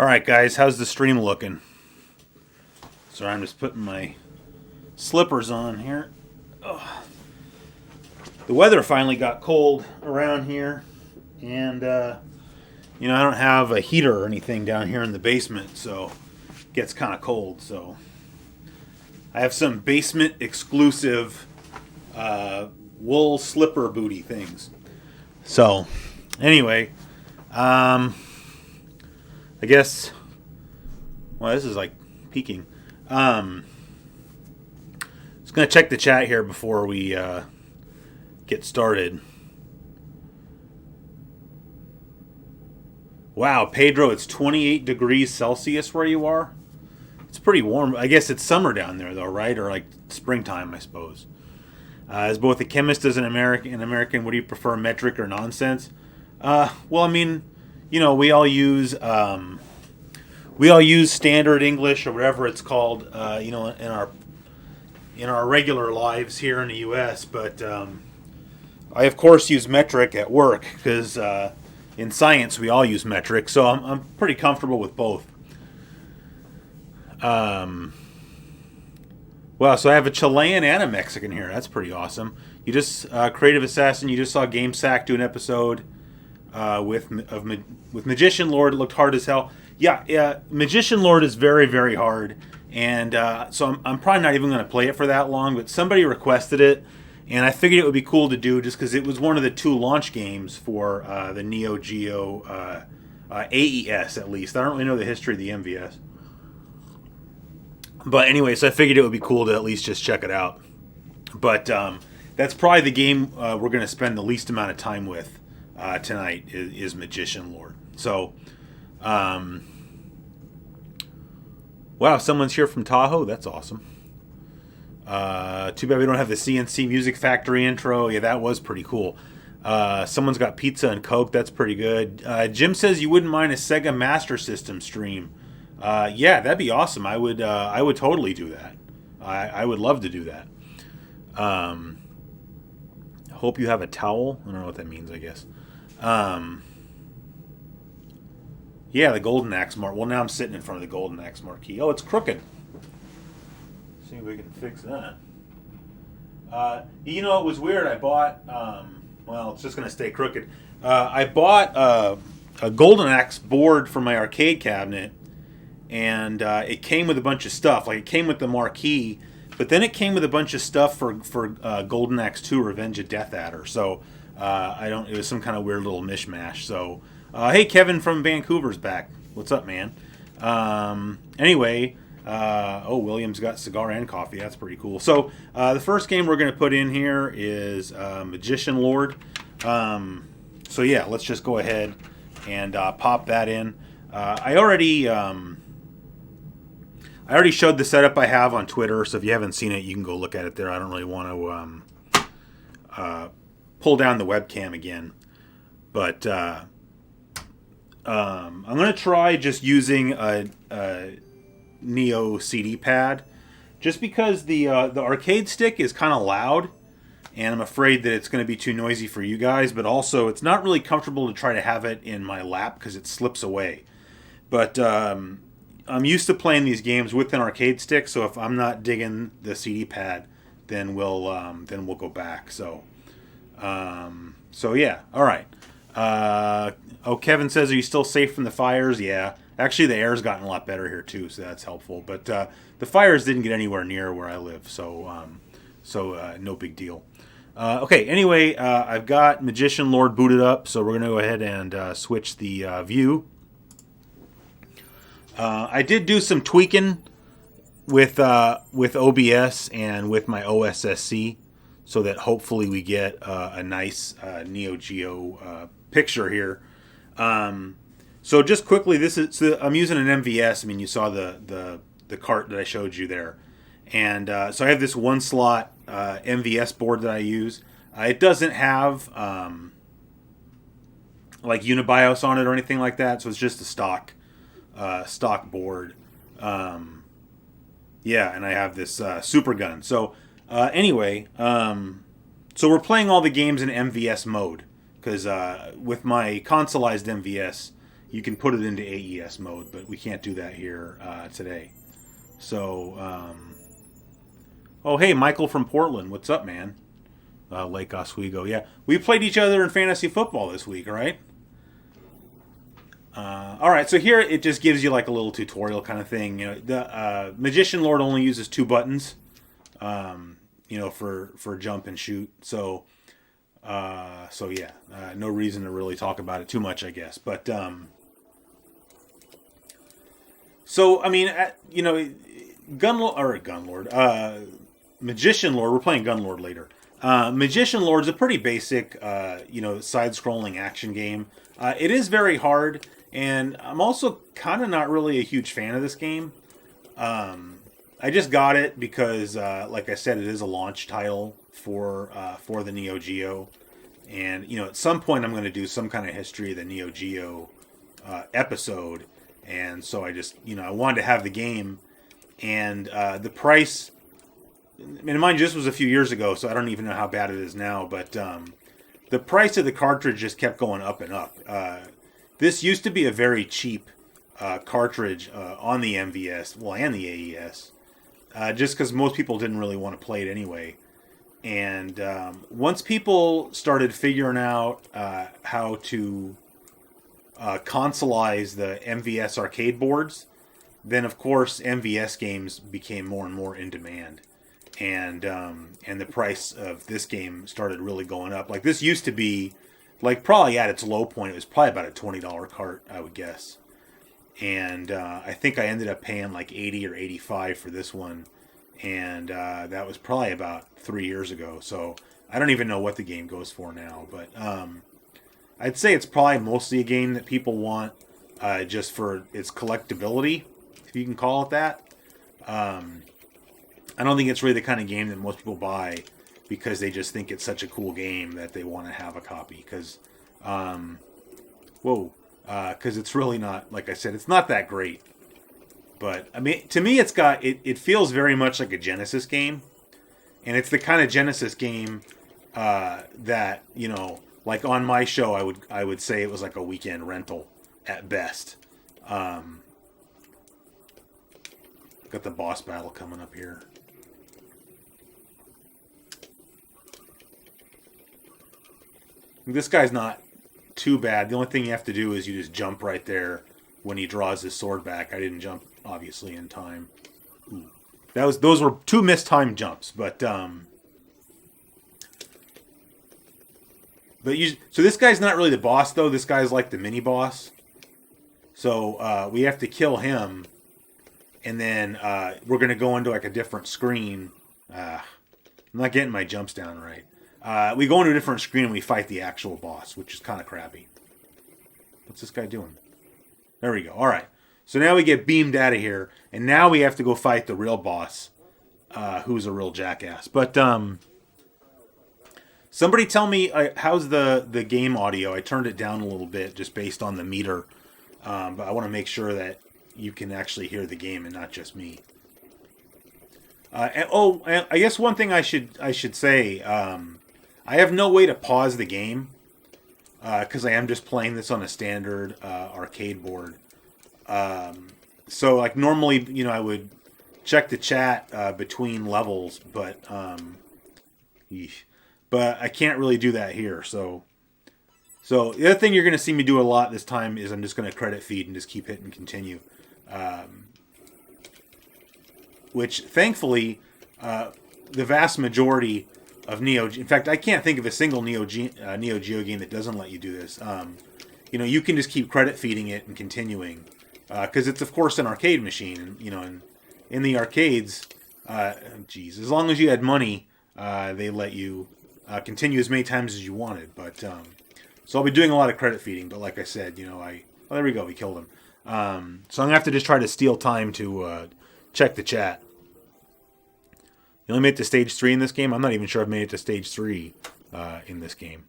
Alright guys, how's the stream looking? Sorry, I'm just putting my slippers on here. Ugh. The weather finally got cold around here, and I don't have a heater or anything down here in the basement, so it gets kind of cold. So I have some basement exclusive wool slipper booty things. So anyway, I guess, well, this is like peaking. Just going to check the chat here before we get started. Wow, Pedro, it's 28 degrees Celsius where you are. It's pretty warm. I guess it's summer down there, though, right? Or like springtime, I suppose. As both a chemist as an American, what do you prefer, metric or nonsense? Well, I mean, we all use standard English or whatever it's called, in our regular lives here in the U.S. But I of course use metric at work because in science we all use metric, so I'm pretty comfortable with both. Wow, so I have a Chilean and a Mexican here. That's pretty awesome. You just Creative Assassin. You just saw GameSack do an episode with Magician Lord. It looked hard as hell. Yeah. Magician Lord is very, very hard, and so I'm probably not even going to play it for that long. But somebody requested it, and I figured it would be cool to do just because it was one of the 2 launch games for the Neo-Geo AES, at least. I don't really know the history of the MVS. But anyway, so I figured it would be cool to at least just check it out. But that's probably the game we're going to spend the least amount of time with tonight is Magician Lord. So, wow, someone's here from Tahoe. That's awesome. Too bad we don't have the CNC Music Factory intro. Yeah, that was pretty cool. Someone's got pizza and Coke. That's pretty good. Jim says you wouldn't mind a Sega Master System stream. Yeah, that'd be awesome. I would totally do that. I would love to do that. Hope you have a towel. I don't know what that means, I guess. Yeah, the Golden Axe mark. Well, now I'm sitting in front of the Golden Axe marquee. Oh, it's crooked. See if we can fix that. It was weird. I bought, well, it's just going to stay crooked. I bought a Golden Axe board for my arcade cabinet, and it came with a bunch of stuff. Like, it came with the marquee, but then it came with a bunch of stuff for Golden Axe 2 Revenge of Death Adder. So, it was some kind of weird little mishmash. So, hey, Kevin from Vancouver's back. What's up, man? Anyway, William's got cigar and coffee. That's pretty cool. So, the first game we're going to put in here is Magician Lord. So, yeah, let's just go ahead and pop that in. I already showed the setup I have on Twitter, so if you haven't seen it, you can go look at it there. I don't really want to pull down the webcam again. But I'm going to try just using a Neo CD pad, just because the arcade stick is kind of loud, and I'm afraid that it's going to be too noisy for you guys, but also it's not really comfortable to try to have it in my lap because it slips away. But I'm used to playing these games with an arcade stick, so if I'm not digging the CD pad, then we'll go back. So yeah, all right. Kevin says, are you still safe from the fires? Yeah, actually the air's gotten a lot better here too, so that's helpful. But the fires didn't get anywhere near where I live, so no big deal. Okay, anyway, I've got Magician Lord booted up, so we're going to go ahead and switch the view. I did do some tweaking with OBS and with my OSSC, so that hopefully we get a nice Neo Geo picture here. So just quickly, I'm using an MVS. I mean, you saw the cart that I showed you there, and so I have this 1-slot MVS board that I use. It doesn't have like Unibios on it or anything like that, so it's just a stock board. Yeah, and I have this super gun. So anyway, so we're playing all the games in MVS mode because with my consoleized MVS, you can put it into AES mode, but we can't do that here today. So, oh hey, Michael from Portland, what's up, man? Lake Oswego, yeah, we played each other in fantasy football this week, right? All right, so here it just gives you like a little tutorial kind of thing. You know, the Magician Lord only uses 2 buttons, you know, for jump and shoot. So, yeah, no reason to really talk about it too much, I guess. But so I mean, you know, Magician Lord. We're playing GunLord later. Magician Lord's a pretty basic, you know, side-scrolling action game. It is very hard, and I'm also kind of not really a huge fan of this game. I just got it because, like I said, it is a launch title for the Neo Geo, and you know, at some point I'm going to do some kind of history of the Neo Geo episode, and so I just, you know, I wanted to have the game, and the price. I mean, mind you, this was a few years ago, so I don't even know how bad it is now. But the price of the cartridge just kept going up and up. This used to be a very cheap cartridge on the MVS, well, and the AES, just because most people didn't really want to play it anyway. And once people started figuring out how to consoleize the MVS arcade boards, then of course MVS games became more and more in demand. And the price of this game started really going up. Like, this used to be, like, probably at its low point, it was probably about a $20 cart, I would guess. And I think I ended up paying like $80 or $85 for this one, and that was probably about 3 years ago. So I don't even know what the game goes for now, but I'd say it's probably mostly a game that people want just for its collectability, if you can call it that. I don't think it's really the kind of game that most people buy because they just think it's such a cool game that they want to have a copy. Because, because it's really not, like I said, it's not that great. But I mean, to me, it feels very much like a Genesis game, and it's the kind of Genesis game that, you know, like on my show, I would say it was like a weekend rental at best. Got the boss battle coming up here. This guy's not too bad. The only thing you have to do is you just jump right there when he draws his sword back. I didn't jump, obviously, in time. Ooh. Those were 2 mistimed jumps, but so this guy's not really the boss, though. This guy's like the mini boss. So we have to kill him, and then we're gonna go into like a different screen. I'm not getting my jumps down right. We go into a different screen and we fight the actual boss, which is kind of crappy. What's this guy doing? There we go. All right. So now we get beamed out of here, and now we have to go fight the real boss, who's a real jackass. But somebody tell me, how's the game audio? I turned it down a little bit just based on the meter, but I want to make sure that you can actually hear the game and not just me. And I guess one thing I should say, I have no way to pause the game because I am just playing this on a standard arcade board. So like normally, you know, I would check the chat between levels, but I can't really do that here. So the other thing you're going to see me do a lot this time is I'm just going to credit feed and just keep hitting continue. Which thankfully, the vast majority of in fact, I can't think of a single Neo Geo game that doesn't let you do this. You know, you can just keep credit feeding it and continuing, because it's of course an arcade machine, and you know, in the arcades, as long as you had money, they let you continue as many times as you wanted. But so I'll be doing a lot of credit feeding. But like I said, you know, there we go, we killed him. So I'm gonna have to just try to steal time to check the chat. You only made it to stage 3 in this game? I'm not even sure I've made it to stage 3 in this game.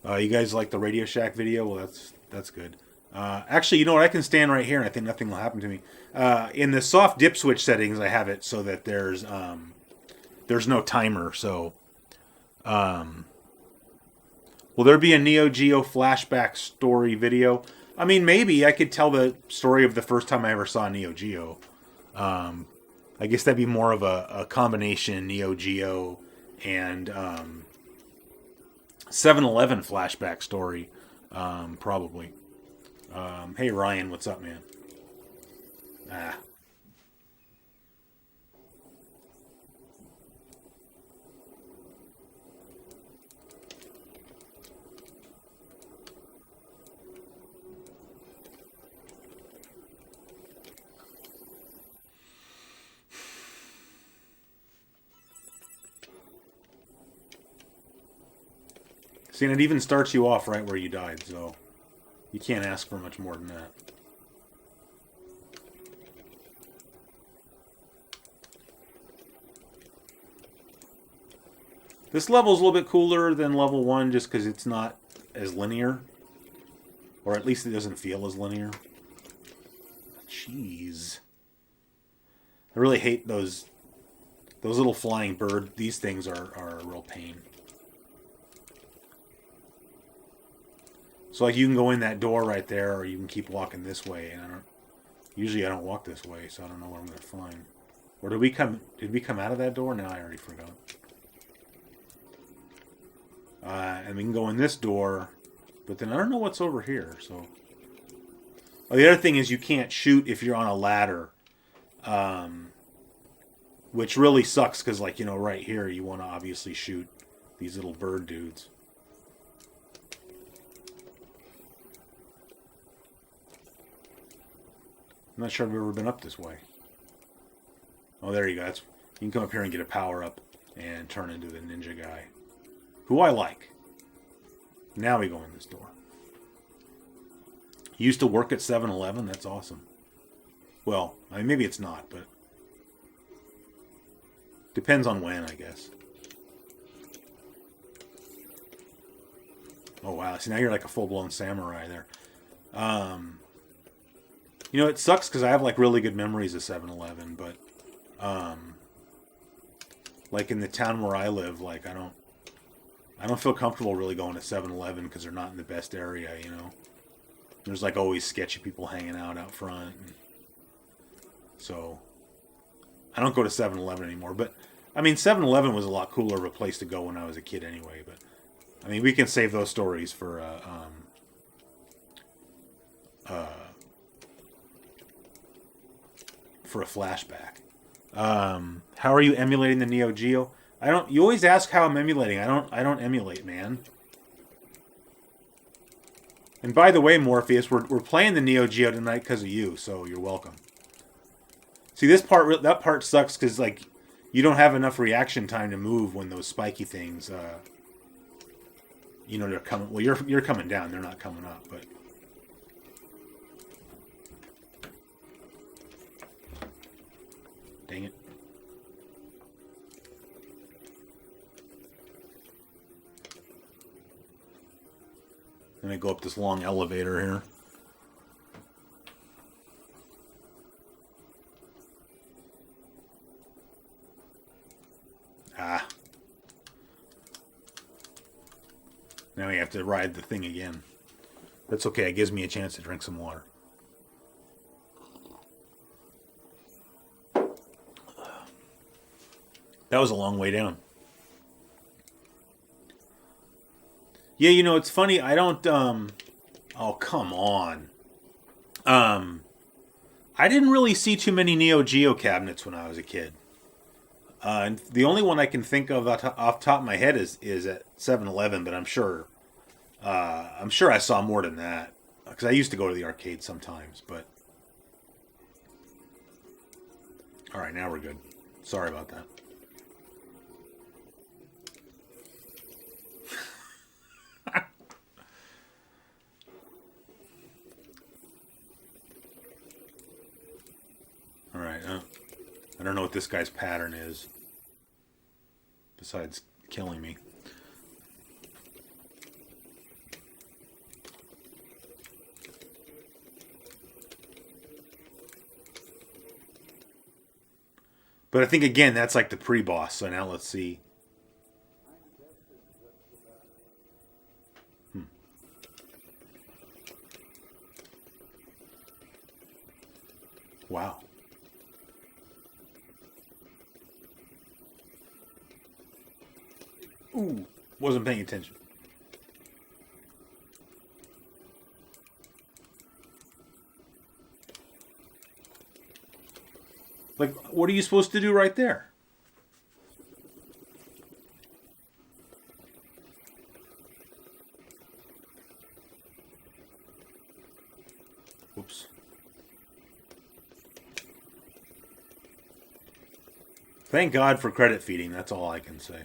You guys like the Radio Shack video? Well, that's good. Actually, you know what? I can stand right here and I think nothing will happen to me. In the soft dip switch settings, I have it so that there's no timer. So Will there be a Neo Geo flashback story video? I mean, maybe I could tell the story of the first time I ever saw Neo Geo. I guess that'd be more of a combination Neo Geo and 7-Eleven flashback story, probably. Hey Ryan, what's up, man? Ah. See, and it even starts you off right where you died, so you can't ask for much more than that. This level's a little bit cooler than level 1 just because it's not as linear. Or at least it doesn't feel as linear. Jeez. I really hate those little flying bird. These things are a real pain. So like you can go in that door right there, or you can keep walking this way. And usually I don't walk this way, so I don't know what I'm going to find. Or did we come out of that door? No, I already forgot. And we can go in this door, but then I don't know what's over here. So, the other thing is you can't shoot if you're on a ladder, which really sucks because, like, you know, right here you want to obviously shoot these little bird dudes. I'm not sure I've ever been up this way. Oh, there you go. You can come up here and get a power up and turn into the ninja guy, who I like. Now we go in this door. You used to work at 7-Eleven? That's awesome. Well, I mean, maybe it's not, but depends on when, I guess. Oh, wow. See, now you're like a full-blown samurai there. You know, it sucks because I have, like, really good memories of 7-Eleven, but, like, in the town where I live, like, I don't feel comfortable really going to 7-Eleven because they're not in the best area, you know. There's, like, always sketchy people hanging out front. And so, I don't go to 7-Eleven anymore. But, I mean, 7-Eleven was a lot cooler of a place to go when I was a kid anyway. But, I mean, we can save those stories for, a flashback. How are you emulating the Neo Geo? You always ask how I'm emulating. I don't emulate, man. And by the way, Morpheus, we're playing the Neo Geo tonight because of you, so you're welcome. See, that part sucks because, like, you don't have enough reaction time to move when those spiky things, you know, they're coming. Well, you're coming down. They're not coming up, but. Dang it. Then I go up this long elevator here. Ah. Now we have to ride the thing again. That's okay. It gives me a chance to drink some water. That was a long way down. Yeah, you know, it's funny. I don't, oh, come on. I didn't really see too many Neo Geo cabinets when I was a kid. And the only one I can think of off the top of my head is at 7-Eleven, but I'm sure I saw more than that. Because I used to go to the arcade sometimes, but. Alright, now we're good. Sorry about that. Alright, I don't know what this guy's pattern is. Besides killing me. But I think, again, that's like the pre-boss. So now let's see. Wow. Ooh, wasn't paying attention. Like, what are you supposed to do right there? Whoops. Thank God for credit feeding. That's all I can say.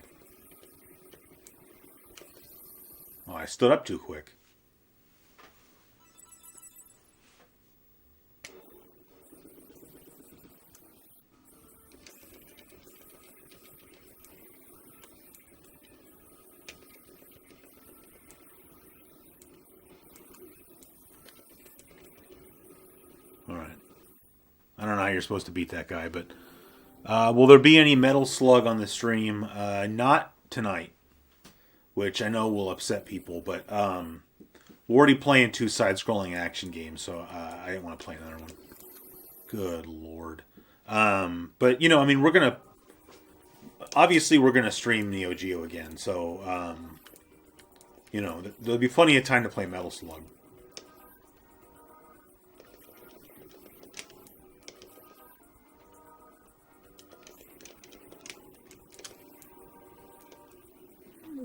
Oh, I stood up too quick. All right. I don't know how you're supposed to beat that guy, but will there be any Metal Slug on the stream? Not tonight, which I know will upset people, but we're already playing 2 side-scrolling action games, so I didn't want to play another one. Good Lord. But, you know, I mean, we're going to... Obviously, we're going to stream Neo Geo again, so, you know, there'll be plenty of time to play Metal Slug.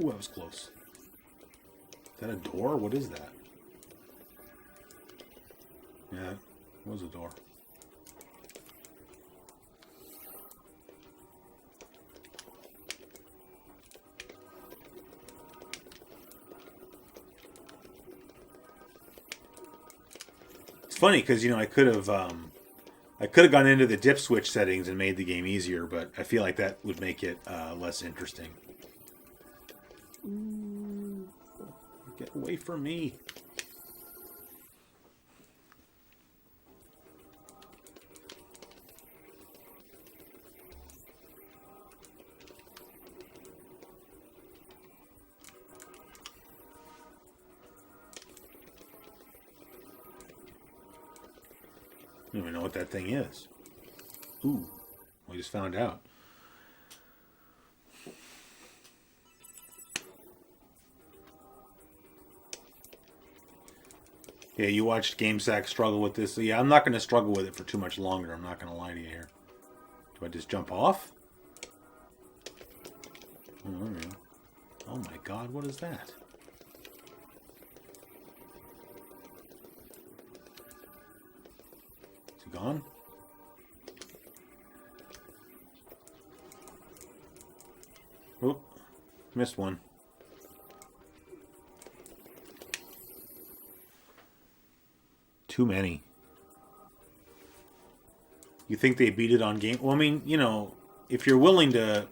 Ooh, that was close. Is that a door? What is that? Yeah, it was a door. It's funny because, you know, I could have gone into the dip switch settings and made the game easier, but I feel like that would make it less interesting. Get away from me. I don't even know what that thing is. Ooh, we just found out. Yeah, you watched GameSack struggle with this. So yeah, I'm not going to struggle with it for too much longer. I'm not going to lie to you here. Do I just jump off? Oh my God, what is that? Is he gone? Oop, missed one. Too many. You think they beat it on game? Well, I mean, you know, if you're willing to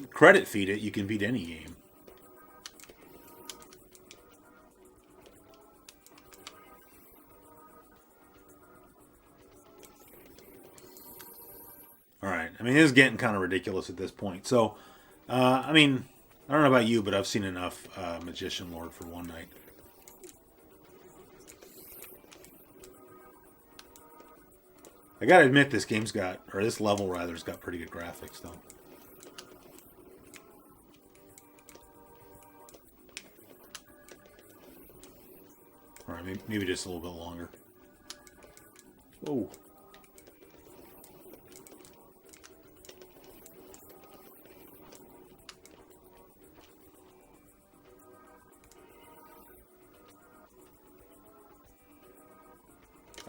credit feed it, you can beat any game. All right. I mean, this is getting kind of ridiculous at this point. So, I mean, I don't know about you, but I've seen enough Magician Lord for one night. I gotta admit, this game's got, or this level rather, has got pretty good graphics, though. All right, maybe just a little bit longer. Whoa.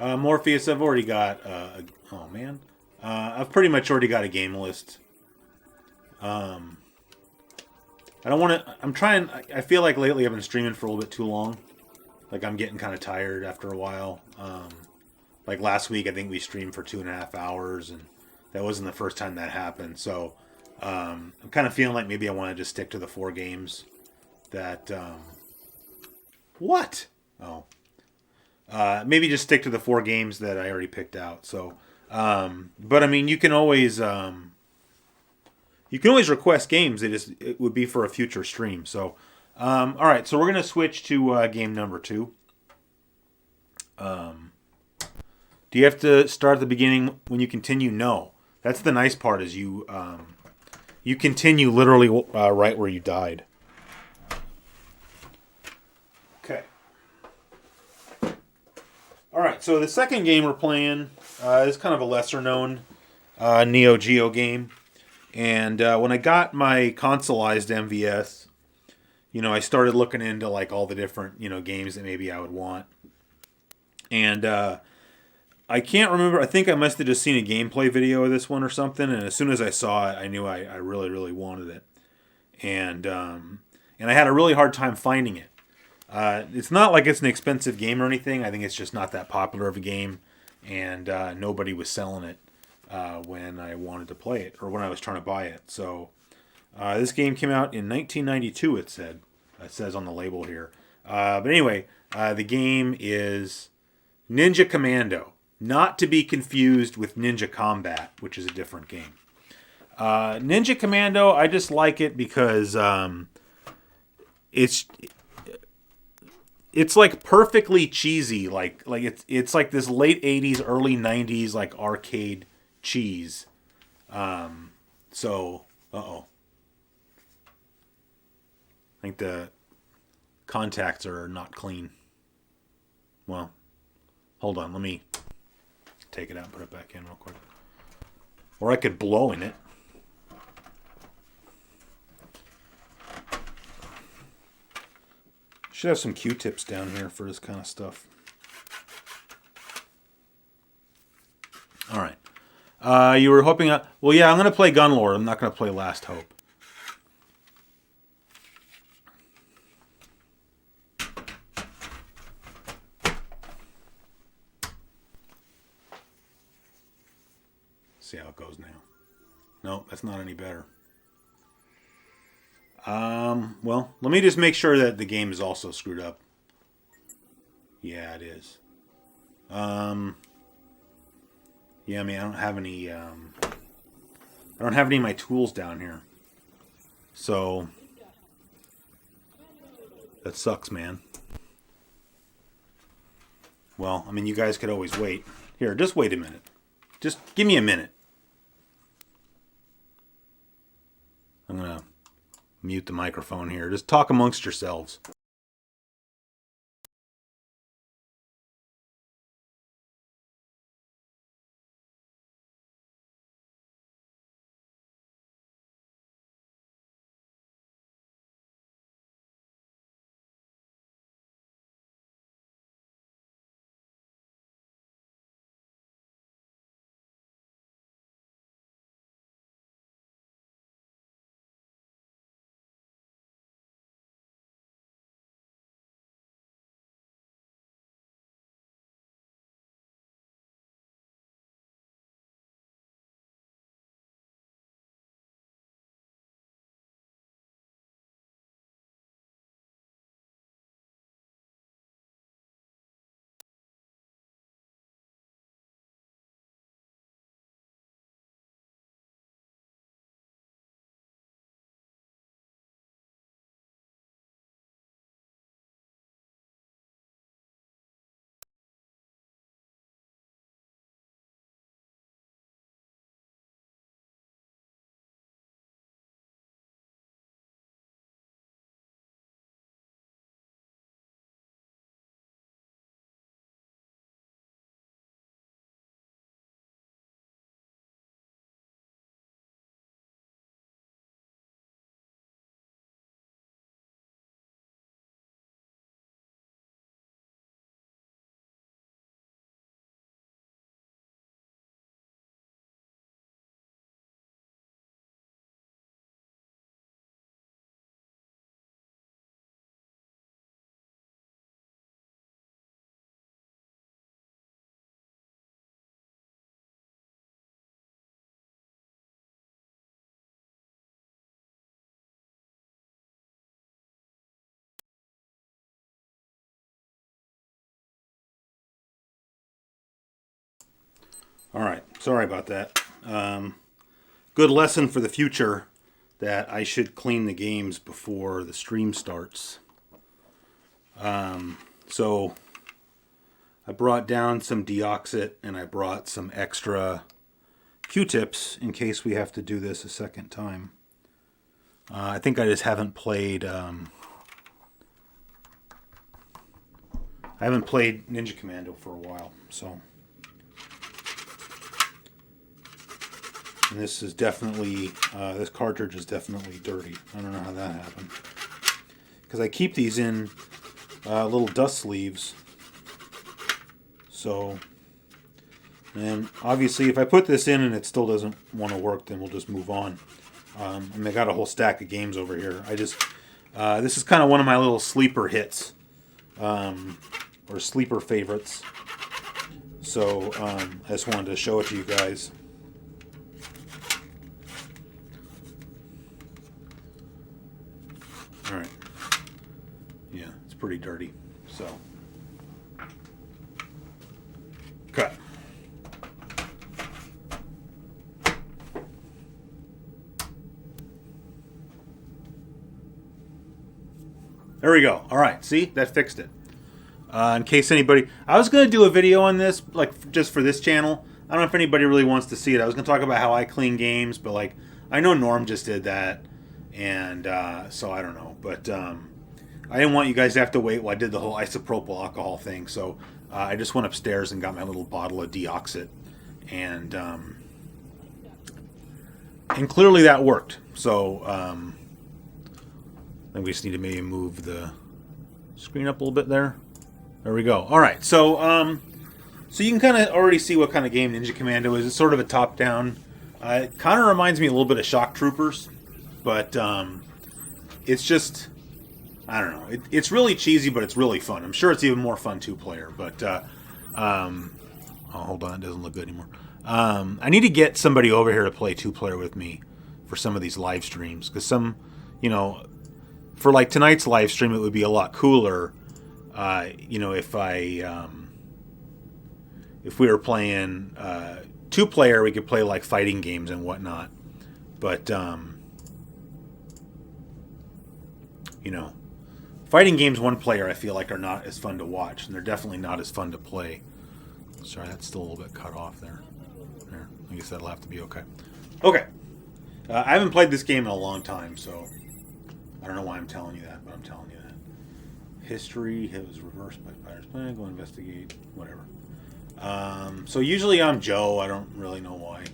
Morpheus, I've already got. Oh man, I've pretty much already got a game list. I don't want to. I'm trying. I feel like lately I've been streaming for a little bit too long. Like I'm getting kind of tired after a while. Like last week, I think we streamed for 2.5 hours, and that wasn't the first time that happened. So I'm kind of feeling like maybe I want to just stick to the 4 games. That. What? Oh. Maybe just stick to the 4 games that I already picked out. So, but I mean, you can always request games. It would be for a future stream. So, all right. So we're gonna switch to game number 2. Do you have to start at the beginning when you continue? No. That's the nice part is you continue literally right where you died. Okay. All right, so the second game we're playing is kind of a lesser-known Neo-Geo game. And when I got my consoleized MVS, I started looking into like all the different, games that maybe I would want. And I can't remember. I think I must have just seen a gameplay video of this one or something. And as soon as I saw it, I knew I really, really wanted it. And I had a really hard time finding it. It's not like it's an expensive game or anything. I think it's just not that popular of a game. And nobody was selling it when I wanted to play it or when I was trying to buy it. So this game came out in 1992, it says on the label here. But anyway, the game is Ninja Commando. Not to be confused with Ninja Combat, which is a different game. Ninja Commando, I just like it because it's like perfectly cheesy, like it's like this late 80s, early 90s like arcade cheese. So, I think the contacts are not clean. Well, hold on, let me take it out and put it back in real quick. Or I could blow in it. Should have some Q-tips down here for this kind of stuff. All right. You were hoping... well, yeah, I'm going to play GunLord. I'm not going to play Last Hope. See how it goes now. Nope, that's not any better. Well, let me just make sure that the game is also screwed up. Yeah, it is. Yeah, I mean, I don't have any of my tools down here. So, that sucks, man. Well, I mean, you guys could always wait. Here, just wait a minute. Just give me a minute. I'm going to mute the microphone here. Just talk amongst yourselves. All right. Sorry about that. Good lesson for the future that I should clean the games before the stream starts. So I brought down some deoxit and I brought some extra Q-tips in case we have to do this a second time. I think I just haven't played... I haven't played Ninja Commando for a while, so... And this is definitely... this cartridge is definitely dirty. I don't know how that happened. Because I keep these in little dust sleeves. So... And obviously, if I put this in and it still doesn't want to work, then we'll just move on. And I got a whole stack of games over here. This is kind of one of my little sleeper hits, or sleeper favorites. So I just wanted to show it to you guys. All right. Yeah, it's pretty dirty. So cut. There we go. All right, see? That fixed it. In case anybody... I was going to do a video on this, like, just for this channel. I don't know if anybody really wants to see it. I was going to talk about how I clean games, but, like, I know Norm just did that, and so I don't know. But I didn't want you guys to have to wait while I did the whole isopropyl alcohol thing, so I just went upstairs and got my little bottle of deoxit, and clearly that worked. So... then we just need to maybe move the screen up a little bit there. There we go. All right, so so you can kind of already see what kind of game Ninja Commando is. It's sort of a top-down. It kind of reminds me a little bit of Shock Troopers, but it's just, I don't know. It's really cheesy, but it's really fun. I'm sure it's even more fun two-player, but oh, hold on, it doesn't look good anymore. I need to get somebody over here to play two-player with me for some of these live streams, because some, you know, for like tonight's live stream, it would be a lot cooler, you know, if we were playing two-player, we could play like fighting games and whatnot. But you know, fighting games one player, I feel like, are not as fun to watch, and they're definitely not as fun to play. Sorry, that's still a little bit cut off there. There, I guess that'll have to be okay. Okay, I haven't played this game in a long time, so. I don't know why I'm telling you that, but I'm telling you that. History, it was reversed by Pirate's Plan, go investigate, whatever. So usually I'm Joe, I don't really know why.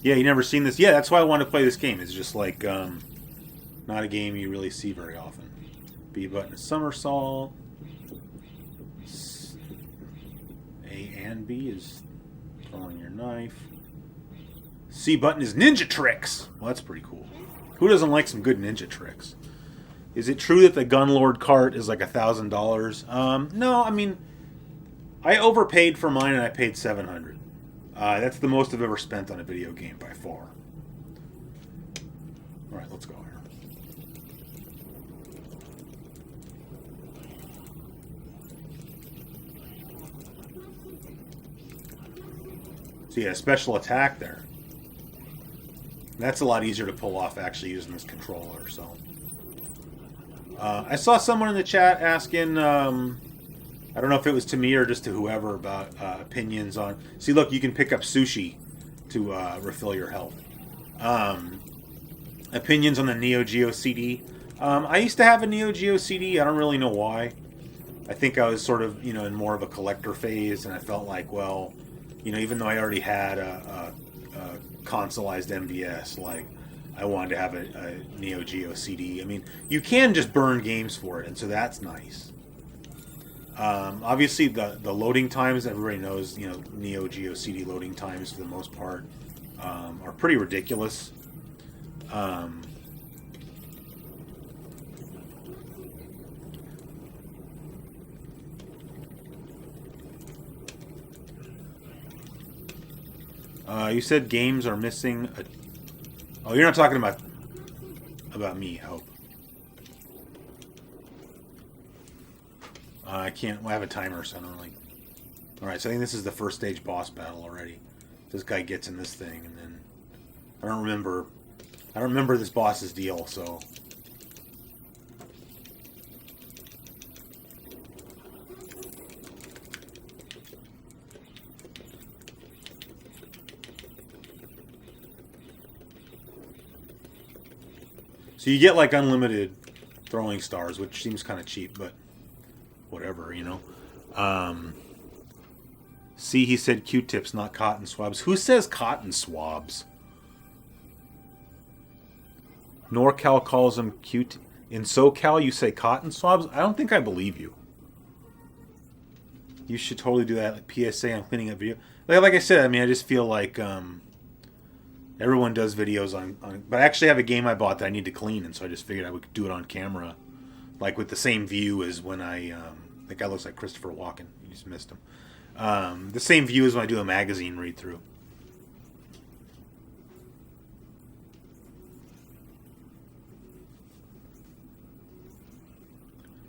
Yeah, you never seen this? Yeah, that's why I wanted to play this game. It's just like, not a game you really see very often. B button is somersault. A and B is throwing your knife. C button is ninja tricks. Well, that's pretty cool. Who doesn't like some good ninja tricks? Is it true that the GunLord cart is like $1,000? No, I mean, I overpaid for mine and I paid $700. That's the most I've ever spent on a video game by far. All right, let's go here. So yeah, special attack there. That's a lot easier to pull off actually using this controller. So, I saw someone in the chat asking, I don't know if it was to me or just to whoever, about opinions on. See, look, you can pick up sushi to refill your health. Opinions on the Neo-Geo CD. I used to have a Neo-Geo CD. I don't really know why. I think I was sort of, you know, in more of a collector phase, and I felt like, well, you know, even though I already had a consoleized MVS, like, I wanted to have a Neo Geo CD. I mean, you can just burn games for it, and so that's nice. Obviously, the loading times, everybody knows, you know, Neo Geo CD loading times for the most part are pretty ridiculous. You said games are missing a... Oh, you're not talking about me, I hope. I can't... Well, I have a timer, so I don't really... Alright, so I think this is the first stage boss battle already. This guy gets in this thing, and then... I don't remember this boss's deal, so... So you get like unlimited throwing stars, which seems kind of cheap, but whatever, you know. See, he said Q-tips, not cotton swabs. Who says cotton swabs? NorCal calls them Q-tips. In SoCal, you say cotton swabs? I don't think I believe you. You should totally do that, like PSA on cleaning up video. Like I said, I mean, I just feel like everyone does videos on... But I actually have a game I bought that I need to clean, and so I just figured I would do it on camera. Like with the same view as when I... that guy looks like Christopher Walken. You just missed him. The same view as when I do a magazine read-through.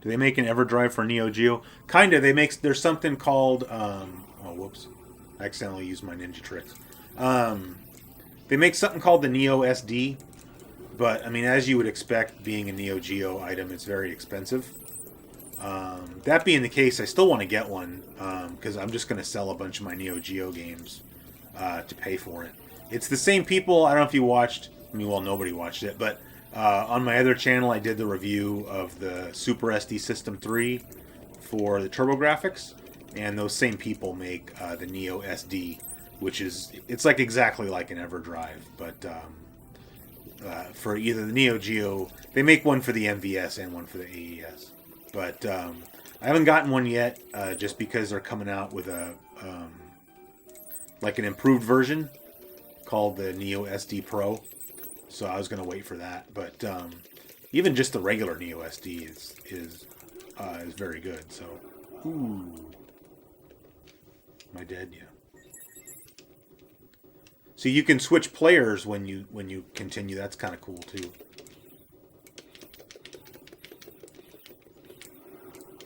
Do they make an EverDrive for Neo Geo? Kinda. There's something called... oh, whoops. I accidentally used my ninja tricks. They make something called the Neo SD. But, I mean, as you would expect, being a Neo Geo item, it's very expensive. That being the case, I still want to get one, because I'm just going to sell a bunch of my Neo Geo games to pay for it. It's the same people, I don't know if you watched, I mean, well, nobody watched it, but on my other channel, I did the review of the Super SD System 3 for the TurboGrafx, and those same people make the Neo SD, which is, it's like exactly like an EverDrive, but for either the Neo Geo, they make one for the MVS and one for the AES. But I haven't gotten one yet, just because they're coming out with a like an improved version called the Neo SD Pro. So I was going to wait for that. But even just the regular Neo SD is very good. So, ooh, am I dead? Yeah. So you can switch players when you continue. That's kind of cool too.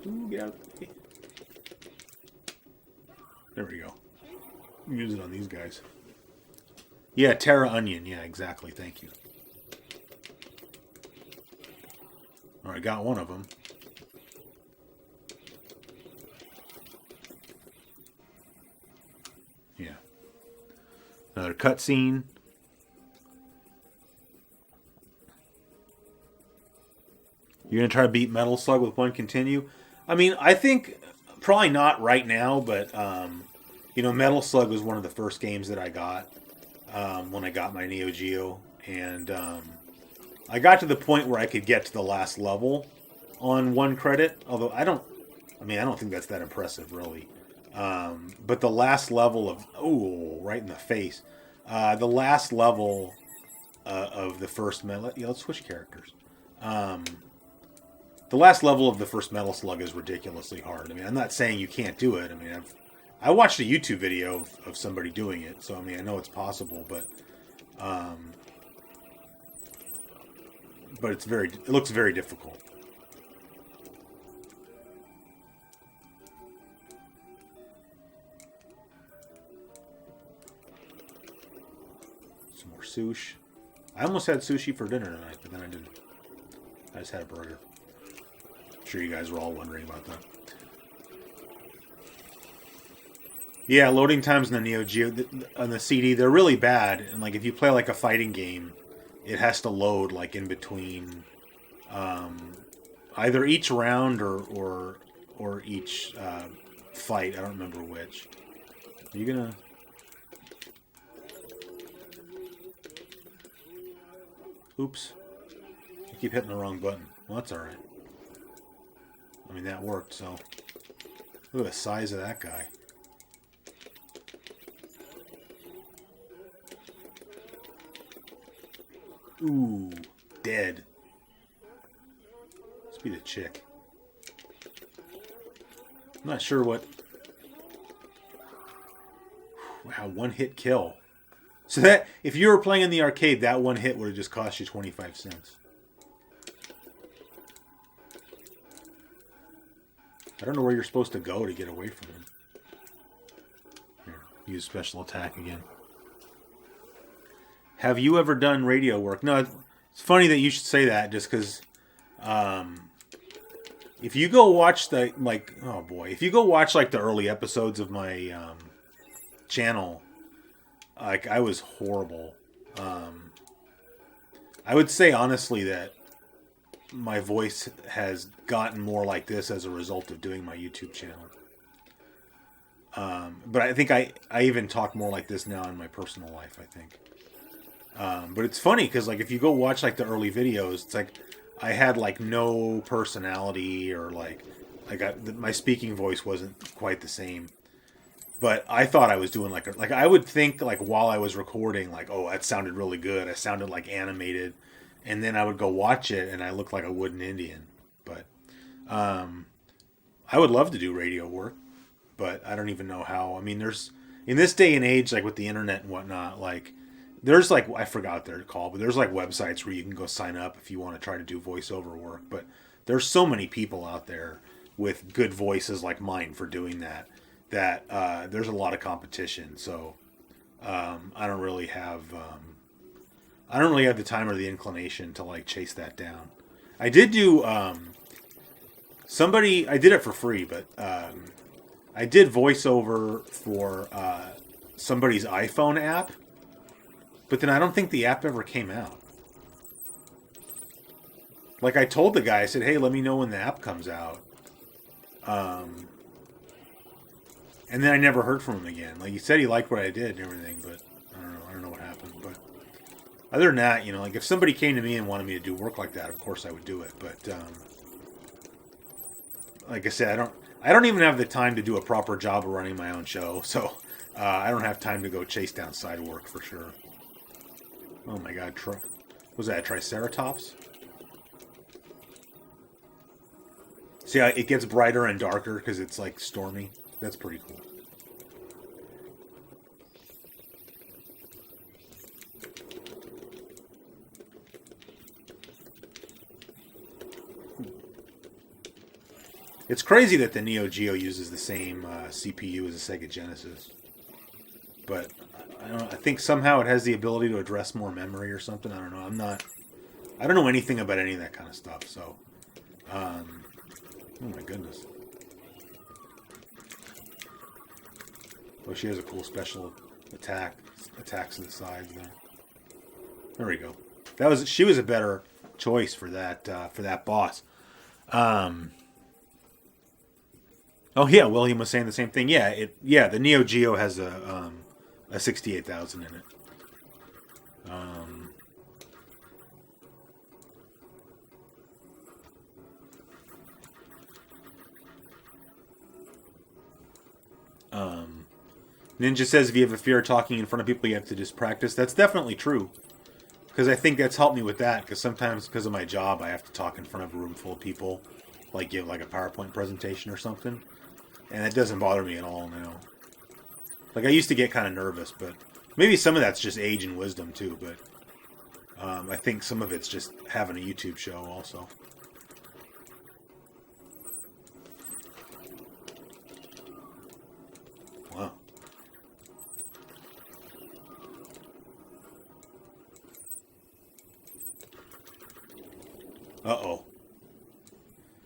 Ooh, get out. There we go. Use it on these guys. Yeah, Terra Onion. Yeah, exactly. Thank you. All right, got one of them. Yeah. Another cutscene. You're going to try to beat Metal Slug with one continue? I mean, I think probably not right now, but, you know, Metal Slug was one of the first games that I got when I got my Neo Geo. And I got to the point where I could get to the last level on one credit. Although I don't think that's that impressive, really. But the last level of... Oh, right in the face. The last level of the first Metal... Yeah, let's switch characters. The last level of the first Metal Slug is ridiculously hard. I mean, I'm not saying you can't do it. I mean, I watched a YouTube video of somebody doing it, so I mean, I know it's possible, but it looks very difficult. Some more sushi. I almost had sushi for dinner tonight, but then I didn't. I just had a burger. Sure you guys were all wondering about that. Yeah, loading times in the Neo Geo on the CD, they're really bad. And like if you play like a fighting game, it has to load like in between either each round or each fight. I don't remember which. Are you gonna? Oops! I keep hitting the wrong button. Well, that's all right. I mean, that worked, so... Look at the size of that guy. Ooh, dead. Let's be the chick. I'm not sure what... Wow, one-hit kill. So that, if you were playing in the arcade, that one hit would have just cost you 25 cents. I don't know where you're supposed to go to get away from him. Here, use special attack again. Have you ever done radio work? No, it's funny that you should say that, just because if you go watch the, like, oh boy, if you go watch like the early episodes of my channel, like I was horrible. I would say honestly that my voice has gotten more like this as a result of doing my YouTube channel. But I think I even talk more like this now in my personal life, I think. But it's funny because, like, if you go watch, like, the early videos, it's like I had, like, no personality, or, like my speaking voice wasn't quite the same. But I thought I was doing, like I would think, like, while I was recording, like, oh, that sounded really good. I sounded, like, animated. And then I would go watch it, and I looked like a wooden Indian. But I would love to do radio work, but I don't even know how. I mean, there's, in this day and age, like with the internet and whatnot, like, there's, like, I forgot what they're called, but there's, like, websites where you can go sign up if you want to try to do voiceover work. But there's so many people out there with good voices like mine for doing that, there's a lot of competition. So I don't really have the time or the inclination to, like, chase that down. I did do I did it for free, but I did voiceover for somebody's iPhone app, but then I don't think the app ever came out. Like, I told the guy, I said, hey, let me know when the app comes out. And then I never heard from him again. Like, he said he liked what I did and everything, but I don't know what happened. But other than that, you know, like, if somebody came to me and wanted me to do work like that, of course I would do it. But like I said, I don't even have the time to do a proper job of running my own show, so I don't have time to go chase down side work for sure. Oh my God, was that a Triceratops? See, it gets brighter and darker because it's, like, stormy. That's pretty cool. It's crazy that the Neo-Geo uses the same CPU as the Sega Genesis. But I think somehow it has the ability to address more memory or something. I don't know. I don't know anything about any of that kind of stuff. So, oh my goodness. Oh, she has a cool special attacks to the sides there. There we go. She was a better choice for that boss. Oh yeah, William was saying the same thing. Yeah, the Neo Geo has a 68,000 in it. Ninja says if you have a fear of talking in front of people, you have to just practice. That's definitely true. Because I think that's helped me with that. Because sometimes, because of my job, I have to talk in front of a room full of people. Like, give, like, a PowerPoint presentation or something. And it doesn't bother me at all now. Like, I used to get kind of nervous, but maybe some of that's just age and wisdom, too. But I think some of it's just having a YouTube show also. Wow. Uh-oh.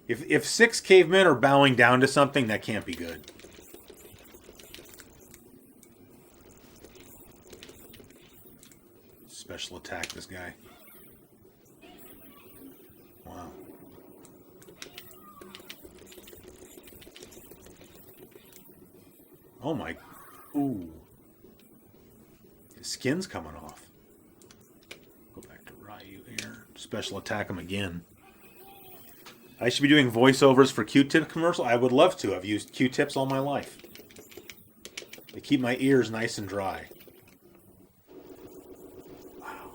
If 6 cavemen are bowing down to something, that can't be good. Special attack, this guy. Wow. Oh my... Ooh. His skin's coming off. Go back to Ryu here. Special attack him again. I should be doing voiceovers for Q-tip commercial. I would love to. I've used Q-tips all my life. They keep my ears nice and dry. Wow.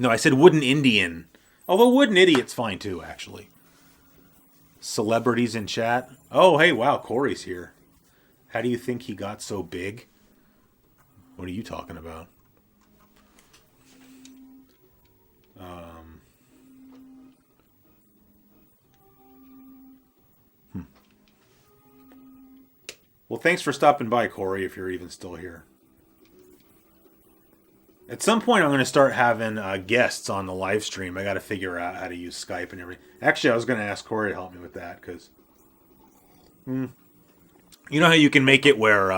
No, I said wooden Indian. Although wooden idiot's fine too, actually. Celebrities in chat. Oh, hey, wow, Corey's here. How do you think he got so big? What are you talking about? Well, thanks for stopping by, Corey, if you're even still here. At some point, I'm going to start having guests on the live stream. I got to figure out how to use Skype and everything. Actually, I was going to ask Corey to help me with that, because... you know how you can make it where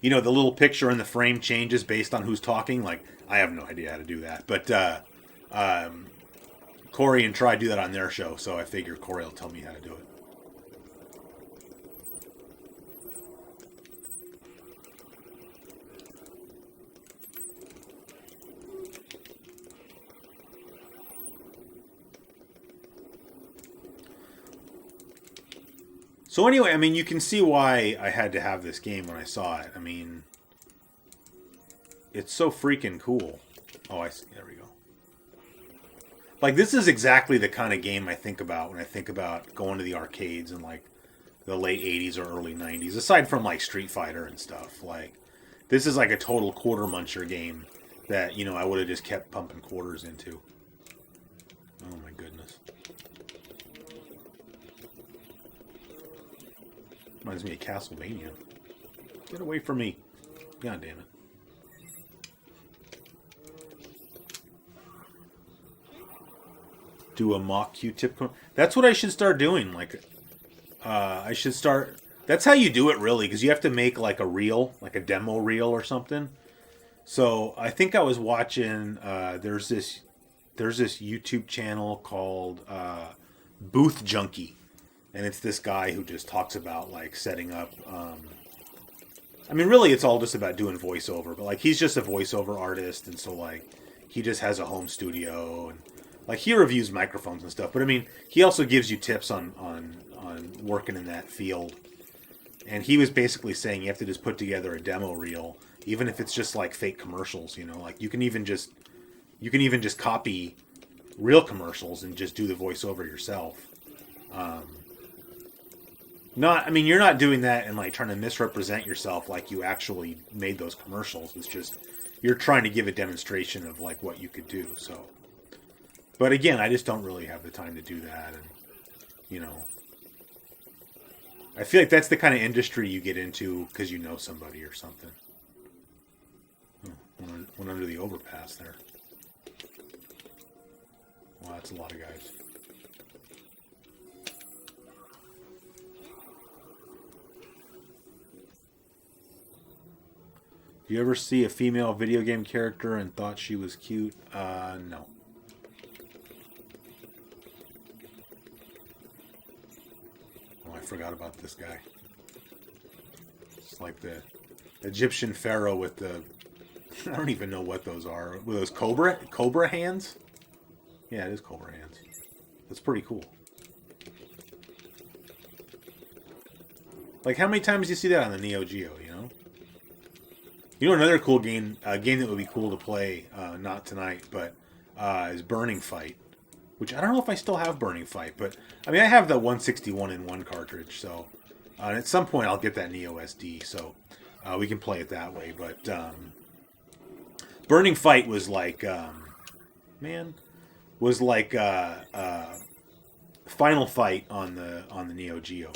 you know, the little picture in the frame changes based on who's talking. Like, I have no idea how to do that. But Corey and Try do that on their show, so I figure Corey will tell me how to do it. So anyway, I mean, you can see why I had to have this game when I saw it. I mean, it's so freaking cool. Oh, I see. There we go. Like, this is exactly the kind of game I think about when I think about going to the arcades in, like, the late 80s or early 90s. Aside from, like, Street Fighter and stuff. Like, this is like a total quarter muncher game that, you know, I would have just kept pumping quarters into. Oh, my goodness. Reminds me of Castlevania. Get away from me. God damn it. Do a mock Q-tip. That's what I should start doing. Like, I should start. That's how you do it, really, because you have to make like a reel, like a demo reel or something. So I think I was watching. There's this YouTube channel called Booth Junkie, and it's this guy who just talks about like setting up. I mean, really, it's all just about doing voiceover, but like he's just a voiceover artist, and so like he just has a home studio and. Like, he reviews microphones and stuff, but I mean, he also gives you tips on working in that field. And he was basically saying you have to just put together a demo reel, even if it's just like fake commercials, you know, like you can even just copy real commercials and just do the voiceover yourself. I mean, you're not doing that and like trying to misrepresent yourself like you actually made those commercials. It's just, you're trying to give a demonstration of like what you could do, so. But again, I just don't really have the time to do that. And, you know, I feel like that's the kind of industry you get into because you know somebody or something. Oh, went under the overpass there. Wow, that's a lot of guys. Do you ever see a female video game character and thought she was cute? No. I forgot about this guy. It's like the Egyptian pharaoh with the... I don't even know what those are. With those cobra hands? Yeah, it is cobra hands. That's pretty cool. Like, how many times do you see that on the Neo Geo, you know? You know another cool game, a game that would be cool to play, not tonight, but is Burning Fight. Which, I don't know if I still have Burning Fight, but, I mean, I have the 161-in-1 cartridge, so, at some point I'll get that Neo SD, so, we can play it that way, but, Burning Fight was like, Final Fight on the Neo Geo.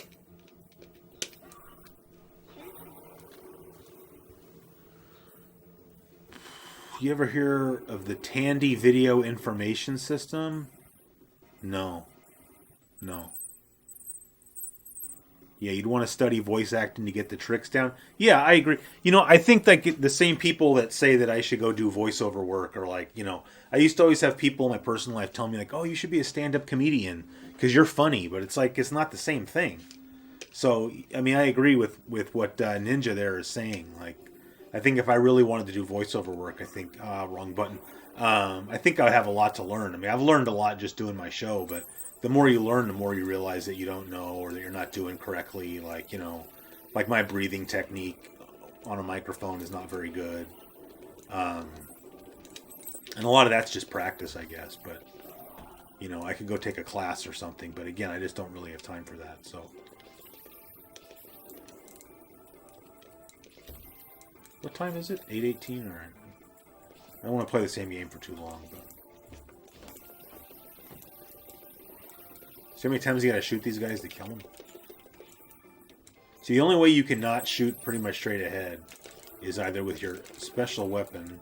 You ever hear of the Tandy Video Information System? No. Yeah, you'd want to study voice acting to get the tricks down. Yeah, I agree. You know, I think that the same people that say that I should go do voiceover work are like, you know, I used to always have people in my personal life tell me like, oh, you should be a stand-up comedian because you're funny, but it's like, it's not the same thing. So, I mean, I agree with what Ninja there is saying. Like, I think if I really wanted to do voiceover work, I think, wrong button. I think I have a lot to learn. I mean, I've learned a lot just doing my show, but the more you learn, the more you realize that you don't know or that you're not doing correctly. Like, you know, like my breathing technique on a microphone is not very good. And a lot of that's just practice, I guess. But, you know, I could go take a class or something. But again, I just don't really have time for that. So, what time is it? 8:18? All right. I don't want to play the same game for too long, but... See how many times you gotta shoot these guys to kill them? See, the only way you can not shoot pretty much straight ahead is either with your special weapon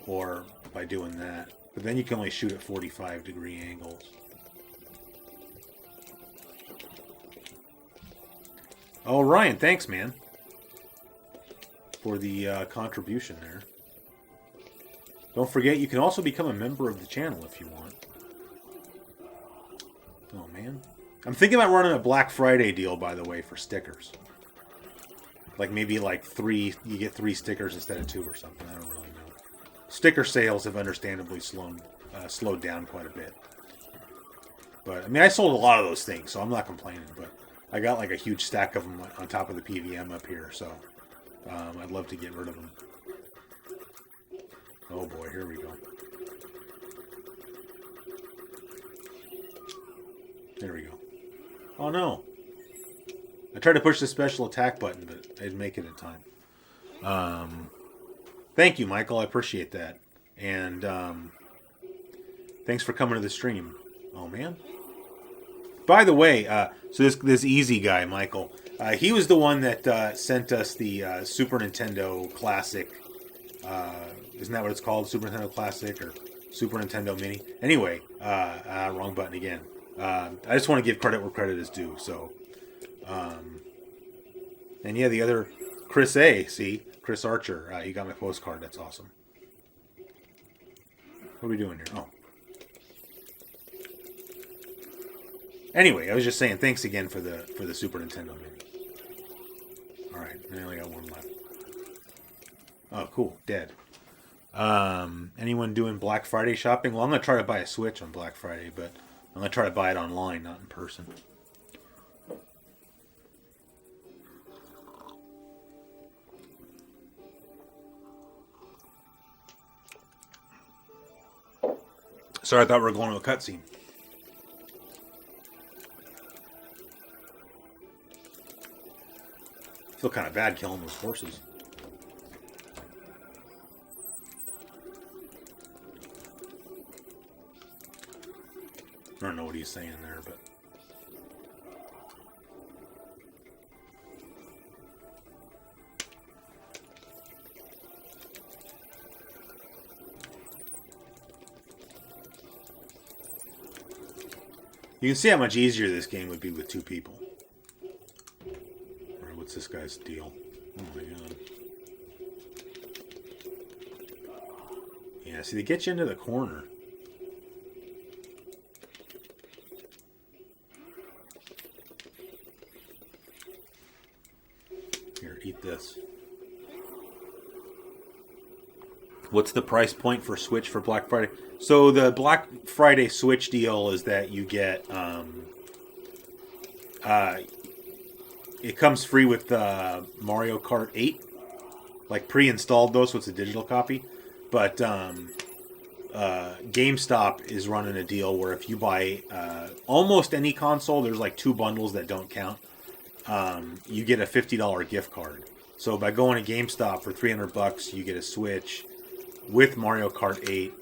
or by doing that. But then you can only shoot at 45-degree angles. Oh, Ryan, thanks, man. for the contribution there. Don't forget, you can also become a member of the channel if you want. Oh, man. I'm thinking about running a Black Friday deal, by the way, for stickers. Like, maybe like 3, you get 3 stickers instead of 2 or something. I don't really know. Sticker sales have understandably slowed down quite a bit. But, I mean, I sold a lot of those things, so I'm not complaining. But I got like a huge stack of them on top of the PVM up here, so I'd love to get rid of them. Oh boy, here we go. There we go. Oh no. I tried to push the special attack button, but I didn't make it in time. Thank you, Michael. I appreciate that. And thanks for coming to the stream. Oh, man. By the way, so this easy guy, Michael, he was the one that sent us the Super Nintendo Classic. Isn't that what it's called? Super Nintendo Classic or Super Nintendo Mini? Anyway, wrong button again. I just want to give credit where credit is due. So, and yeah, the other Chris A. See, Chris Archer. You got my postcard. That's awesome. What are we doing here? Oh. Anyway, I was just saying thanks again for the Super Nintendo Mini. All right, I only got one left. Oh, cool. Dead. Anyone doing Black Friday shopping? Well, I'm going to try to buy a Switch on Black Friday, but I'm going to try to buy it online, not in person. Sorry, I thought we were going to a cutscene. I feel kind of bad killing those horses. I don't know what he's saying there, but... You can see how much easier this game would be with 2 people. Alright, what's this guy's deal? Oh my god. Yeah, see, they get you into the corner. Here, eat this. What's the price point for Switch for Black Friday? So the Black Friday Switch deal is that you get, it comes free with Mario Kart 8, like pre-installed though, so it's a digital copy. But GameStop is running a deal where if you buy almost any console, there's like 2 bundles that don't count. You get a $50 gift card. So by going to GameStop for $300, you get a Switch with Mario Kart 8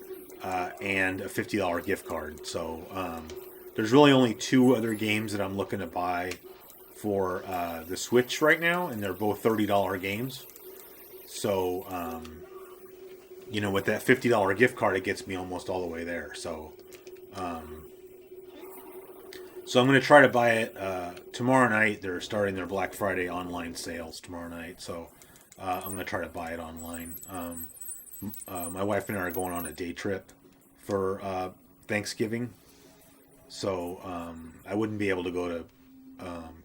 and a $50 gift card. So there's really only 2 other games that I'm looking to buy for the Switch right now, and they're both $30 games. So, you know, with that $50 gift card, it gets me almost all the way there. So, so I'm going to try to buy it tomorrow night. They're starting their Black Friday online sales tomorrow night. So I'm going to try to buy it online. My wife and I are going on a day trip for Thanksgiving. So I wouldn't be able to go to...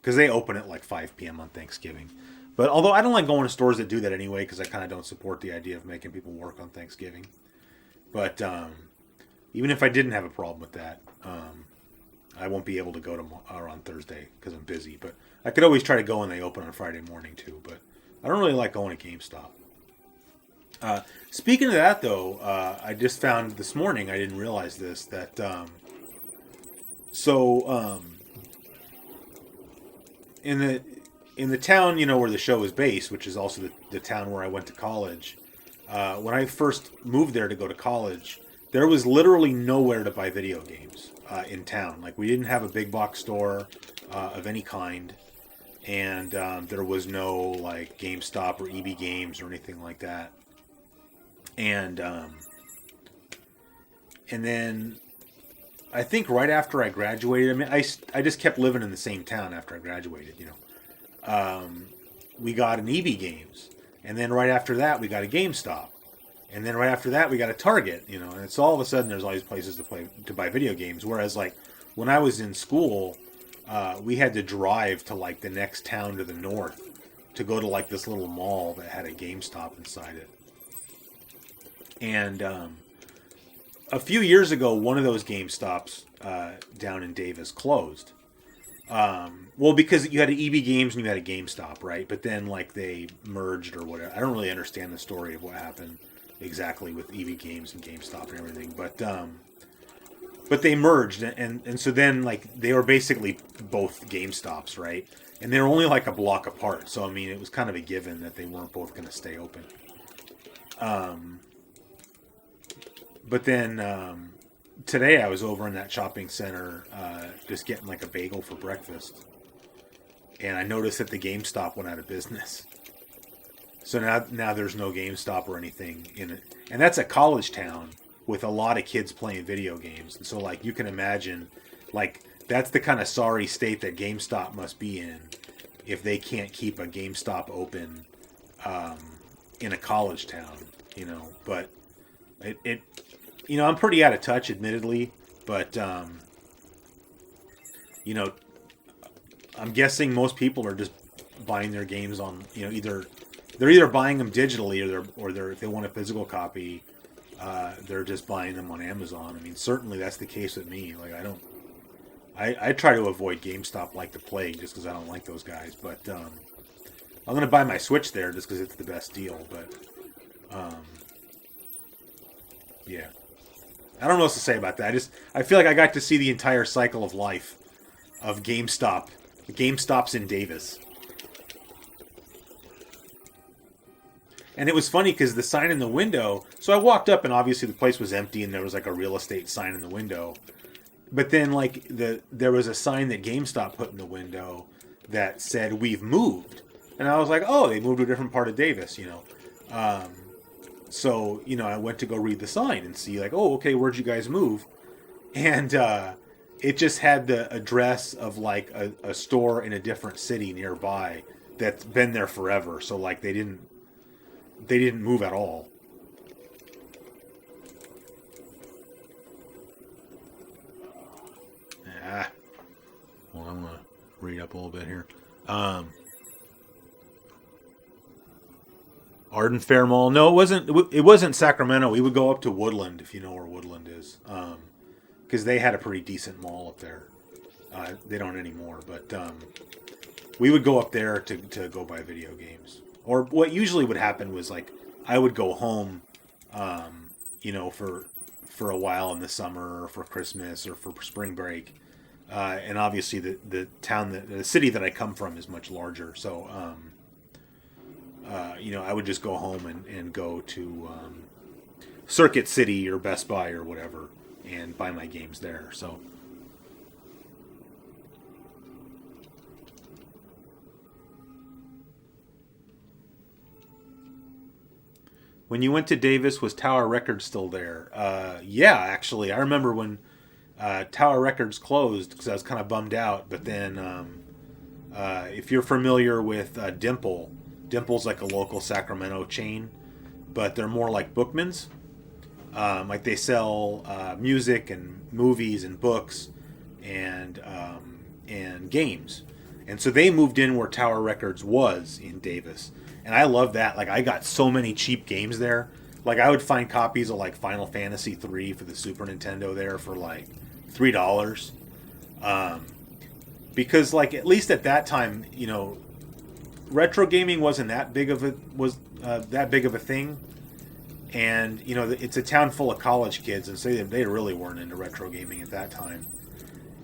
because they open at like 5 p.m. on Thanksgiving. But although I don't like going to stores that do that anyway, because I kind of don't support the idea of making people work on Thanksgiving. But even if I didn't have a problem with that, I won't be able to go on Thursday because I'm busy. But I could always try to go when they open on Friday morning too. But I don't really like going to GameStop. Speaking of that, though, I just found this morning, I didn't realize this, that in the town, you know, where the show is based, which is also the town where I went to college, when I first moved there to go to college, there was literally nowhere to buy video games in town. Like, we didn't have a big box store of any kind, and there was no, like, GameStop or EB Games or anything like that. And then I think right after I graduated, I mean, I just kept living in the same town after I graduated, you know. We got an EB Games, And then right after that, we got a GameStop. And then right after that, we got a Target, you know, and it's all of a sudden there's all these places to buy video games. Whereas, like, when I was in school, we had to drive to, like, the next town to the north to go to, like, this little mall that had a GameStop inside it. And a few years ago, one of those GameStops down in Davis closed. Well, because you had an EB Games and you had a GameStop, right? But then, like, they merged or whatever. I don't really understand the story of what happened exactly with EB Games and GameStop and everything, but they merged, and so then, like, they were basically both GameStops, right? And they were only like a block apart, so I mean, it was kind of a given that they weren't both going to stay open. But then today I was over in that shopping center just getting like a bagel for breakfast, and I noticed that the GameStop went out of business. So now there's no GameStop or anything in it. And that's a college town with a lot of kids playing video games. And so, like, you can imagine, like, that's the kind of sorry state that GameStop must be in if they can't keep a GameStop open in a college town, you know. But it you know, I'm pretty out of touch, admittedly. But, you know, I'm guessing most people are just buying their games on, you know, they're either buying them digitally or if they want a physical copy, they're just buying them on Amazon. I mean, certainly that's the case with me. Like, I try to avoid GameStop like the plague just because I don't like those guys. But I'm going to buy my Switch there just because it's the best deal. But yeah, I don't know what to say about that. I feel like I got to see the entire cycle of life of GameStop. GameStop's in Davis. And it was funny because the sign in the window... So I walked up and obviously the place was empty and there was like a real estate sign in the window. But then like there was a sign that GameStop put in the window that said, "We've moved." And I was like, oh, they moved to a different part of Davis, you know. So, you know, I went to go read the sign and see like, oh, okay, where'd you guys move? And it just had the address of like a store in a different city nearby that's been there forever. So like they didn't move at all. Well, I'm going to read up a little bit here. Arden Fair Mall. No, it wasn't Sacramento. We would go up to Woodland, if you know where Woodland is. Because they had a pretty decent mall up there. They don't anymore, but we would go up there to go buy video games. Or what usually would happen was like I would go home, you know, for a while in the summer or for Christmas or for spring break, and obviously the city that I come from is much larger, so you know, I would just go home and go to Circuit City or Best Buy or whatever and buy my games there. So. When you went to Davis, was Tower Records still there? Yeah, actually. I remember when Tower Records closed because I was kind of bummed out. But then if you're familiar with Dimple's like a local Sacramento chain, but they're more like Bookmans. Like they sell music and movies and books and games. And so they moved in where Tower Records was in Davis. And I love that. Like, I got so many cheap games there. Like, I would find copies of, like, Final Fantasy 3 for the Super Nintendo there for, like, $3. Because, like, at least at that time, you know, retro gaming wasn't that big of a thing. And, you know, it's a town full of college kids, and so they really weren't into retro gaming at that time.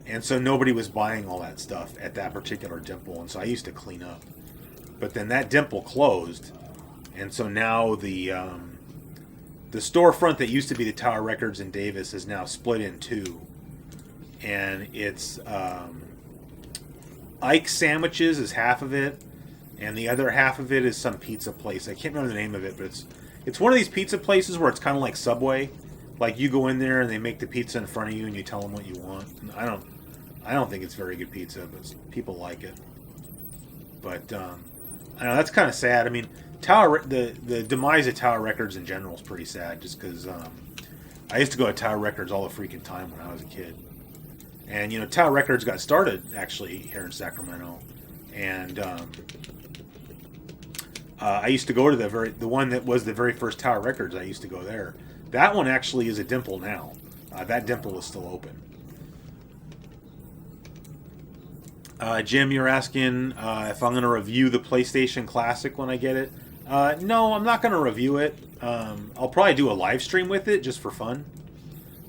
And so nobody was buying all that stuff at that particular Dimple, and so I used to clean up. But then that Dimple closed, and so now the storefront that used to be the Tower Records in Davis is now split in two, and it's Ike's Sandwiches is half of it, and the other half of it is some pizza place. I can't remember the name of it, but it's one of these pizza places where it's kind of like Subway, like you go in there and they make the pizza in front of you and you tell them what you want. And I don't think it's very good pizza, but people like it. But I know that's kind of sad. I mean, Tower the demise of Tower Records in general is pretty sad, just because I used to go to Tower Records all the freaking time when I was a kid, and you know, Tower Records got started actually here in Sacramento, and I used to go to the one that was the very first Tower Records. I used to go there. That one actually is a dimple now. That dimple is still open. Jim, you're asking if I'm going to review the PlayStation Classic when I get it. No, I'm not going to review it. I'll probably do a live stream with it just for fun.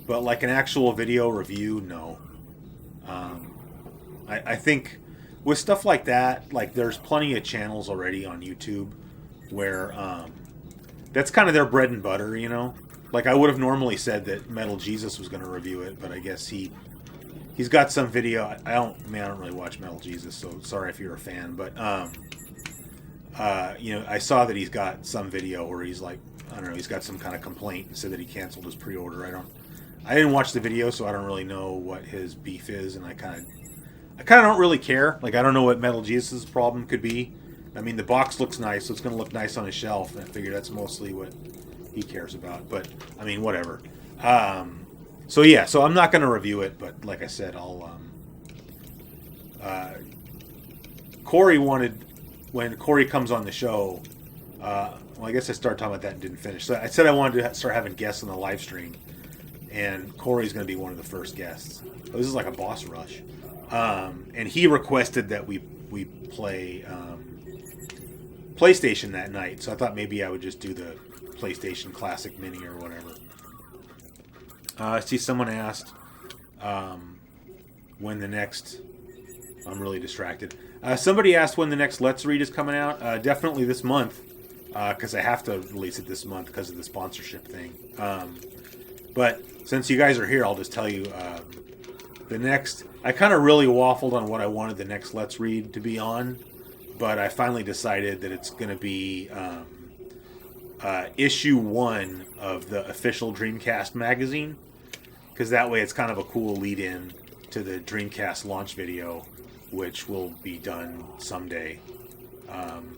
But like an actual video review, no. I think with stuff like that, like there's plenty of channels already on YouTube where that's kind of their bread and butter, you know? Like I would have normally said that Metal Jesus was going to review it, but I guess he's got some video. I don't really watch Metal Jesus, so sorry if you're a fan. But you know, I saw that he's got some video where he's like, I don't know, he's got some kind of complaint and said that he canceled his pre-order. I didn't watch the video, so I don't really know what his beef is, and I kind of don't really care. Like I don't know what Metal Jesus' problem could be. I mean, the box looks nice, so it's going to look nice on his shelf, and I figure that's mostly what he cares about. But I mean, whatever. So yeah, so I'm not going to review it, but like I said, I'll. Corey wanted, when Corey comes on the show. Well, I guess I started talking about that and didn't finish. So I said I wanted to start having guests on the live stream, and Corey's going to be one of the first guests. So this is like a boss rush, and he requested that we play PlayStation that night. So I thought maybe I would just do the PlayStation Classic Mini or whatever. I see someone asked when the next... I'm really distracted. Somebody asked when the next Let's Read is coming out. Definitely this month, because I have to release it this month because of the sponsorship thing. But since you guys are here, I'll just tell you the next... I kind of really waffled on what I wanted the next Let's Read to be on, but I finally decided that it's going to be issue 1 of the official Dreamcast magazine, because that way it's kind of a cool lead-in to the Dreamcast launch video, which will be done someday. I'm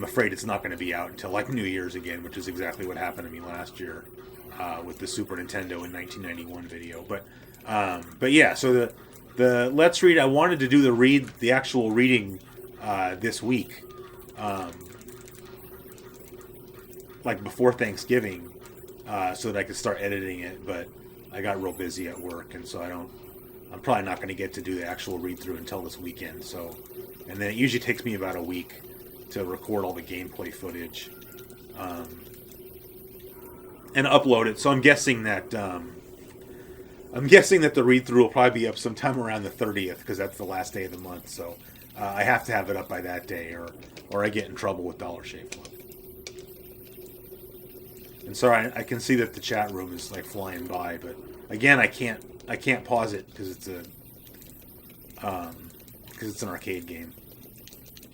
afraid it's not going to be out until like New Year's again, which is exactly what happened to me last year with the Super Nintendo in 1991 video. But yeah, so the Let's Read, I wanted to do the actual reading this week, like before Thanksgiving, so that I could start editing it, but I got real busy at work, and so I'm probably not going to get to do the actual read-through until this weekend. So, and then it usually takes me about a week to record all the gameplay footage and upload it. So I'm guessing that the read-through will probably be up sometime around the 30th, because that's the last day of the month. So I have to have it up by that day, or I get in trouble with Dollar Shave Club. And sorry, I can see that the chat room is like flying by, but again, I can't pause it because it's an arcade game.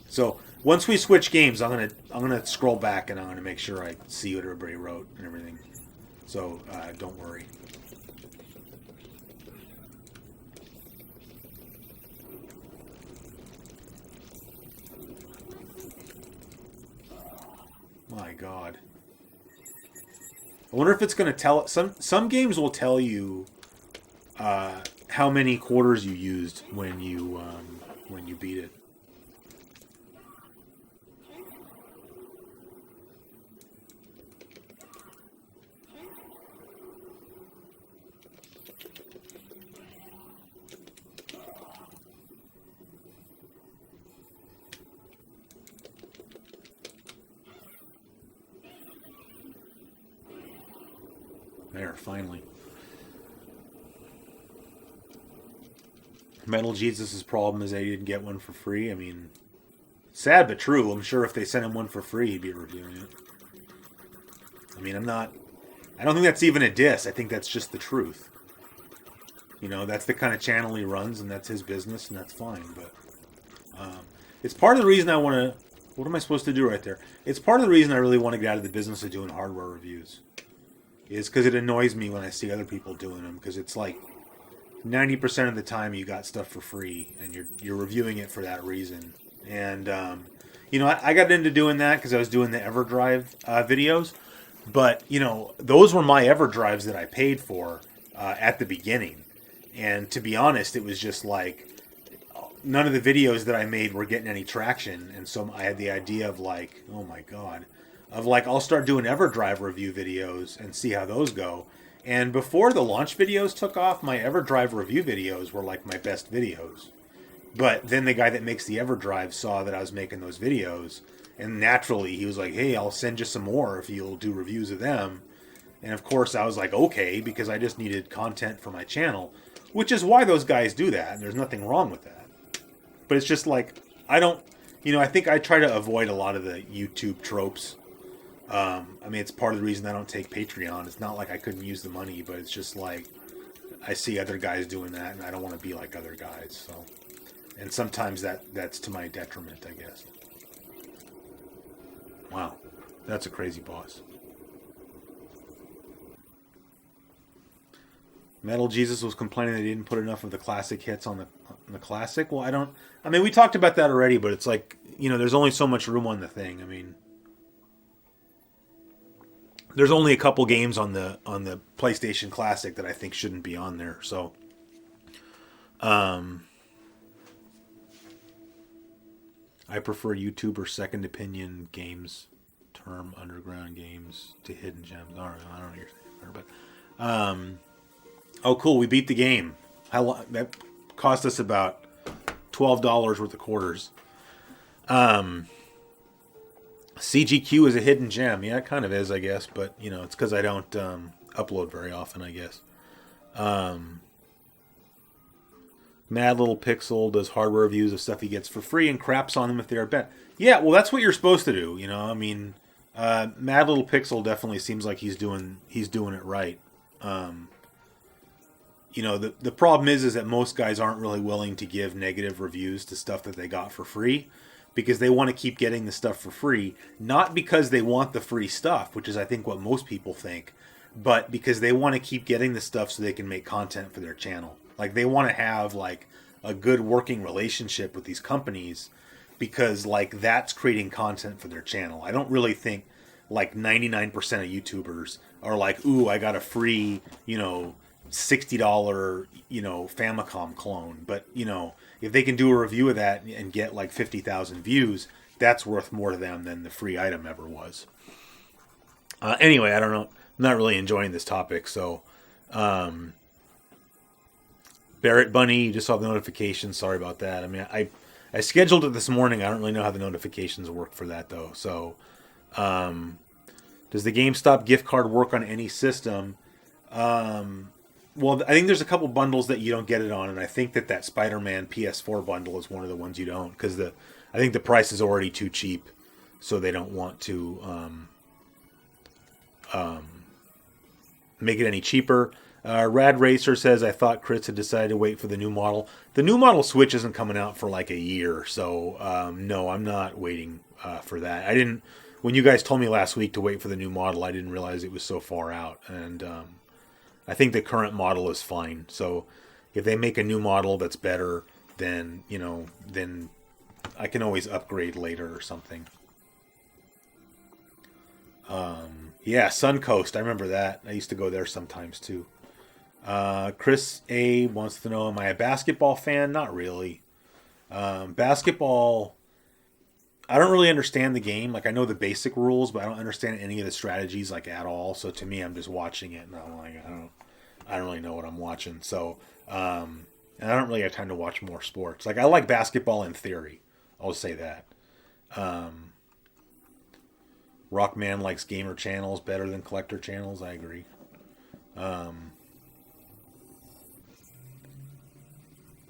So once we switch games, I'm gonna scroll back and I'm gonna make sure I see what everybody wrote and everything. So don't worry. My God. I wonder if it's going to tell... Some games will tell you how many quarters you used when you beat it. There, finally. Metal Jesus' problem is they didn't get one for free. I mean, sad but true. I'm sure if they sent him one for free, he'd be reviewing it. I mean, I don't think that's even a diss. I think that's just the truth. You know, that's the kind of channel he runs, and that's his business, and that's fine. But it's part of the reason I want to... What am I supposed to do right there? It's part of the reason I really want to get out of the business of doing hardware reviews. Is because it annoys me when I see other people doing them, because it's like 90% of the time you got stuff for free and you're reviewing it for that reason. And You know, I got into doing that because I was doing the EverDrive videos. But, you know, those were my EverDrives that I paid for at the beginning. And to be honest, it was just like none of the videos that I made were getting any traction. And so I had the idea of like, oh my God, of like, I'll start doing EverDrive review videos and see how those go. And before the launch videos took off, my EverDrive review videos were like my best videos. But then the guy that makes the EverDrive saw that I was making those videos, and naturally he was like, "Hey, I'll send you some more if you'll do reviews of them." And of course, I was like, "Okay," because I just needed content for my channel, which is why those guys do that, and there's nothing wrong with that. But it's just like I don't, you know, I think I try to avoid a lot of the YouTube tropes. I mean, it's part of the reason I don't take Patreon. It's not like I couldn't use the money, but it's just like I see other guys doing that, and I don't want to be like other guys. So, and sometimes that's to my detriment, I guess. Wow, that's a crazy boss. Metal Jesus was complaining they didn't put enough of the classic hits on the classic. Well, I mean, we talked about that already, but it's like, you know, there's only so much room on the thing. I mean, there's only a couple games on the PlayStation Classic that I think shouldn't be on there. So, I prefer YouTuber second opinion games term underground games to hidden gems. I don't know what you're saying there, but oh, cool, we beat the game. How that cost us about $12 worth of quarters. CGQ is a hidden gem. Yeah, it kind of is, I guess, but you know, it's because I don't upload very often, I guess. Mad Little Pixel does hardware reviews of stuff he gets for free and craps on them if they're bad. Yeah, well, that's what you're supposed to do. You know, I mean, Mad Little Pixel definitely seems like he's doing it right. You know, the problem is that most guys aren't really willing to give negative reviews to stuff that they got for free because they want to keep getting the stuff for free, not because they want the free stuff, which is I think what most people think, but because they want to keep getting the stuff so they can make content for their channel. Like they want to have like a good working relationship with these companies because like that's creating content for their channel. I don't really think like 99% of YouTubers are like, ooh, I got a free, you know, $60, you know, Famicom clone. But, you know, if they can do a review of that and get like 50,000 views, that's worth more to them than the free item ever was. Anyway, I don't know. I'm not really enjoying this topic, so Barrett Bunny, you just saw the notification. Sorry about that. I mean, I scheduled it this morning. I don't really know how the notifications work for that, though. So, does the GameStop gift card work on any system? Well, I think there's a couple bundles that you don't get it on, and I think that Spider-Man PS4 bundle is one of the ones you don't, because I think the price is already too cheap, so they don't want to make it any cheaper. Rad Racer says, I thought Chris had decided to wait for the new model. The new model Switch isn't coming out for like a year, so no, I'm not waiting for that. I didn't. When you guys told me last week to wait for the new model, I didn't realize it was so far out, and I think the current model is fine. So if they make a new model that's better, then you know, then I can always upgrade later or something. Yeah, Suncoast, I remember that. I used to go there sometimes too. Chris A wants to know, am I a basketball fan? Not really. Basketball, I don't really understand the game. Like I know the basic rules, but I don't understand any of the strategies like at all. So to me, I'm just watching it, and I'm like, I don't really know what I'm watching. So, and I don't really have time to watch more sports. Like I like basketball in theory. I'll just say that. Rockman likes gamer channels better than collector channels. I agree.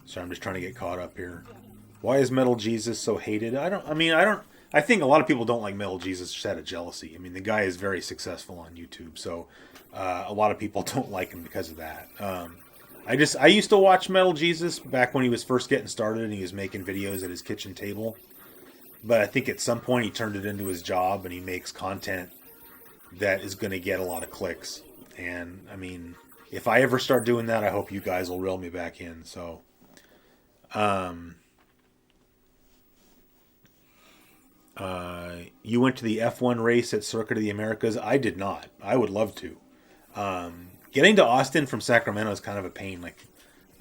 So I'm just trying to get caught up here. Why is Metal Jesus so hated? I think a lot of people don't like Metal Jesus just out of jealousy. I mean, the guy is very successful on YouTube, so a lot of people don't like him because of that. I used to watch Metal Jesus back when he was first getting started and he was making videos at his kitchen table. But I think at some point he turned it into his job and he makes content that is going to get a lot of clicks. And, I mean, if I ever start doing that, I hope you guys will reel me back in. So, You went to the F1 race at Circuit of the Americas. I did not. I would love to. Getting to Austin from Sacramento is kind of a pain.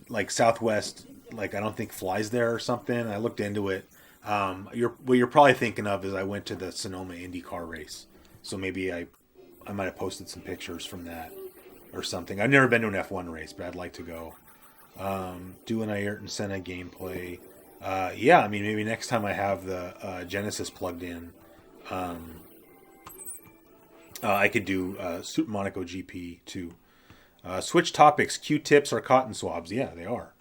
Like Southwest, like I don't think flies there or something. I looked into it. What you're probably thinking of is I went to the Sonoma IndyCar race, so maybe I might have posted some pictures from that or something. I've never been to an F1 race, but I'd like to go. Do an Ayrton Senna gameplay. Yeah, I mean maybe next time I have the Genesis plugged in, I could do Super Monaco GP too. Switch topics. Q-tips or cotton swabs? Yeah, they are.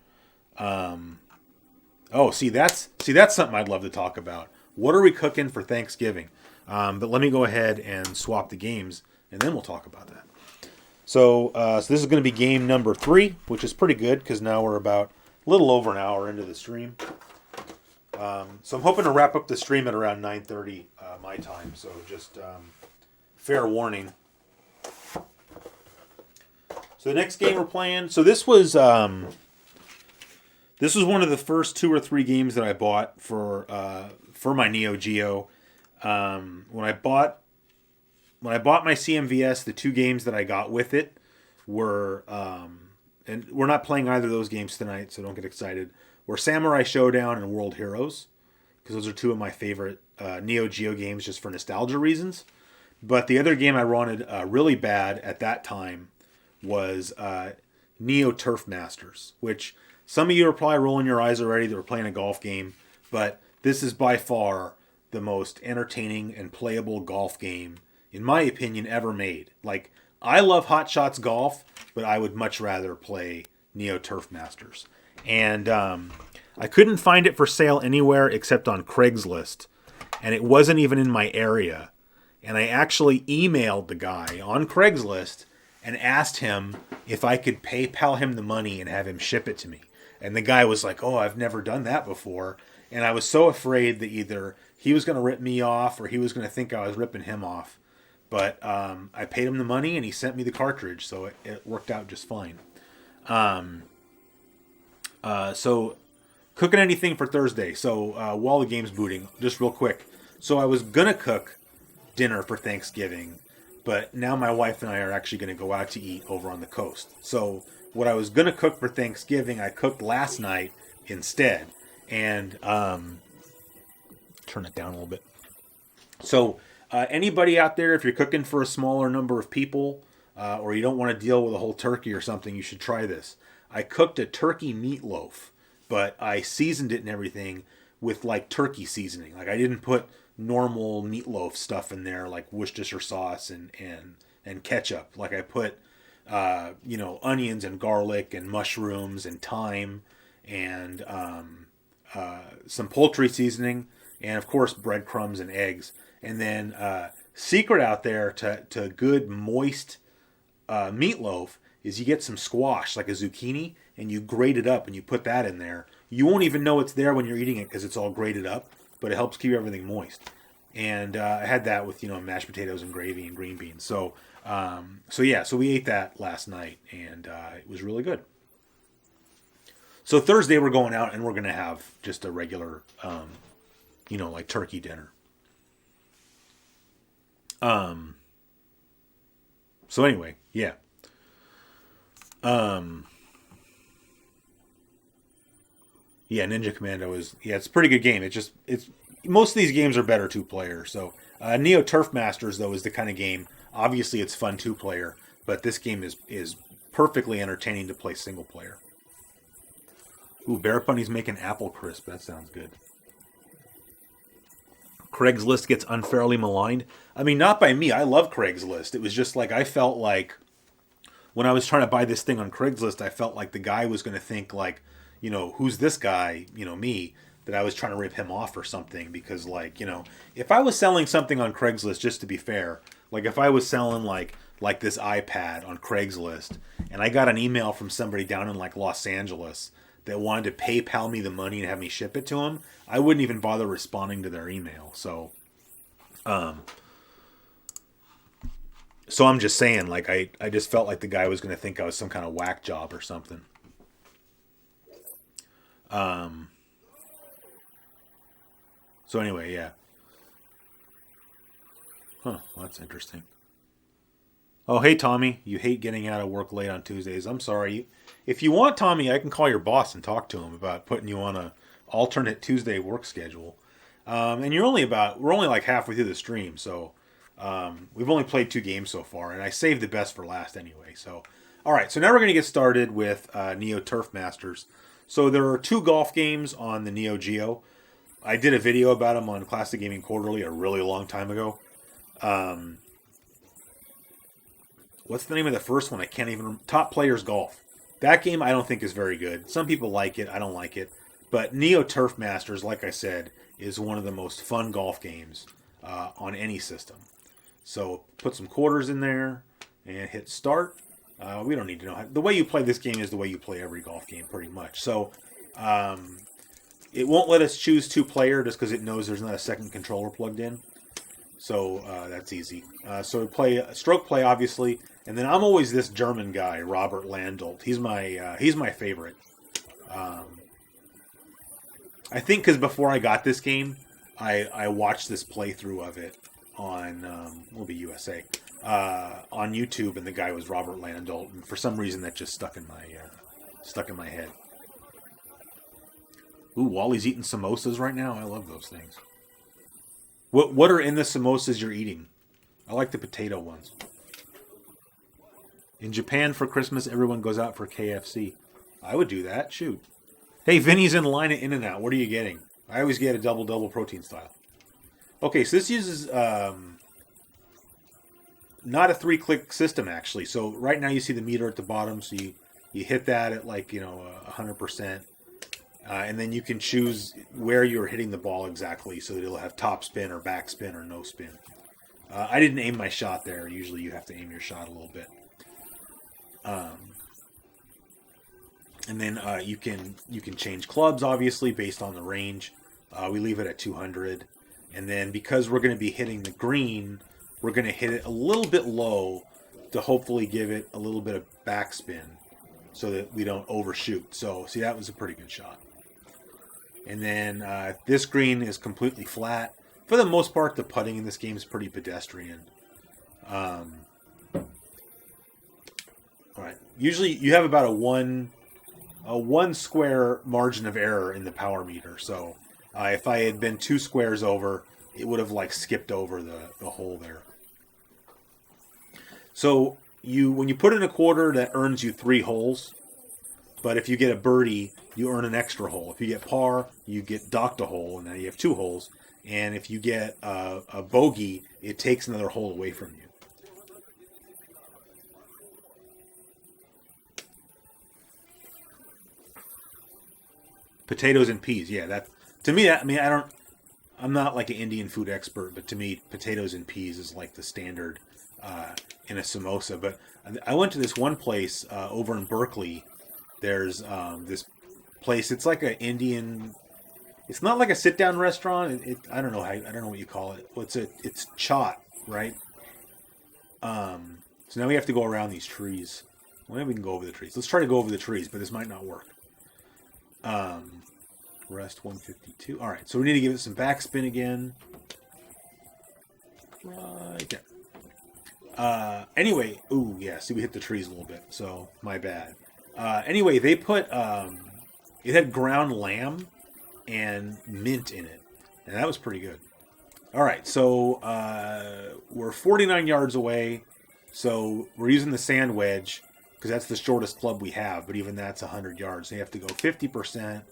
Oh, see that's something I'd love to talk about. What are we cooking for Thanksgiving? But let me go ahead and swap the games, and then we'll talk about that. So this is going to be game number 3, which is pretty good because now we're about a little over an hour into the stream. So I'm hoping to wrap up the stream at around 9:30 my time. So just fair warning. So the next game we're playing. So this was one of the first 2 or 3 games that I bought for my Neo Geo. When I bought my CMVS, the 2 games that I got with it were, and we're not playing either of those games tonight, so don't get excited, were Samurai Showdown and World Heroes, because those are 2 of my favorite Neo Geo games just for nostalgia reasons. But the other game I wanted really bad at that time was Neo Turf Masters, which some of you are probably rolling your eyes already that we're playing a golf game, but this is by far the most entertaining and playable golf game, in my opinion, ever made. Like, I love Hot Shots Golf, but I would much rather play Neo Turf Masters. And I couldn't find it for sale anywhere except on Craigslist, and it wasn't even in my area. And I actually emailed the guy on Craigslist and asked him if I could PayPal him the money and have him ship it to me. And the guy was like, "Oh, I've never done that before." And I was so afraid that either he was going to rip me off or he was going to think I was ripping him off. But I paid him the money and he sent me the cartridge, so it worked out just fine. So cooking anything for Thursday. So while the game's booting, just real quick. So I was going to cook dinner for Thanksgiving, but now my wife and I are actually going to go out to eat over on the coast. So what I was going to cook for Thanksgiving, I cooked last night instead. And turn it down a little bit. So anybody out there, if you're cooking for a smaller number of people, or you don't want to deal with a whole turkey or something, you should try this. I cooked a turkey meatloaf, but I seasoned it and everything with like turkey seasoning. Like I didn't put normal meatloaf stuff in there like Worcestershire sauce and ketchup. Like I put onions and garlic and mushrooms and thyme and some poultry seasoning, and of course breadcrumbs and eggs. And then secret out there to good moist meatloaf is you get some squash like a zucchini and you grate it up and you put that in there. You won't even know it's there when you're eating it because it's all grated up, but it helps keep everything moist. And I had that with mashed potatoes and gravy and green beans. So we ate that last night and it was really good. So Thursday we're going out and we're going to have just a regular, like turkey dinner. So anyway, yeah. Yeah, Ninja Commando it's a pretty good game. It's most of these games are better 2-player. So Neo Turf Masters though is the kind of game. Obviously, it's fun 2-player, but this game is perfectly entertaining to play single player. Ooh, Bear Bunny's making apple crisp. That sounds good. Craigslist gets unfairly maligned. I mean, not by me. I love Craigslist. It was just like I felt like when I was trying to buy this thing on Craigslist, I felt like the guy was going to think like, who's this guy, me, that I was trying to rip him off or something. Because like, if I was selling something on Craigslist, just to be fair, like if I was selling like this iPad on Craigslist and I got an email from somebody down in like Los Angeles that wanted to PayPal me the money and have me ship it to them, I wouldn't even bother responding to their email. So I'm just saying, like, I just felt like the guy was going to think I was some kind of whack job or something. So anyway, yeah. Huh, well, that's interesting. Oh, hey, Tommy. You hate getting out of work late on Tuesdays. I'm sorry. If you want, Tommy, I can call your boss and talk to him about putting you on a alternate Tuesday work schedule. And we're only like halfway through the stream, so we've only played 2 games so far, and I saved the best for last anyway. So, all right, so now we're going to get started with Neo Turf Masters. So there are 2 golf games on the Neo Geo. I did a video about them on Classic Gaming Quarterly a really long time ago. What's the name of the first one? I can't even remember. Top Players Golf. That game I don't think is very good. Some people like it. I don't like it. But Neo Turf Masters, like I said, is one of the most fun golf games on any system. So put some quarters in there and hit start. We don't need to know how. The way you play this game is the way you play every golf game, pretty much. So it won't let us choose 2-player just because it knows there's not a second controller plugged in. So that's easy. So play stroke play, obviously, and then I'm always this German guy, Robert Landolt. He's my favorite. I think because before I got this game, I watched this playthrough of it on will be USA on YouTube, and the guy was Robert Landolt, and for some reason that just stuck in my head. Ooh, Wally's eating samosas right now. I love those things. What are in the samosas you're eating? I like the potato ones. In Japan for Christmas, everyone goes out for KFC. I would do that. Shoot. Hey, Vinny's in line at In-N-Out. What are you getting? I always get a double protein style. Okay, so this uses not a 3-click system, actually. So right now you see the meter at the bottom. So you hit that at 100%. And then you can choose where you're hitting the ball exactly so that it'll have top spin or back spin or no spin. I didn't aim my shot there. Usually you have to aim your shot a little bit. And then you can change clubs, obviously, based on the range. We leave it at 200. And then because we're going to be hitting the green, we're going to hit it a little bit low to hopefully give it a little bit of backspin so that we don't overshoot. So, see, that was a pretty good shot. And then this green is completely flat. For the most part, the putting in this game is pretty pedestrian. All right. Usually you have about a one square margin of error in the power meter. So if I had been 2 squares over, it would have skipped over the hole there. So when you put in a quarter, that earns you 3 holes. But if you get a birdie, you earn an extra hole. If you get par, you get docked a hole, and now you have 2 holes. And if you get a bogey, it takes another hole away from you. Potatoes and peas, yeah. That to me, I'm not like an Indian food expert, but to me, potatoes and peas is like the standard in a samosa. But I went to this one place over in Berkeley. There's this place. It's like an Indian. It's not like a sit-down restaurant. I don't know what you call it. It's chaat, right? So now we have to go around these trees. Well, maybe we can go over the trees. Let's try to go over the trees, but this might not work. Rest 152. All right, so we need to give it some backspin again. Right there. Anyway, ooh, yeah, see, we hit the trees a little bit, so my bad. Anyway, they put, it had ground lamb and mint in it, and that was pretty good. All right, so we're 49 yards away, so we're using the sand wedge, because that's the shortest club we have, but even that's 100 yards. So you have to go 50%,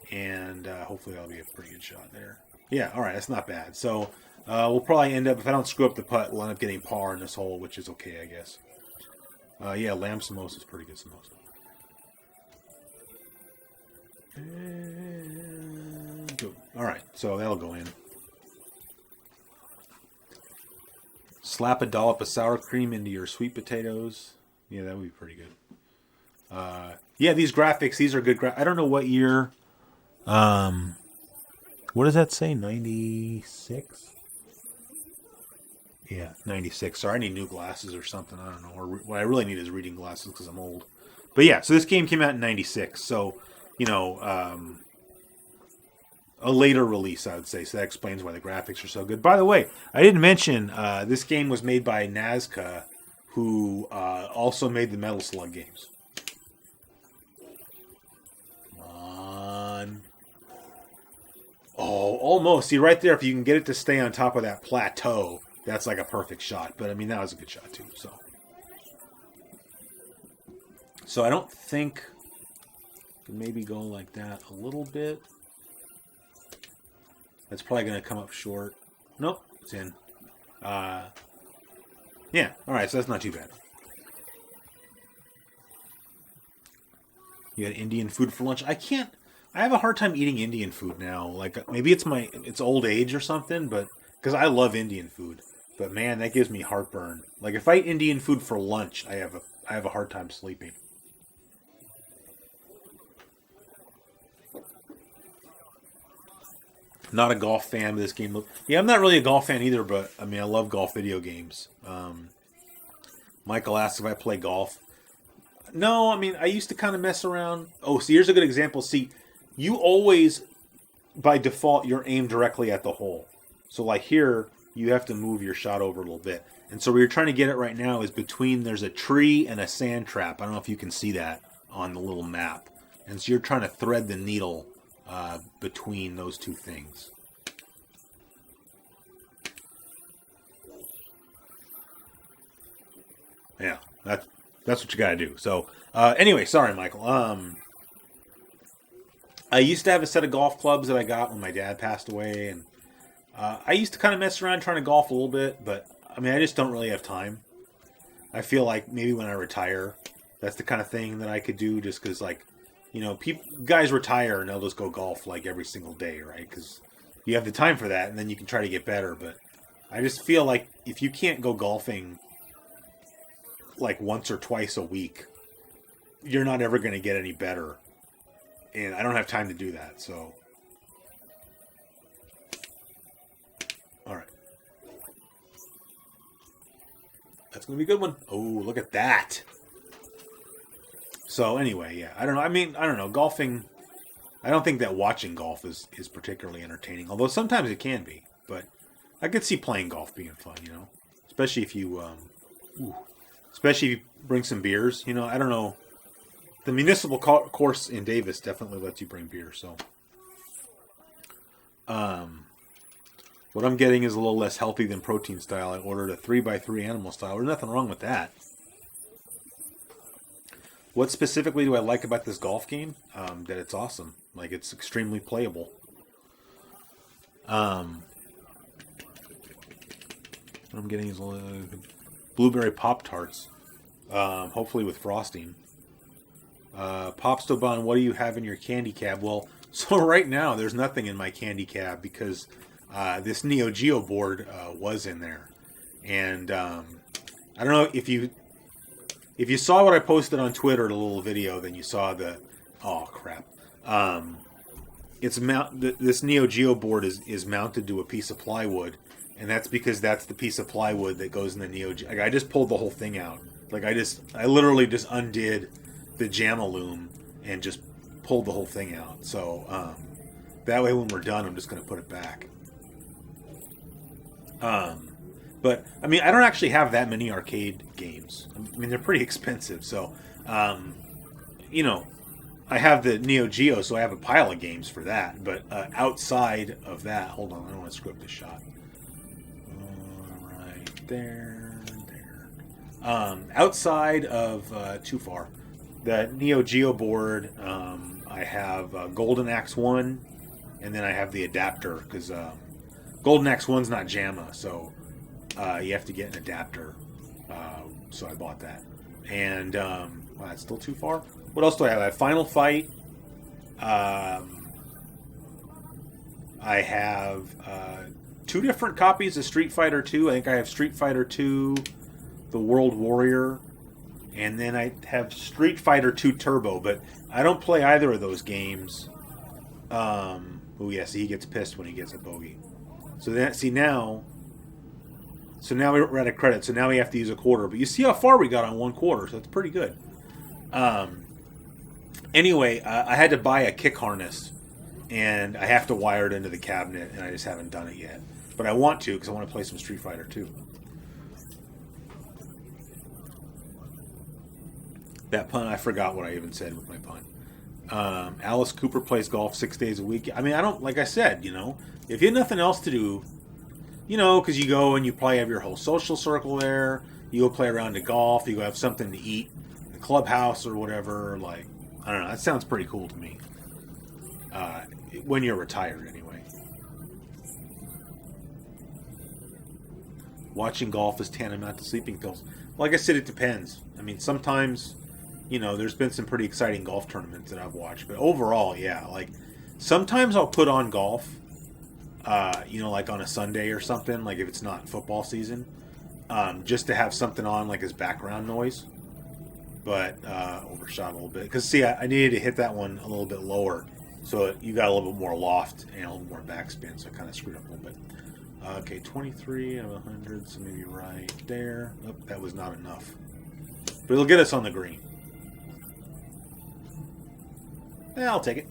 and hopefully that'll be a pretty good shot there. Yeah, all right, that's not bad. So we'll probably end up, if I don't screw up the putt, we'll end up getting par in this hole, which is okay, I guess. Yeah, lamb samosa is pretty good samosa. And go. All right, so that'll go in. Slap a dollop of sour cream into your sweet potatoes. Yeah, that would be pretty good. Yeah, these graphics, these are good. I don't know what year. What does that say? 96? Yeah, 96. Sorry, I need new glasses or something. I don't know. Or what I really need is reading glasses because I'm old. But yeah, so this game came out in 96. So, you know, a later release, I would say. So that explains why the graphics are so good. By the way, I didn't mention this game was made by Nazca, who also made the Metal Slug games. Come on. Oh, almost. See, right there, if you can get it to stay on top of that plateau, that's like a perfect shot. But, I mean, that was a good shot, too. So I don't think... Can maybe go like that a little bit. That's probably going to come up short. Nope, it's in. Yeah, alright, so that's not too bad. You had Indian food for lunch? I have a hard time eating Indian food now. Like, maybe it's old age or something, but because I love Indian food. But man, that gives me heartburn. Like, if I eat Indian food for lunch, I have a hard time sleeping. Not a golf fan of this game. Yeah, I'm not really a golf fan either, but I mean, I love golf video games. Michael asks if I play golf. No, I mean, I used to kind of mess around. Oh, see, here's a good example. See, you always, by default, you're aimed directly at the hole. So, like here, you have to move your shot over a little bit. And so where you're trying to get it right now is between, there's a tree and a sand trap. I don't know if you can see that on the little map. And so you're trying to thread the needle between those two things. Yeah, that's what you gotta do. So, anyway, sorry, Michael. I used to have a set of golf clubs that I got when my dad passed away, and I used to kind of mess around trying to golf a little bit, but I mean, I just don't really have time. I feel like maybe when I retire, that's the kind of thing that I could do, just because, like, you know, guys retire and they'll just go golf like every single day, right? Because you have the time for that, and then you can try to get better. But I just feel like if you can't go golfing like once or twice a week, you're not ever going to get any better. And I don't have time to do that, so. All right. That's going to be a good one. Oh, look at that. So anyway, yeah, I don't know. I mean, I don't know. Golfing, I don't think that watching golf is particularly entertaining. Although sometimes it can be. But I could see playing golf being fun, you know. Especially if you, especially if you bring some beers. You know, I don't know. The municipal course in Davis definitely lets you bring beer. So, what I'm getting is a little less healthy than protein style. I ordered a 3x3 animal style. There's nothing wrong with that. What specifically do I like about this golf game? That it's awesome. Like, it's extremely playable. What I'm getting is blueberry Pop-Tarts. Hopefully with frosting. Popstobon, what do you have in your candy cab? Well, so right now there's nothing in my candy cab because this Neo-Geo board was in there. And I don't know if you saw what I posted on Twitter, the little video, then you saw the... Oh, crap. This Neo-Geo board is mounted to a piece of plywood, and that's because that's the piece of plywood that goes in the Neo-Geo. Like, I just pulled the whole thing out. Like, I literally just undid the JAMA loom and just pulled the whole thing out. So, that way when we're done, I'm just going to put it back. But, I mean, I don't actually have that many arcade games. I mean, they're pretty expensive. So, you know, I have the Neo Geo, so I have a pile of games for that. But outside of that, hold on, I don't want to screw up the shot. Right there. Outside of Too Far, the Neo Geo board, I have Golden Axe 1, and then I have the adapter, because Golden Axe 1's not JAMA, so you have to get an adapter. So I bought that. And, wow, that's still Too Far. What else do I have? I have Final Fight. I have 2 different copies of Street Fighter 2. I think I have Street Fighter 2, The World Warrior, and then I have Street Fighter 2 Turbo, but I don't play either of those games. Oh, yeah, see, he gets pissed when he gets a bogey. So that, see, now we're at a credit, so now we have to use a quarter. But you see how far we got on 1 quarter, so that's pretty good. Anyway, I had to buy a kick harness and I have to wire it into the cabinet, and I just haven't done it yet. But I want to because I want to play some Street Fighter 2. That pun, I forgot what I even said with my pun. Alice Cooper plays golf 6 days a week. I mean, I don't, like I said, you know, if you have nothing else to do, you know, because you go and you probably have your whole social circle there, you go play around to golf, you go have something to eat, the clubhouse or whatever, like, I don't know, that sounds pretty cool to me. When you're retired, anyway. Watching golf is tantamount to sleeping pills. Like I said, it depends. I mean, sometimes, you know, there's been some pretty exciting golf tournaments that I've watched. But overall, yeah, like, sometimes I'll put on golf, you know, like on a Sunday or something, like if it's not football season, just to have something on, like, as background noise. But overshot a little bit. Because, see, I needed to hit that one a little bit lower. So you got a little bit more loft and a little more backspin. So I kind of screwed up a little bit. Okay, 23 out of 100. So maybe right there. Oh, that was not enough. But it'll get us on the green. Yeah, I'll take it.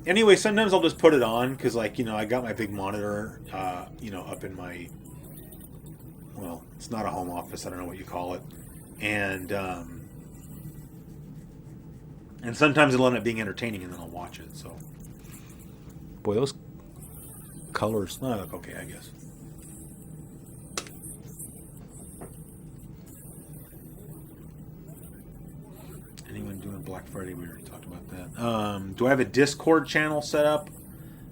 Anyway, sometimes I'll just put it on. Because, like, you know, I got my big monitor, you know, up in my... Well, it's not a home office. I don't know what you call it. And sometimes it'll end up being entertaining, and then I'll watch it. So, boy, those colors, oh, look okay, I guess. Anyone doing Black Friday? We already talked about that. Do I have a Discord channel set up?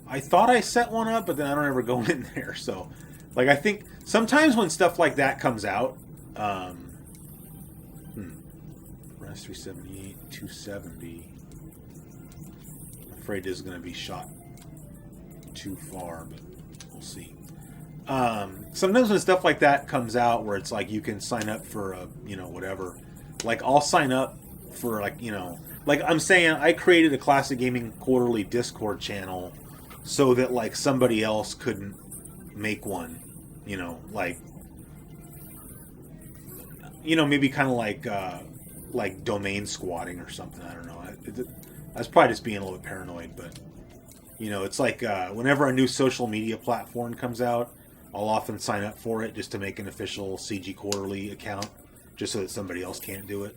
I thought I set one up, but then I don't ever go in there. So, like, I think sometimes when stuff like that comes out, Res 378, 270. I'm afraid this is going to be shot too far, but we'll see. Sometimes when stuff like that comes out, where it's like you can sign up for a, you know, whatever. Like, I'll sign up for, like, you know, like I'm saying, I created a Classic Gaming Quarterly Discord channel so that, like, somebody else couldn't make one, you know, like, you know, maybe kind of like domain squatting or something. I don't know. I was probably just being a little bit paranoid, but, you know, it's like whenever a new social media platform comes out, I'll often sign up for it just to make an official CG Quarterly account, just so that somebody else can't do it.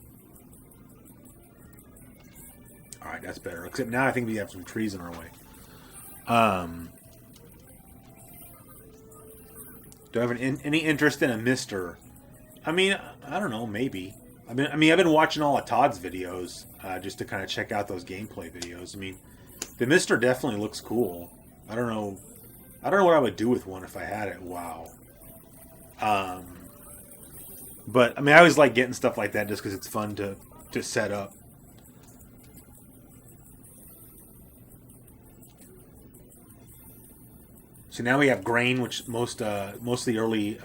All right, that's better. Except now I think we have some trees in our way. Do I have any interest in a Mister? I mean, I don't know, maybe. I mean, I've been watching all of Todd's videos just to kind of check out those gameplay videos. I mean, the Mister definitely looks cool. I don't know what I would do with one if I had it. Wow. But I mean, I always like getting stuff like that just because it's fun to set up. So now we have grain, which most of the early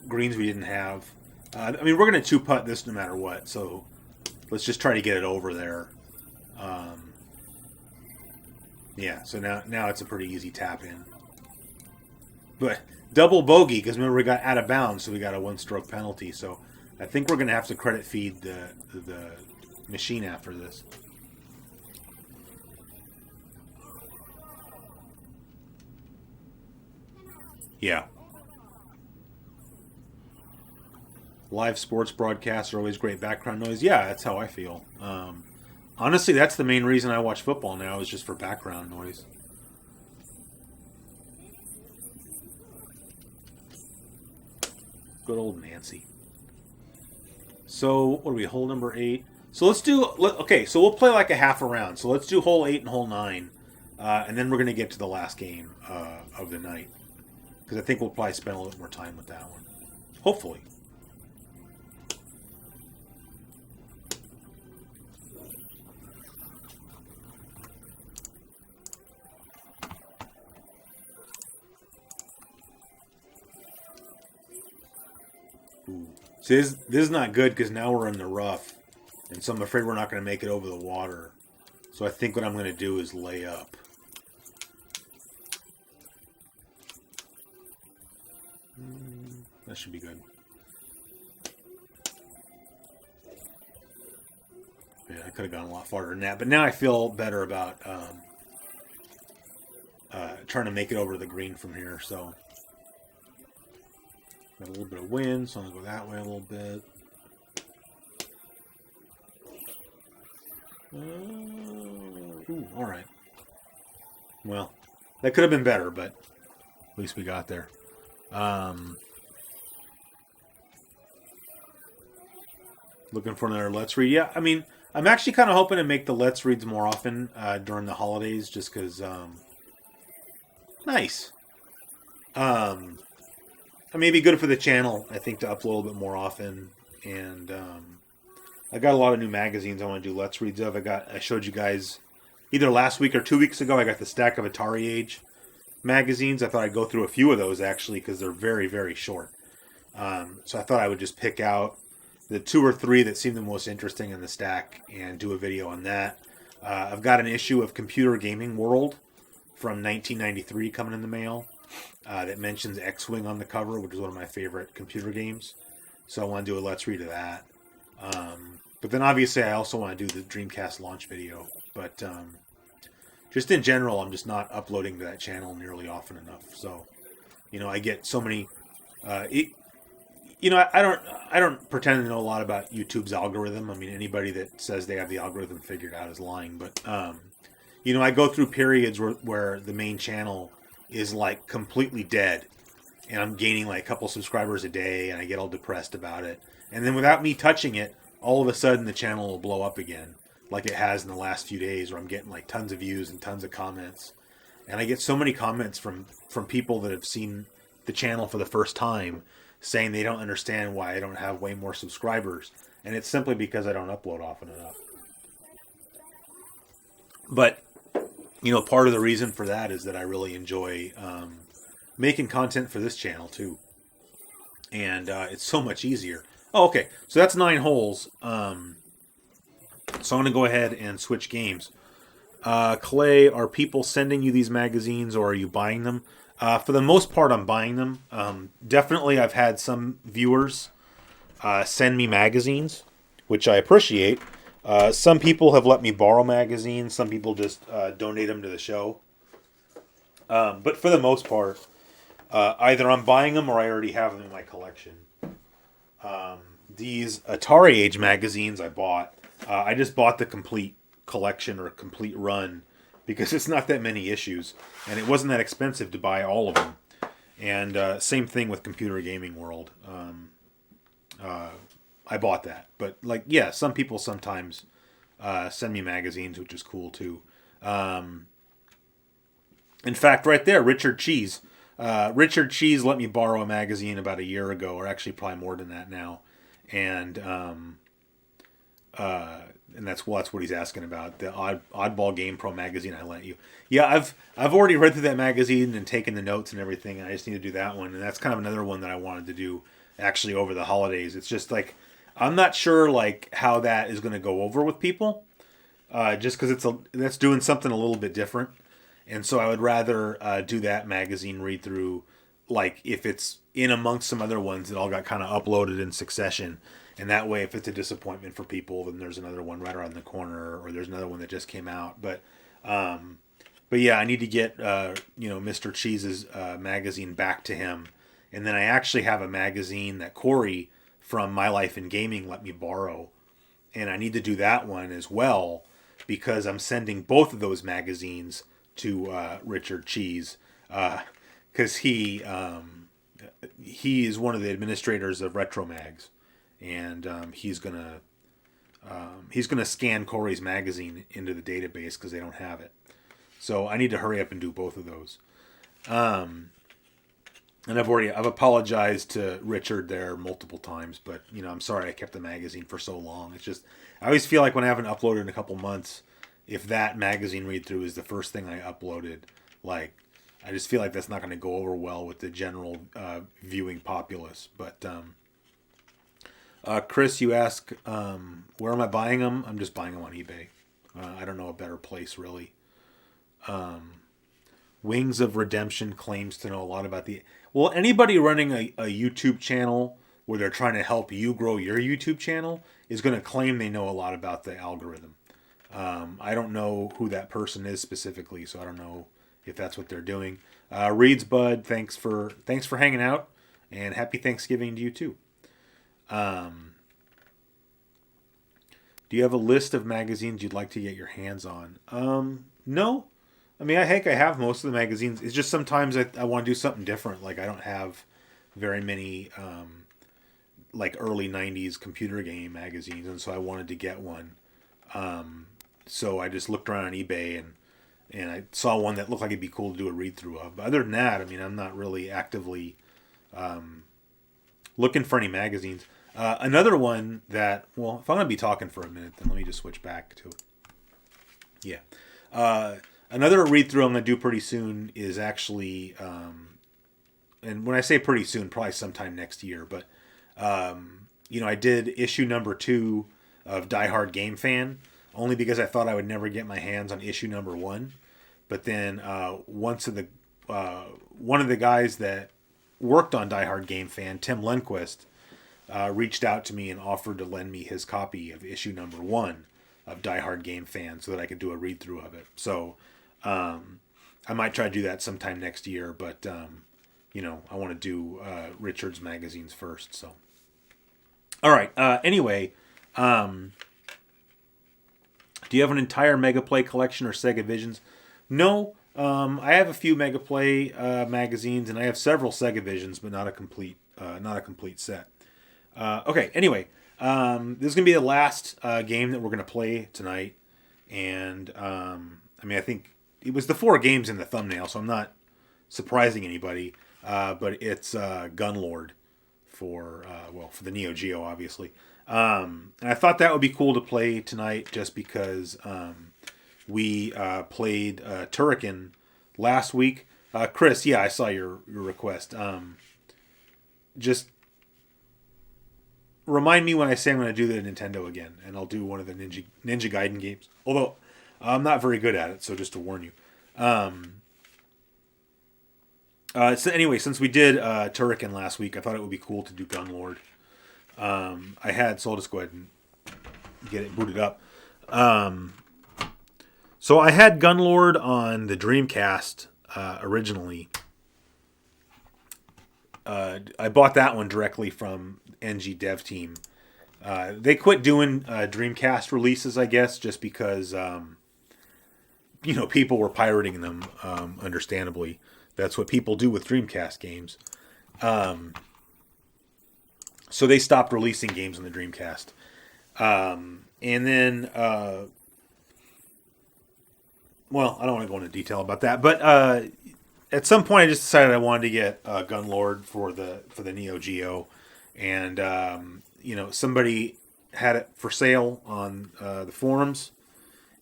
greens we didn't have. I mean, we're going to two-putt this no matter what, so let's just try to get it over there. Yeah, so now it's a pretty easy tap-in. But double bogey, because remember we got out of bounds, so we got a one-stroke penalty. So I think we're going to have to credit feed the machine after this. Yeah. Live sports broadcasts are always great background noise. Yeah, that's how I feel. Honestly, that's the main reason I watch football now, is just for background noise. Good old Nancy. So, what are we, hole number 8? So let's do, okay, so we'll play like a half a round. So let's do hole 8 and hole 9. And then we're going to get to the last game of the night. Because I think we'll probably spend a little more time with that one. Hopefully. Ooh. See, this is not good because now we're in the rough. And so I'm afraid we're not going to make it over the water. So I think what I'm going to do is lay up. That should be good. Yeah, I could have gone a lot farther than that, but now I feel better about trying to make it over to the green from here. So got a little bit of wind, so I'm gonna go that way a little bit. Ooh, all right. Well, that could have been better, but at least we got there. Looking for another Let's Read. Yeah, I mean, I'm actually kind of hoping to make the Let's Reads more often during the holidays, just because. Nice. I mean, it'd be good for the channel, I think, to upload a little bit more often. And I got a lot of new magazines I want to do Let's Reads of. I showed you guys either last week or 2 weeks ago. I got the stack of Atari Age magazines. I thought I'd go through a few of those actually because they're very, very short. So I thought I would just pick out the 2 or 3 that seem the most interesting in the stack and do a video on that. I've got an issue of Computer Gaming World from 1993 coming in the mail that mentions X-Wing on the cover, which is one of my favorite computer games. So I want to do a Let's Read of that. But then obviously I also want to do the Dreamcast launch video. But just in general, I'm just not uploading to that channel nearly often enough. So, I get so many... I don't pretend to know a lot about YouTube's algorithm. I mean, anybody that says they have the algorithm figured out is lying. But, I go through periods where the main channel is like completely dead. And I'm gaining like a couple subscribers a day and I get all depressed about it. And then without me touching it, all of a sudden the channel will blow up again. Like it has in the last few days where I'm getting like tons of views and tons of comments. And I get so many comments from people that have seen the channel for the first time saying they don't understand why I don't have way more subscribers. And it's simply because I don't upload often enough. But, part of the reason for that is that I really enjoy making content for this channel too. And it's so much easier. Oh, okay. So that's 9 holes. So I'm going to go ahead and switch games. Clay, are people sending you these magazines or are you buying them? For the most part, I'm buying them. Definitely, I've had some viewers send me magazines, which I appreciate. Some people have let me borrow magazines. Some people just donate them to the show. But for the most part, either I'm buying them or I already have them in my collection. These Atari Age magazines I bought. I just bought the complete collection or complete run because it's not that many issues. And it wasn't that expensive to buy all of them. And same thing with Computer Gaming World. I bought that. But, some people sometimes send me magazines, which is cool, too. In fact, right there, Richard Cheese. Richard Cheese let me borrow a magazine about a year ago, or actually probably more than that now. And that's what he's asking about, the Oddball Game Pro magazine I lent you. Yeah, I've already read through that magazine and taken the notes and everything, and I just need to do that one. And that's kind of another one that I wanted to do actually over the holidays. It's just like I'm not sure how that is going to go over with people, just because that's doing something a little bit different. And so I would rather do that magazine read through, if it's in amongst some other ones that all got kind of uploaded in succession. And that way, if it's a disappointment for people, then there's another one right around the corner, or there's another one that just came out. But yeah, I need to get Mr. Cheese's magazine back to him, and then I actually have a magazine that Corey from My Life in Gaming let me borrow, and I need to do that one as well because I'm sending both of those magazines to Richard Cheese because he is one of the administrators of Retro Mags. And he's gonna scan Corey's magazine into the database because they don't have it. So I need to hurry up and do both of those. And I've apologized to Richard there multiple times, but I'm sorry I kept the magazine for so long. It's just I always feel like when I haven't uploaded in a couple months, if that magazine read through is the first thing I uploaded, I just feel like that's not going to go over well with the general viewing populace. But Chris, you ask, where am I buying them? I'm just buying them on eBay. I don't know a better place, really. Wings of Redemption claims to know a lot about the... Well, anybody running a YouTube channel where they're trying to help you grow your YouTube channel is going to claim they know a lot about the algorithm. I don't know who that person is specifically, so I don't know if that's what they're doing. Reeds Bud, thanks for hanging out, and happy Thanksgiving to you too. Do you have a list of magazines you'd like to get your hands on? No. I mean, I have most of the magazines. It's just sometimes I want to do something different. Like, I don't have very many like early 90s computer game magazines, and so I wanted to get one. So I just looked around on eBay and I saw one that looked like it'd be cool to do a read through of. But other than that, I mean, I'm not really actively looking for any magazines. Another one that, well, if I'm going to be talking for a minute, then let me just switch back to, yeah. Another read through I'm going to do pretty soon is actually, and when I say pretty soon, probably sometime next year, but, I did issue number 2 of Die Hard Game Fan, only because I thought I would never get my hands on issue number 1. But then one of the guys that worked on Die Hard Game Fan, Tim Lundquist, reached out to me and offered to lend me his copy of issue number 1 of Die Hard Game Fan so that I could do a read through of it. So I might try to do that sometime next year, but I want to do Richard's magazines first. So, all right. Anyway, do you have an entire Megaplay collection or Sega Visions? No. I have a few Megaplay magazines, and I have several Sega Visions, but not a complete set. Okay. Anyway, this is gonna be the last game that we're gonna play tonight, and I think it was the 4 games in the thumbnail, so I'm not surprising anybody. But it's GunLord for the Neo Geo, obviously. And I thought that would be cool to play tonight, just because we played Turrican last week. Chris, yeah, I saw your request. Just remind me when I say I'm going to do the Nintendo again, and I'll do one of the Ninja Gaiden games. Although I'm not very good at it, so just to warn you. So anyway, since we did Turrican last week, I thought it would be cool to do GunLord. So I'll just go ahead and get it booted up. So I had GunLord on the Dreamcast originally. I bought that one directly from NG Dev Team. They quit doing Dreamcast releases, I guess, just because people were pirating them. Understandably, that's what people do with Dreamcast games. So they stopped releasing games on the Dreamcast. And then, I don't want to go into detail about that, but at some point I just decided I wanted to get GunLord for the Neo Geo, and somebody had it for sale on the forums,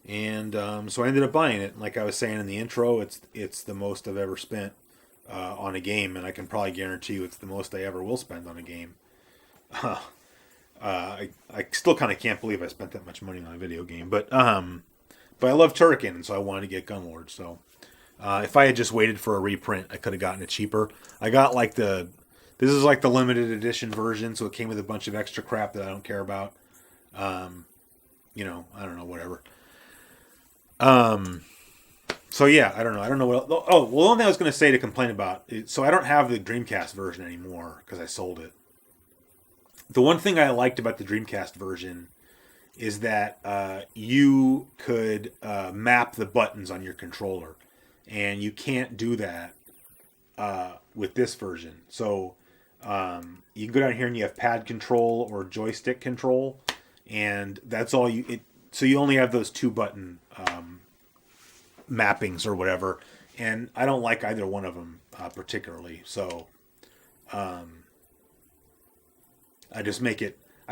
and so I ended up buying it. Like I was saying in the intro, it's the most I've ever spent on a game, and I can probably guarantee you it's the most I ever will spend on a game. I still kind of can't believe I spent that much money on a video game, but I love Turrican, and so I wanted to get GunLord. So if I had just waited for a reprint, I could have gotten it cheaper. I got this is like the limited edition version, so it came with a bunch of extra crap that I don't care about. I don't know, whatever. So yeah, I don't know. I don't know what else. Oh, well, the only thing I was going to say to complain about, so I don't have the Dreamcast version anymore because I sold it. The one thing I liked about the Dreamcast version is that you could map the buttons on your controller, and you can't do that with this version. So you can go down here and you have pad control or joystick control, and that's all so you only have those 2 button mappings or whatever, and I don't like either one of them particularly. So I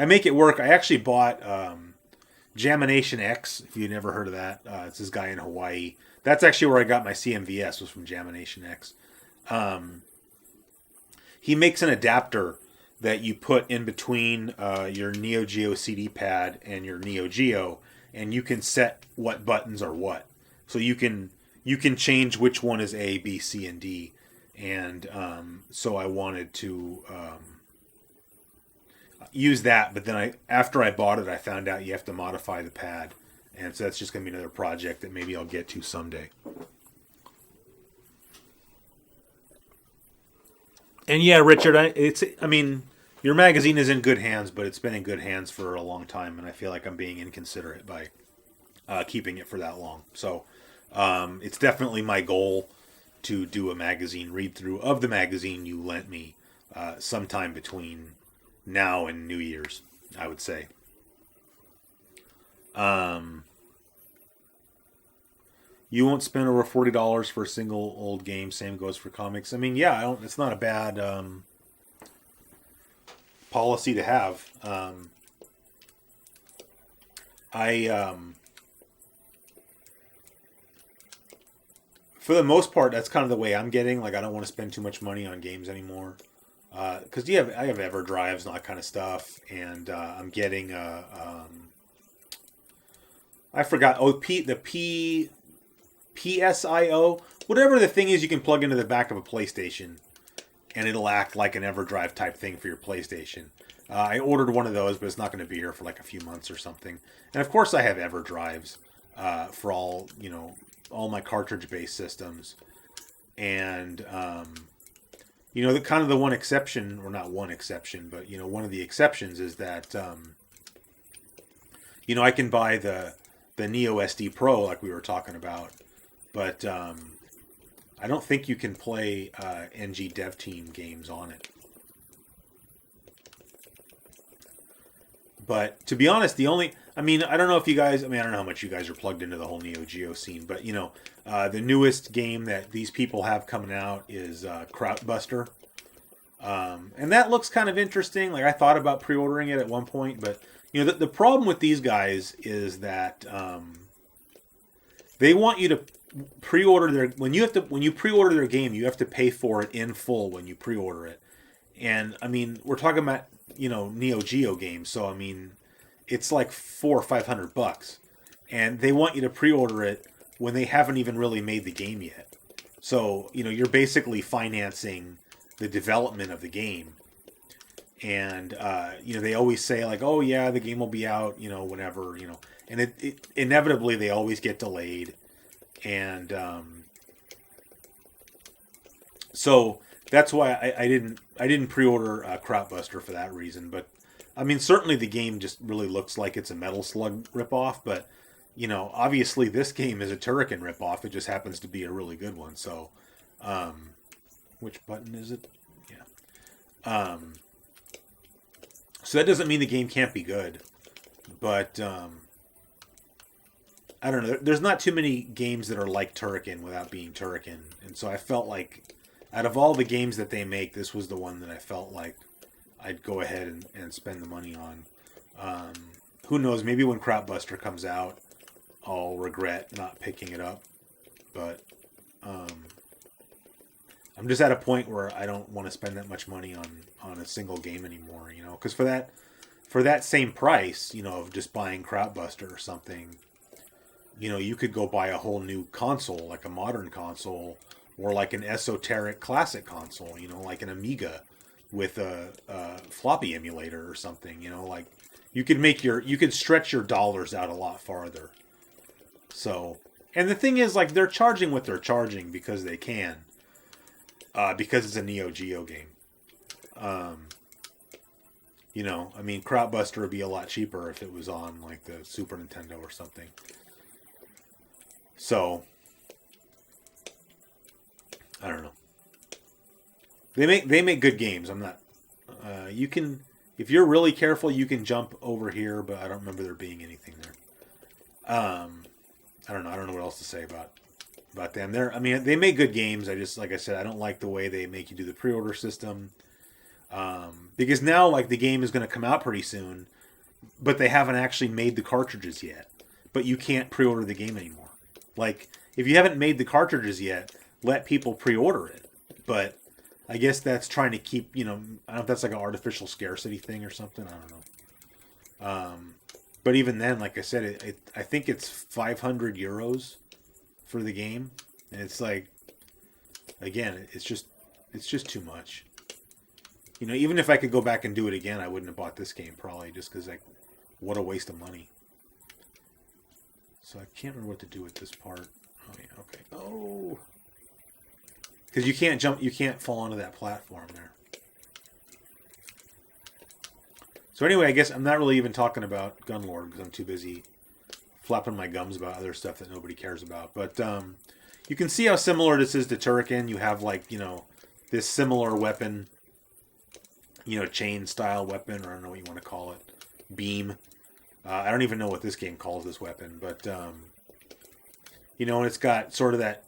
make it work. I actually bought Jamination-X, if you've never heard of that. It's this guy in Hawaii. That's actually where I got my CMVS, was from Jamination-X. He makes an adapter that you put in between your Neo Geo CD pad and your Neo Geo, and you can set what buttons are what. So you can change which one is A, B, C, and D. And so I wanted to use that, but then after I bought it, I found out you have to modify the pad, and so that's just going to be another project that maybe I'll get to someday. And yeah, Richard, I mean, your magazine is in good hands, but it's been in good hands for a long time, and I feel like I'm being inconsiderate by keeping it for that long. So it's definitely my goal to do a magazine read through of the magazine you lent me sometime between now and New Year's, I would say. You won't spend over $40 for a single old game. Same goes for comics. I mean, yeah, it's not a bad policy to have. For the most part, that's kind of the way I'm getting. Like, I don't want to spend too much money on games anymore. Because I have EverDrives and all that kind of stuff, and I'm getting I forgot. Oh, the PSIO, whatever the thing is, you can plug into the back of a PlayStation, and it'll act like an EverDrive type thing for your PlayStation. I ordered one of those, but it's not going to be here for like a few months or something. And of course, I have EverDrives for all my cartridge-based systems, and the kind of the one exception, or not one exception, but one of the exceptions is that I can buy the Neo SD Pro like we were talking about, but I don't think you can play NG Dev Team games on it. But to be honest, I don't know if you guys, I don't know how much you guys are plugged into the whole Neo Geo scene, but the newest game that these people have coming out is Krautbuster. And that looks kind of interesting. Like, I thought about pre-ordering it at one point, but the problem with these guys is that they want you to pre-order when you pre-order their game, you have to pay for it in full when you pre-order it. And we're talking about Neo Geo games, so it's like $400 or $500, and they want you to pre-order it when they haven't even really made the game yet. So you're basically financing the development of the game. And they always say like, oh yeah, the game will be out whenever, and it inevitably they always get delayed. And so that's why I didn't pre-order Krautbuster for that reason. But certainly the game just really looks like it's a Metal Slug ripoff, but obviously this game is a Turrican ripoff. It just happens to be a really good one. So which button is it? Yeah. So that doesn't mean the game can't be good, but I don't know. There's not too many games that are like Turrican without being Turrican, and so I felt like out of all the games that they make, this was the one that I felt like I'd go ahead and spend the money on. Who knows? Maybe when Krautbuster comes out, I'll regret not picking it up, but I'm just at a point where I don't want to spend that much money on a single game anymore, because for that same price, of just buying Krautbuster or something, you could go buy a whole new console, like a modern console, or like an esoteric classic console, like an Amiga with a floppy emulator or something, like you could stretch your dollars out a lot farther. So, and the thing is, like, they're charging what they're charging because they can. Because it's a Neo Geo game. Krautbuster would be a lot cheaper if it was on like the Super Nintendo or something. So, I don't know. They make good games. I'm not. You can, if you're really careful, you can jump over here, but I don't remember there being anything there. I don't know. I don't know what else to say about them. They make good games. Like I said, I don't like the way they make you do the pre-order system. Because now, like, the game is going to come out pretty soon, but they haven't actually made the cartridges yet. But you can't pre-order the game anymore. Like, if you haven't made the cartridges yet, let people pre-order it. But I guess that's trying to keep, I don't know if that's like an artificial scarcity thing or something. I don't know. But even then, like I said, I think it's 500 euros for the game, and it's like, again, it's just too much. You know, even if I could go back and do it again, I wouldn't have bought this game probably, just because like, what a waste of money. So I can't remember what to do with this part. Oh yeah, okay. Oh, because you can't jump, you can't fall onto that platform there. So anyway, I guess I'm not really even talking about GunLord because I'm too busy flapping my gums about other stuff that nobody cares about. But you can see how similar this is to Turrican. You have like, you know, this similar weapon, you know, chain style weapon, or I don't know what you want to call it, beam. I don't even know what this game calls this weapon, but you know, and it's got sort of that,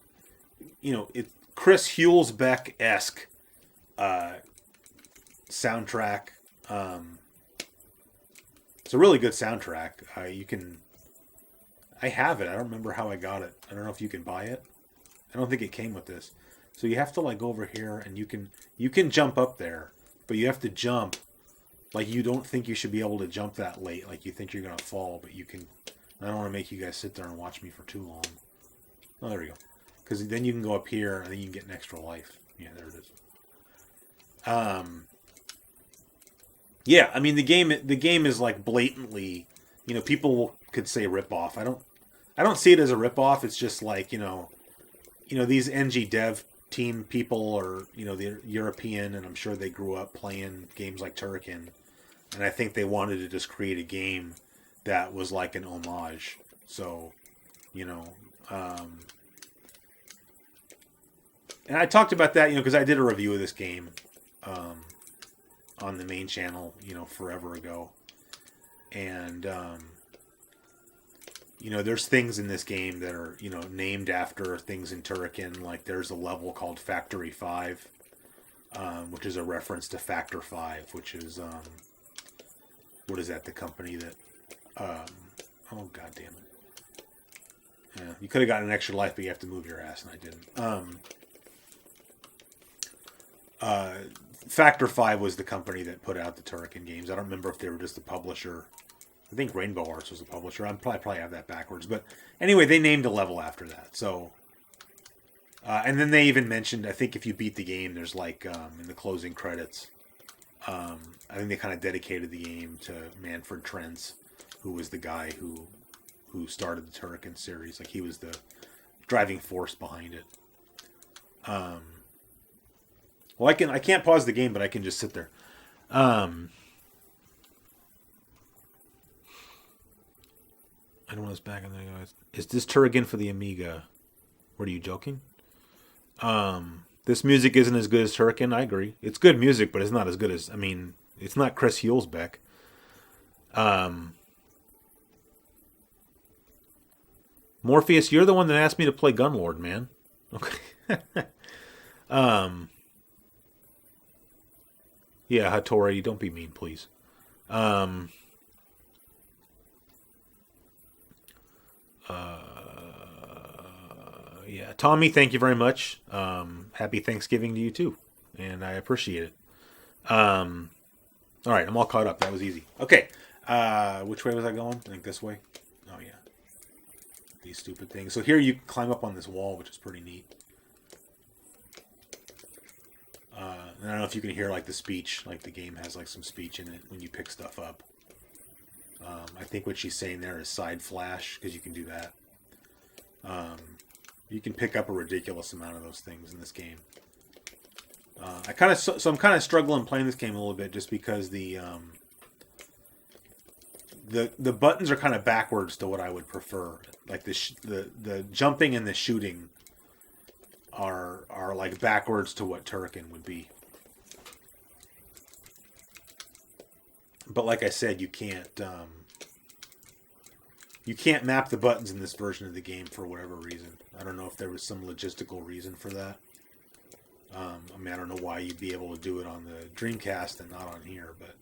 you know, it Chris Hulsbeck-esque soundtrack. It's a really good soundtrack. You can, I have it. I don't remember how I got it. I don't know if you can buy it. I don't think it came with this. So you have to like go over here, and you can jump up there, but you have to jump like you don't think you should be able to jump that late. Like you think you're gonna fall, but you can. I don't want to make you guys sit there and watch me for too long. Oh, there we go. Because then you can go up here, and then you can get an extra life. Yeah, there it is. Yeah, I mean the game is like blatantly, you know, people could say rip off. I don't see it as a rip off. It's just like, you know, these NG dev team people are, you know, they're European, and I'm sure they grew up playing games like Turrican, and I think they wanted to just create a game that was like an homage. So, you know, and I talked about that, you know, because I did a review of this game on the main channel, you know, forever ago, and you know, there's things in this game that are, you know, named after things in Turrican. Like there's a level called Factory 5, which is a reference to Factor 5, which is, what is that, the company that, oh, god damn it. Yeah, you could have gotten an extra life, but you have to move your ass, and I didn't. Factor 5 was the company that put out the Turrican games. I don't remember if they were just the publisher. I think Rainbow Arts was the publisher. I probably have that backwards. But anyway, they named a level after that. So, and then they even mentioned, I think if you beat the game, there's like, in the closing credits, I think they kind of dedicated the game to Manfred Trentz, who was the guy who started the Turrican series. Like he was the driving force behind it. Well, I can't pause the game, but I can just sit there. I don't want this back in there, guys. Is this Turrican for the Amiga? What are you joking? This music isn't as good as Turrican. I agree. It's good music, but it's not as good as. I mean, it's not Chris Hulsbeck. Morpheus, you're the one that asked me to play GunLord, man. Okay. Yeah, Hattori, don't be mean, please. Yeah, Tommy, thank you very much. Happy Thanksgiving to you too, and I appreciate it. All right, I'm all caught up. That was easy. Okay, which way was I going? I think this way. Oh yeah, these stupid things. So here you climb up on this wall, which is pretty neat. And I don't know if you can hear like the speech, like the game has like some speech in it when you pick stuff up. I think what she's saying there is side flash, because you can do that. You can pick up a ridiculous amount of those things in this game. I'm kind of struggling playing this game a little bit, just because the buttons are kind of backwards to what I would prefer. Like the jumping and the shooting are like backwards to what Turrican would be. But like I said, you can't map the buttons in this version of the game for whatever reason. I don't know if there was some logistical reason for that. I mean, I don't know why you'd be able to do it on the Dreamcast and not on here, but.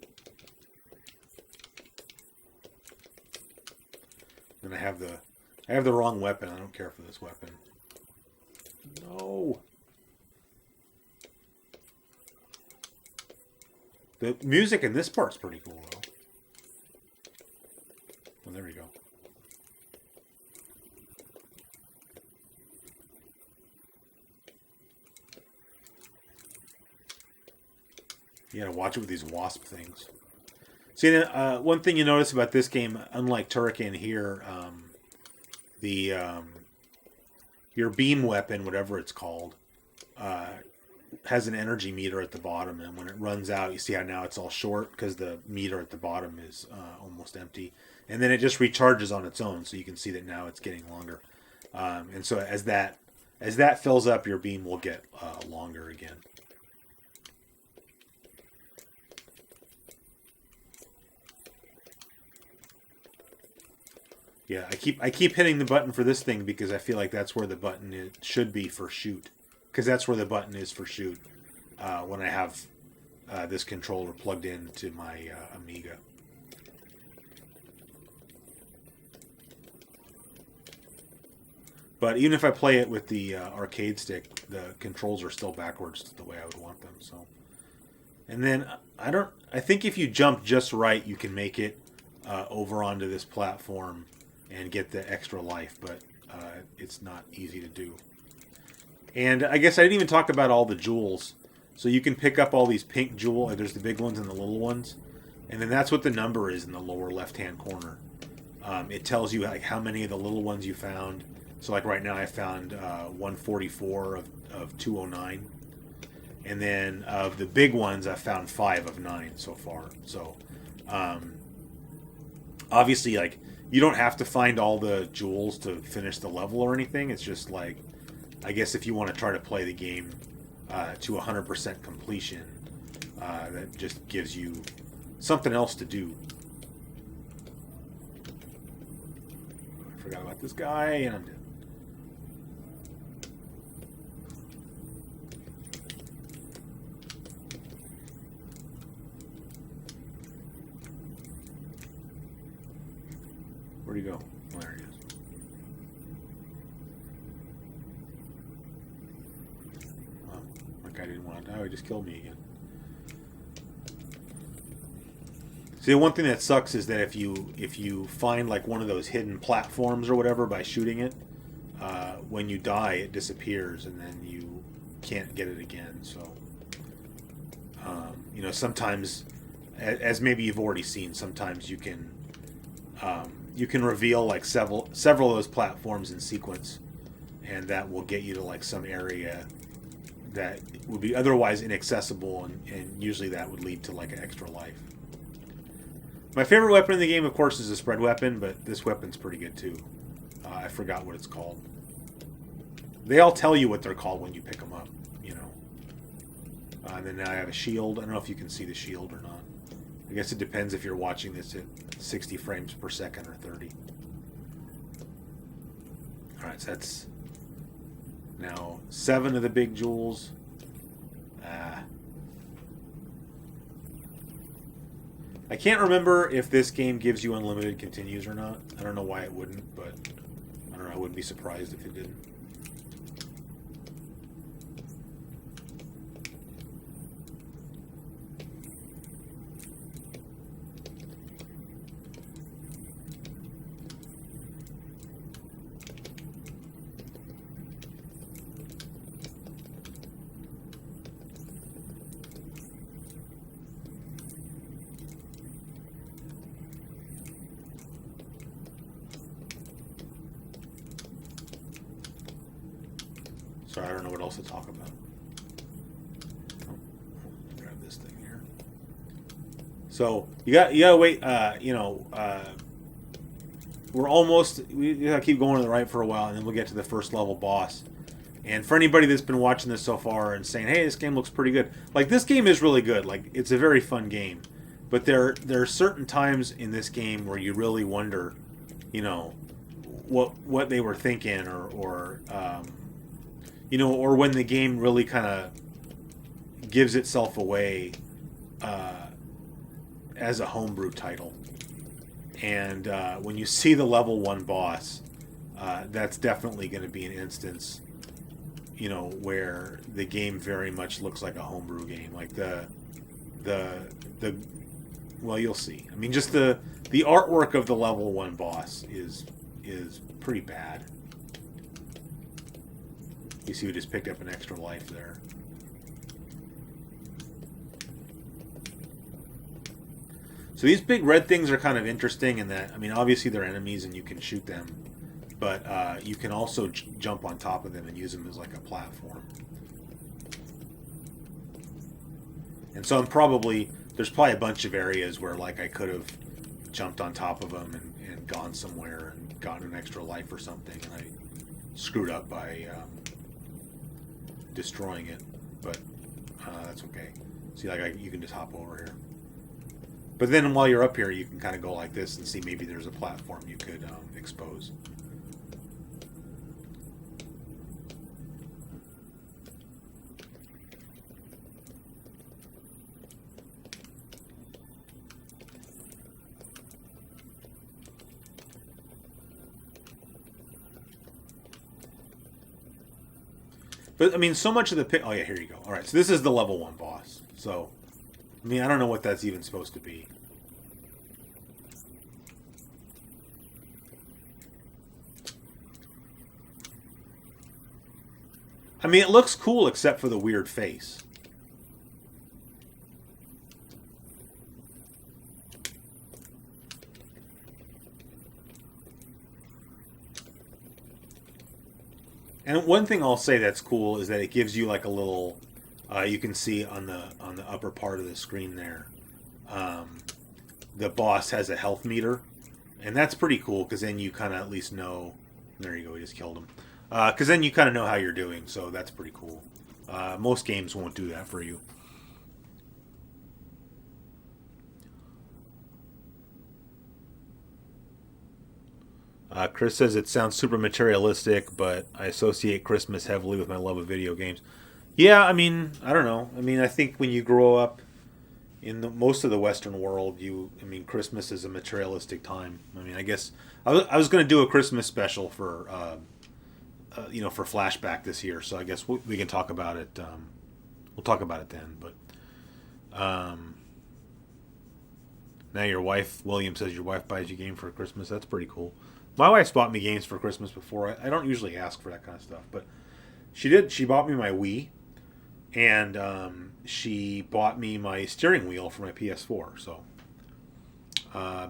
And I have the wrong weapon. I don't care for this weapon. No. The music in this part's pretty cool, though. Well, there we go. You gotta watch it with these wasp things. See, one thing you notice about this game, unlike Turrican here, the your beam weapon, whatever it's called, has an energy meter at the bottom, and when it runs out, you see how now it's all short because the meter at the bottom is almost empty, and then it just recharges on its own. So you can see that now it's getting longer, and so as that fills up, your beam will get longer again. Yeah, I keep hitting the button for this thing because I feel like that's where the button should be for shoot, because that's where the button is for shoot when I have this controller plugged into my Amiga. But even if I play it with the arcade stick, the controls are still backwards the way I would want them. So, and then I think if you jump just right, you can make it over onto this platform and get the extra life, but it's not easy to do. And I guess I didn't even talk about all the jewels. So you can pick up all these pink jewels. There's the big ones and the little ones. And then that's what the number is in the lower left-hand corner. It tells you like how many of the little ones you found. So like right now I found 144 of 209. And then of the big ones, I found 5 of 9 so far. So obviously, like, you don't have to find all the jewels to finish the level or anything. It's just like, I guess if you want to try to play the game to 100% completion, that just gives you something else to do. I forgot about this guy, and I'm dead. Where'd he go? Oh, there he is. Well, that guy didn't want to die. He just killed me again. See, the one thing that sucks is that if you find like one of those hidden platforms or whatever by shooting it, when you die, it disappears, and then you can't get it again. So, you know, sometimes, as maybe you've already seen, sometimes you can reveal like several of those platforms in sequence, and that will get you to like some area that would be otherwise inaccessible, and usually that would lead to like an extra life. My favorite weapon in the game, of course, is a spread weapon, but this weapon's pretty good too. I forgot what it's called. They all tell you what they're called when you pick them up, you know. And then now I have a shield. I don't know if you can see the shield or not. I guess it depends if you're watching this at 60 frames per second or 30. Alright, so that's now 7 of the big jewels. I can't remember if this game gives you unlimited continues or not. I don't know why it wouldn't, but I don't know, I wouldn't be surprised if it didn't. Sorry, I don't know what else to talk about. Grab this thing here. So you gotta wait. We gotta keep going to the right for a while, and then we'll get to the first level boss. And for anybody that's been watching this so far and saying, "Hey, this game looks pretty good," like, this game is really good. Like, it's a very fun game, but there are certain times in this game where you really wonder, you know, what they were thinking, or when the game really kind of gives itself away as a homebrew title. And when you see the level 1 boss, that's definitely going to be an instance, you know, where the game very much looks like a homebrew game. Like well, you'll see. I mean, just the artwork of the level 1 boss is pretty bad. You see, we just picked up an extra life there. So these big red things are kind of interesting in that, I mean, obviously they're enemies and you can shoot them, but you can also jump on top of them and use them as like a platform. And so there's probably a bunch of areas where like I could have jumped on top of them and gone somewhere and gotten an extra life or something, and I screwed up by destroying it, but that's okay. See, like you can just hop over here. But then while you're up here, you can kind of go like this and see maybe there's a platform you could expose. But, I mean, so much of the... Oh, yeah, here you go. All right, so this is the level 1 boss. So, I mean, I don't know what that's even supposed to be. I mean, it looks cool except for the weird face. And one thing I'll say that's cool is that it gives you like a little, you can see on the upper part of the screen there, the boss has a health meter, and that's pretty cool because then you kind of at least know. There you go, we just killed him. Because then you kind of know how you're doing, so that's pretty cool. Most games won't do that for you. Chris says it sounds super materialistic, but I associate Christmas heavily with my love of video games. Yeah, I mean, I don't know. I mean, I think when you grow up in most of the Western world, I mean, Christmas is a materialistic time. I mean, I guess I was going to do a Christmas special for, for Flashback this year, so I guess we can talk about it. We'll talk about it then. But now your wife, William says your wife buys you game for Christmas. That's pretty cool. My wife's bought me games for Christmas before. I don't usually ask for that kind of stuff, but she did. She bought me my Wii, and she bought me my steering wheel for my PS4. So,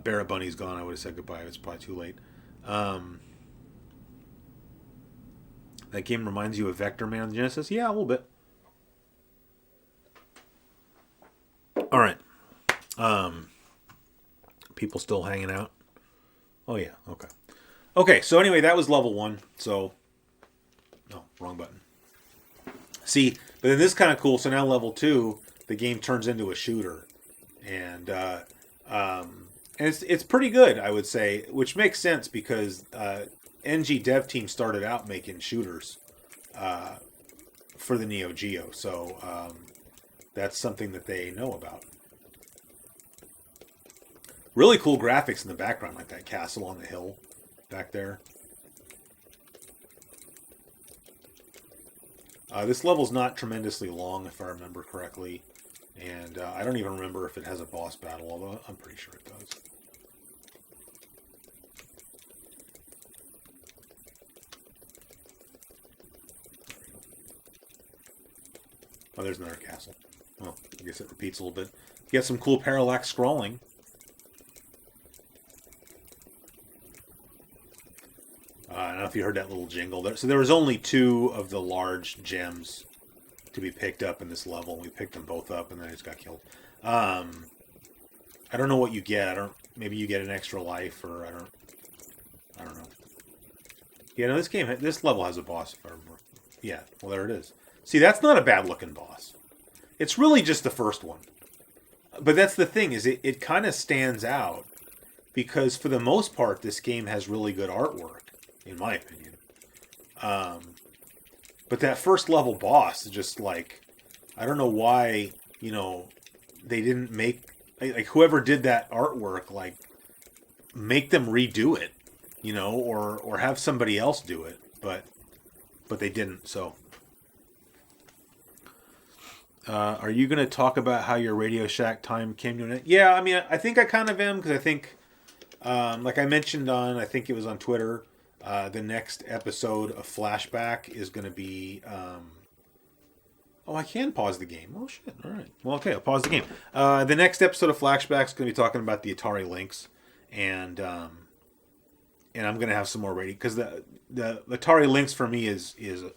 Barrett Bunny's gone. I would have said goodbye. It's probably too late. That game reminds you of Vector Man Genesis? Yeah, a little bit. All right. People still hanging out? Oh, yeah. Okay. Okay, so anyway, that was level 1. So, no, wrong button. See, but then this is kind of cool. So now level 2, the game turns into a shooter. And it's pretty good, I would say, which makes sense because NG Dev Team started out making shooters for the Neo Geo. So that's something that they know about. Really cool graphics in the background, like that castle on the hill back there. This level's not tremendously long, if I remember correctly. And I don't even remember if it has a boss battle, although I'm pretty sure it does. Oh, there's another castle. Well, I guess it repeats a little bit. You got some cool parallax scrolling. I don't know if you heard that little jingle there. So there was only 2 of the large gems to be picked up in this level. We picked them both up, and then I just got killed. I don't know what you get. Maybe you get an extra life, or I don't know. Yeah, no, this level has a boss. If I remember. Yeah, well there it is. See, that's not a bad looking boss. It's really just the first one. But that's the thing, is it kind of stands out because for the most part, this game has really good artwork, in my opinion. But that first level boss is just like, I don't know why, they didn't make, like whoever did that artwork, like, make them redo it, or have somebody else do it, but they didn't, so. Are you going to talk about how your Radio Shack time came to an end? Yeah, I mean, I think I kind of am, because I think, like I mentioned I think it was on Twitter, the next episode of Flashback is going to be, Oh, I can pause the game. Oh, shit. All right. Well, okay, I'll pause the game. The next episode of Flashback is going to be talking about the Atari Lynx, and I'm going to have some more radio, because the Atari Lynx for me is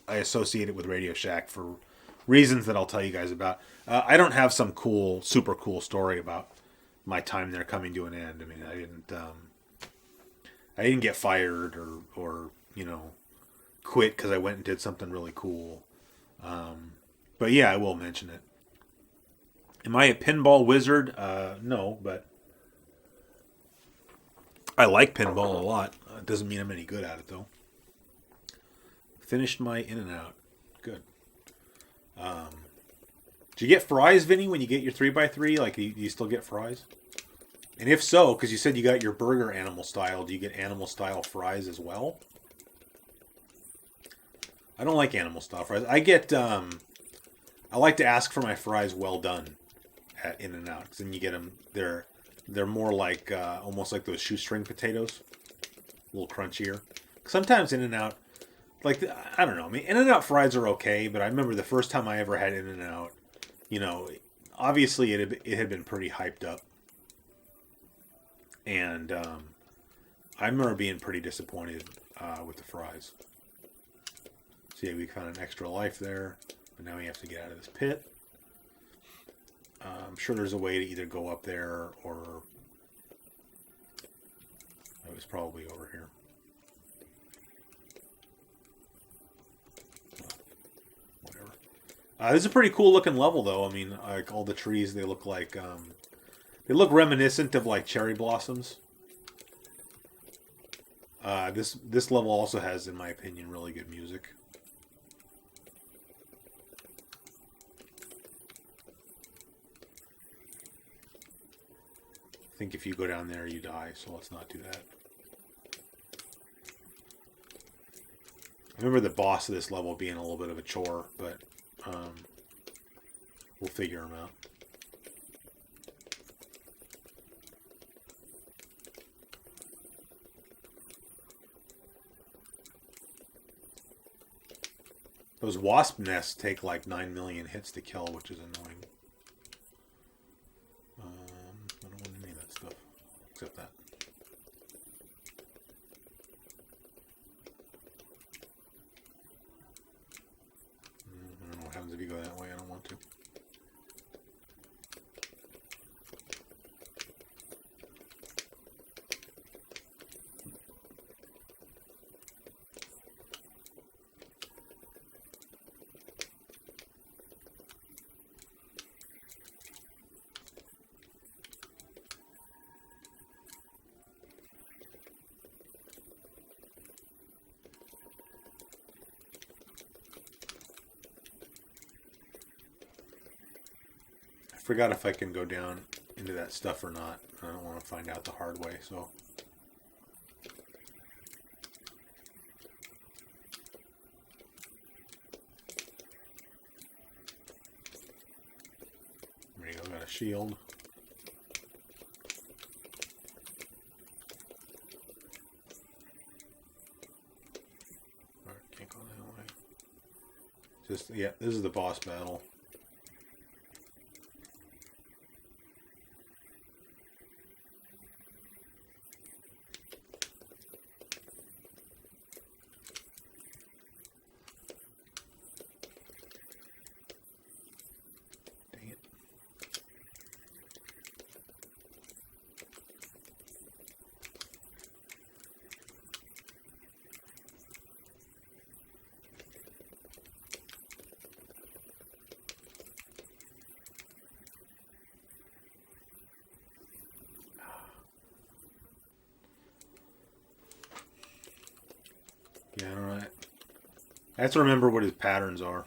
I associate it with Radio Shack for reasons that I'll tell you guys about. I don't have some super cool story about my time there coming to an end. I mean, I didn't get fired or quit because I went and did something really cool. But yeah, I will mention it. Am I a pinball wizard? No, but I like pinball a lot. It doesn't mean I'm any good at it, though. Finished my In and Out. Good. Do you get fries, Vinny, when you get your 3x3? Like, do you still get fries? And if so, because you said you got your burger animal style, do you get animal style fries as well? I don't like animal style fries. I like to ask for my fries well done at In and Out, because then you get them. They're more like almost like those shoestring potatoes, a little crunchier. Sometimes In and Out, like I don't know. I mean, In and Out fries are okay, but I remember the first time I ever had In and Out. Obviously it had been pretty hyped up, and I remember being pretty disappointed with the fries. So yeah, we found an extra life there. But now we have to get out of this pit. I'm sure there's a way to either go up there or... It was probably over here. Whatever. This is a pretty cool looking level, though. I mean, like all the trees, they look like... they look reminiscent of like cherry blossoms. This level also has, in my opinion, really good music. I think if you go down there, you die, so let's not do that. I remember the boss of this level being a little bit of a chore, but we'll figure him out. Those wasp nests take like 9 million hits to kill, which is annoying. I don't want any of that stuff, except that. I don't know what happens if you go that way. I don't want to. I forgot if I can go down into that stuff or not. I don't want to find out the hard way, so... There you go, got a shield. Alright, can't go that way. Just, yeah, this is the boss battle. Yeah, I don't know. I have to remember what his patterns are.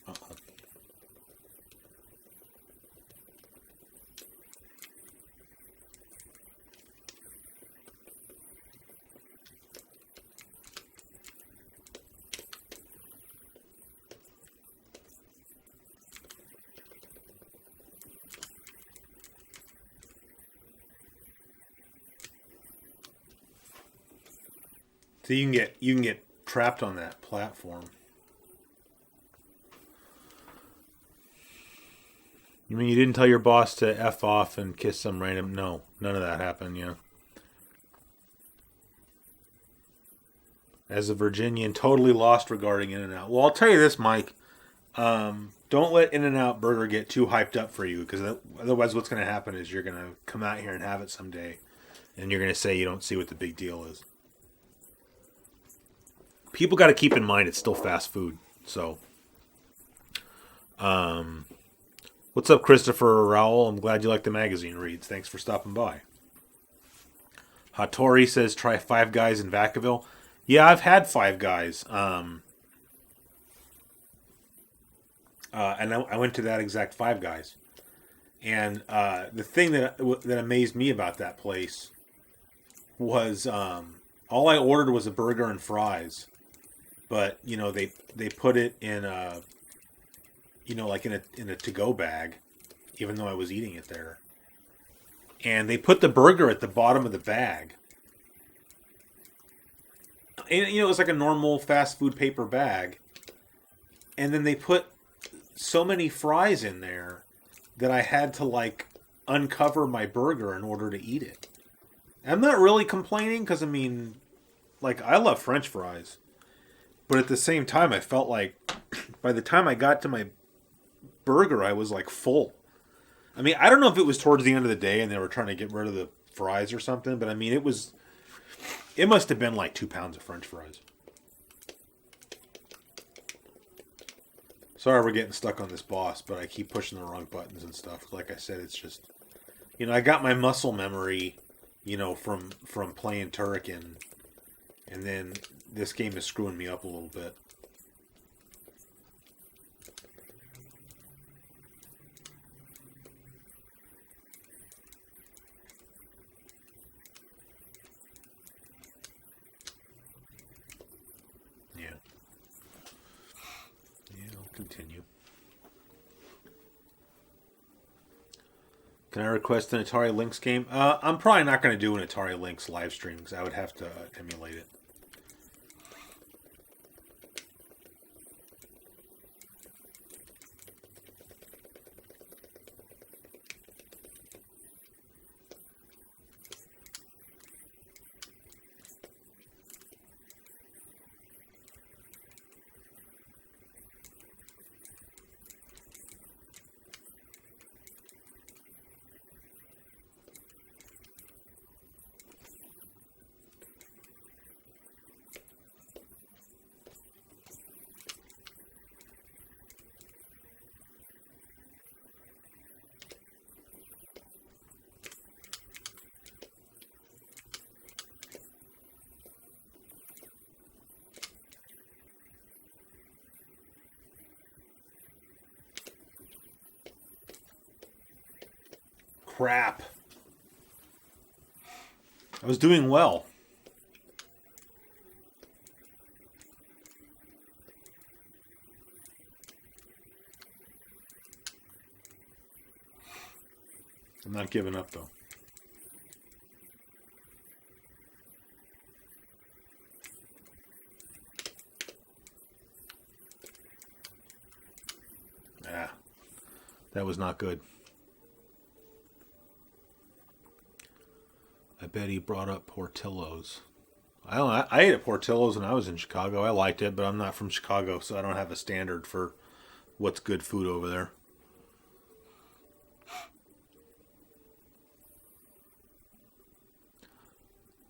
Uh-oh. So you can get trapped on that platform. You mean you didn't tell your boss to F off and kiss some random? No, none of that happened, yeah. As a Virginian, totally lost regarding In-N-Out. Well, I'll tell you this, Mike. Don't let In-N-Out Burger get too hyped up for you, because otherwise what's going to happen is you're going to come out here and have it someday, and you're going to say you don't see what the big deal is. People got to keep in mind it's still fast food. So, what's up, Christopher Rowell? I'm glad you like the magazine reads. Thanks for stopping by. Hattori says try Five Guys in Vacaville. Yeah, I've had Five Guys. And I went to that exact Five Guys. And the thing that amazed me about that place was all I ordered was a burger and fries. But, they put it in a, like in a to-go bag, even though I was eating it there. And they put the burger at the bottom of the bag. And, it was like a normal fast food paper bag. And then they put so many fries in there that I had to, uncover my burger in order to eat it. I'm not really complaining because, I love French fries. But at the same time, I felt like by the time I got to my burger, I was, full. I don't know if it was towards the end of the day and they were trying to get rid of the fries or something, but, it must have been 2 pounds of French fries. Sorry we're getting stuck on this boss, but I keep pushing the wrong buttons and stuff. Like I said, it's just, I got my muscle memory, from playing Turrican, and then this game is screwing me up a little bit. Yeah. Yeah, I'll continue. Can I request an Atari Lynx game? I'm probably not going to do an Atari Lynx live stream because I would have to emulate it. Crap. I was doing well. I'm not giving up, though. That was not good. I bet he brought up Portillo's. I don't know. I ate at Portillo's when I was in Chicago. I liked it, but I'm not from Chicago, so I don't have a standard for what's good food over there.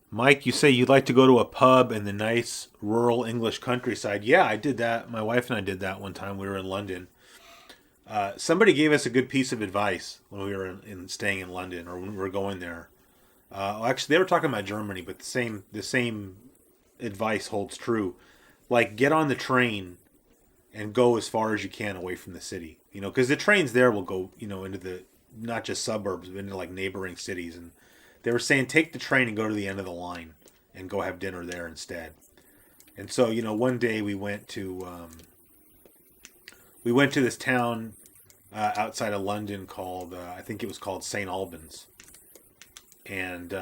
Mike, you say you'd like to go to a pub in the nice rural English countryside. Yeah, I did that. My wife and I did that one time. We were in London. Somebody gave us a good piece of advice when we were staying in London, or when we were going there. Actually, they were talking about Germany, but the same advice holds true. Get on the train and go as far as you can away from the city. Because the trains there will go, into the not just suburbs, but into neighboring cities. And they were saying take the train and go to the end of the line and go have dinner there instead. And so, one day we went to this town outside of London called I think it was called St. Albans. And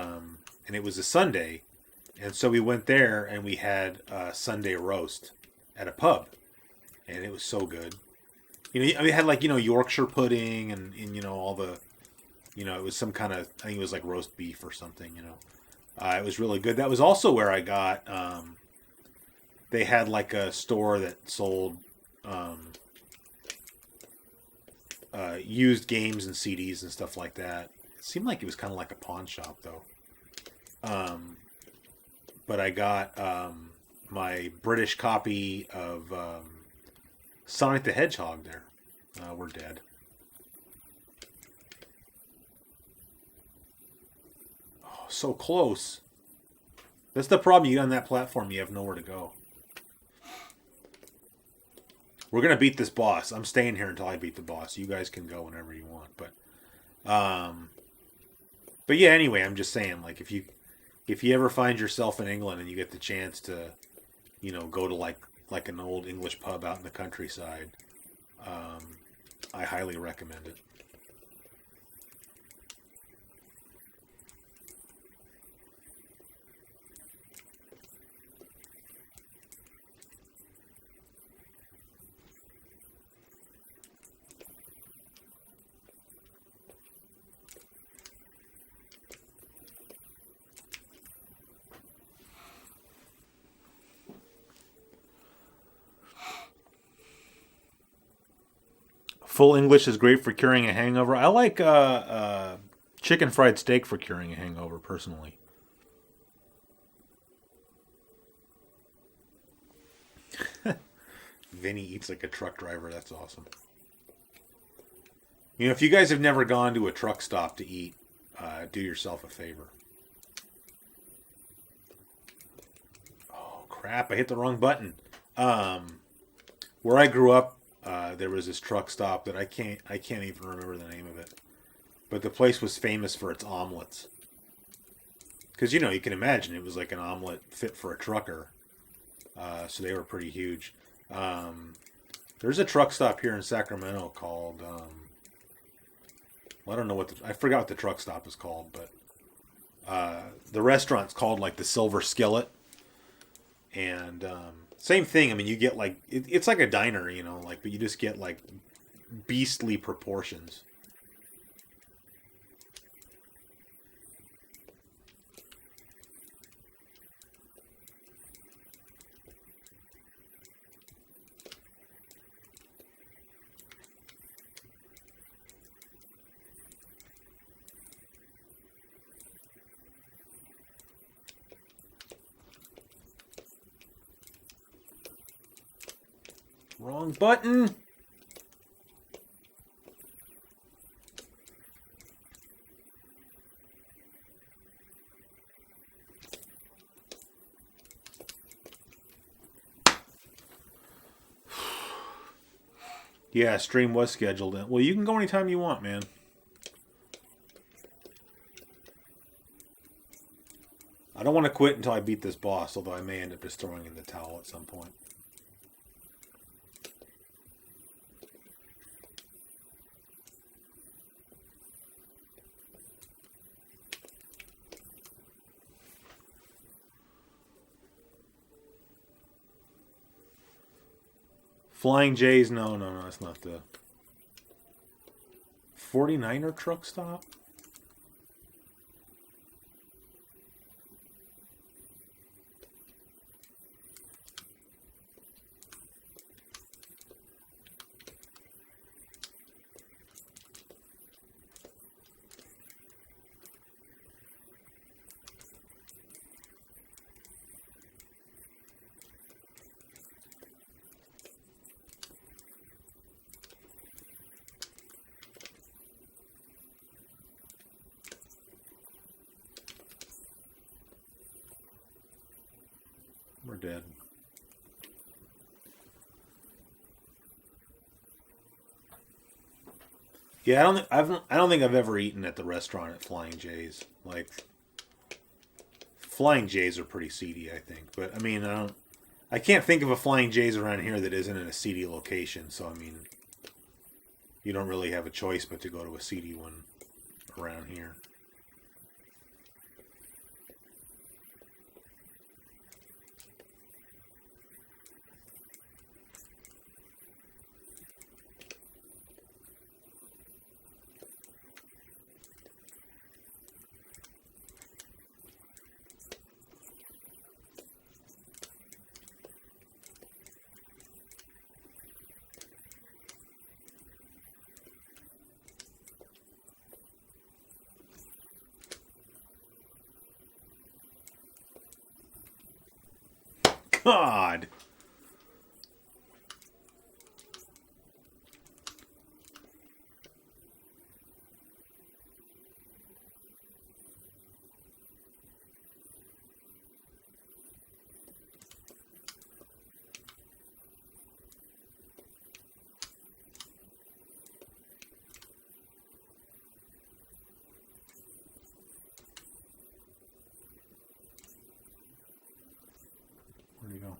it was a Sunday, And so we went there and we had Sunday roast at a pub, and it was so good. You know, we had like, you know, Yorkshire pudding and you know, all the, you know, it was some kind of, I think it was like roast beef or something, you know. It was really good. That was also where I got, they had like a store that sold used games and CDs and stuff like that. It seemed like it was kind of like a pawn shop though. But I got my British copy of Sonic the Hedgehog there. We're dead. Oh, so close. That's the problem. You get on that platform, you have nowhere to go. We're gonna beat this boss. I'm staying here until I beat the boss. You guys can go whenever you want, but yeah. Anyway, I'm just saying, like, if you ever find yourself in England and you get the chance to, you know, go to like an old English pub out in the countryside, I highly recommend it. Full English is great for curing a hangover. I like chicken fried steak for curing a hangover, personally. Vinny eats like a truck driver. That's awesome. You know, if you guys have never gone to a truck stop to eat, do yourself a favor. Oh crap! I hit the wrong button. Where I grew up, there was this truck stop that I can't even remember the name of it, but the place was famous for its omelets. Because, you know, you can imagine it was like an omelet fit for a trucker, so they were pretty huge. There's a truck stop here in Sacramento called well, I don't know what I forgot what the truck stop is called, but the restaurant's called like the Silver Skillet, and same thing. I mean, you get like it's like a diner, you know, like, but you just get like beastly proportions. Wrong button. Yeah, stream was scheduled. Well, you can go anytime you want, man. I don't want to quit until I beat this boss, although I may end up just throwing in the towel at some point. Flying J's, no, that's not the 49er truck stop. We're dead. Yeah, I don't think I've ever eaten at the restaurant at Flying J's. Like, Flying J's are pretty seedy, I think. But I mean, I can't think of a Flying J's around here that isn't in a seedy location. So I mean, you don't really have a choice but to go to a seedy one around here. God. Where'd he go?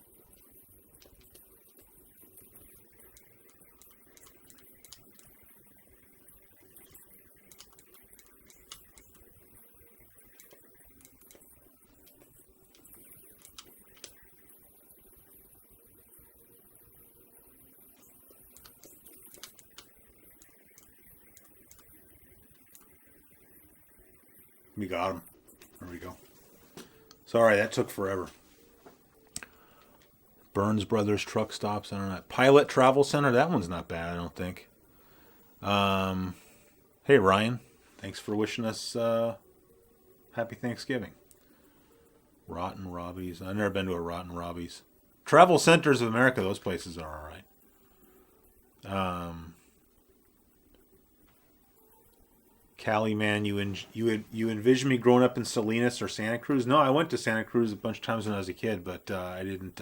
We got him. There we go. Sorry, that took forever. Burns Brothers Truck Stops Internet. Pilot Travel Center. That one's not bad, I don't think. Hey, Ryan. Thanks for wishing us happy Thanksgiving. Rotten Robbie's. I've never been to a Rotten Robbie's. Travel Centers of America, those places are all right. Cali, man, you envision me growing up in Salinas or Santa Cruz? No, I went to Santa Cruz a bunch of times when I was a kid, but I didn't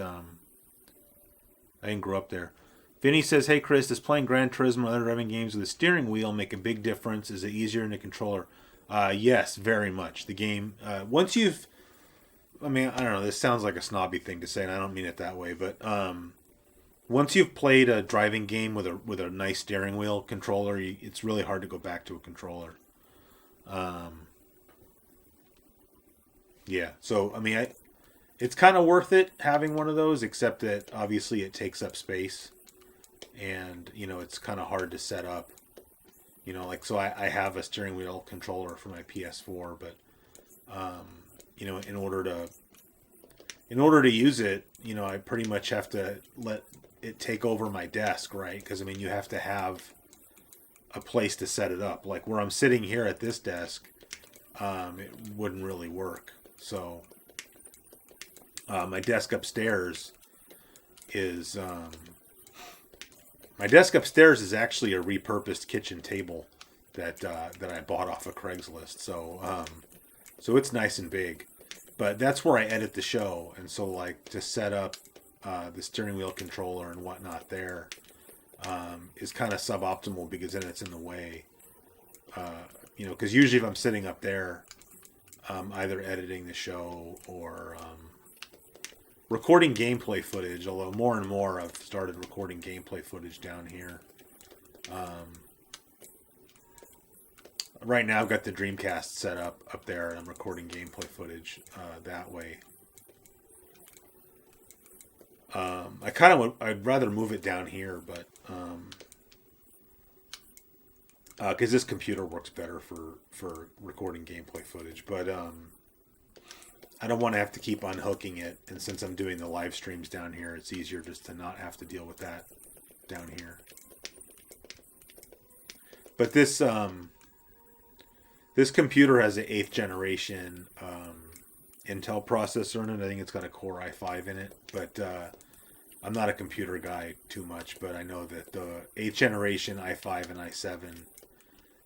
grow up there. Vinny says, hey Chris, does playing Gran Turismo and other driving games with a steering wheel make a big difference? Is it easier in the controller? Yes, very much. The game, once you've, I mean, I don't know, this sounds like a snobby thing to say, and I don't mean it that way, but once you've played a driving game with a nice steering wheel controller, it's really hard to go back to a controller. Yeah, so, I mean, it's kind of worth it having one of those, except that obviously it takes up space, and, you know, it's kind of hard to set up. You know, like, so I have a steering wheel controller for my PS4, but, you know, in order to use it, you know, I pretty much have to let it take over my desk, right? Because, I mean, you have to have a place to set it up. Like, where I'm sitting here at this desk, it wouldn't really work. So, my desk upstairs is actually a repurposed kitchen table that I bought off of Craigslist. So so it's nice and big, but that's where I edit the show. And so, like, to set up the steering wheel controller and whatnot there is kind of suboptimal, because then it's in the way. You know, because usually if I'm sitting up there, either editing the show or recording gameplay footage, although more and more I've started recording gameplay footage down here. Right now I've got the Dreamcast set up there, and I'm recording gameplay footage that way. I'd rather move it down here, but because this computer works better for recording gameplay footage, but I don't want to have to keep unhooking it, and since I'm doing the live streams down here, it's easier just to not have to deal with that down here. But this this computer has an 8th generation Intel processor in it. I think it's got a Core i5 in it, but I'm not a computer guy too much, but I know that the 8th generation i5 and i7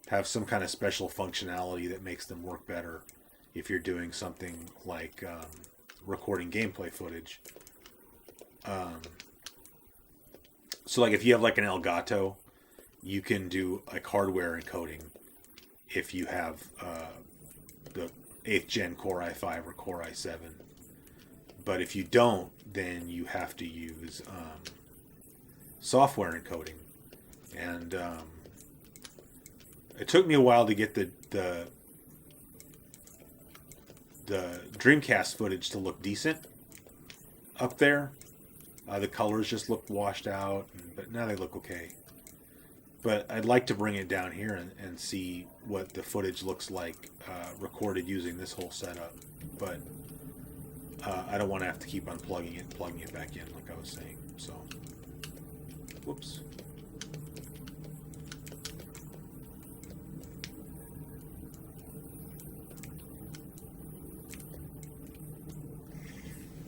have some kind of special functionality that makes them work better if you're doing something like recording gameplay footage. So, like, if you have like an Elgato, you can do like hardware encoding if you have the 8th gen Core i5 or Core i7. But if you don't, then you have to use software encoding. And it took me a while to get the Dreamcast footage to look decent up there. The colors just looked washed out, but now they look okay. But I'd like to bring it down here and see what the footage looks like recorded using this whole setup. But I don't want to have to keep unplugging it and plugging it back in, like I was saying. So, whoops.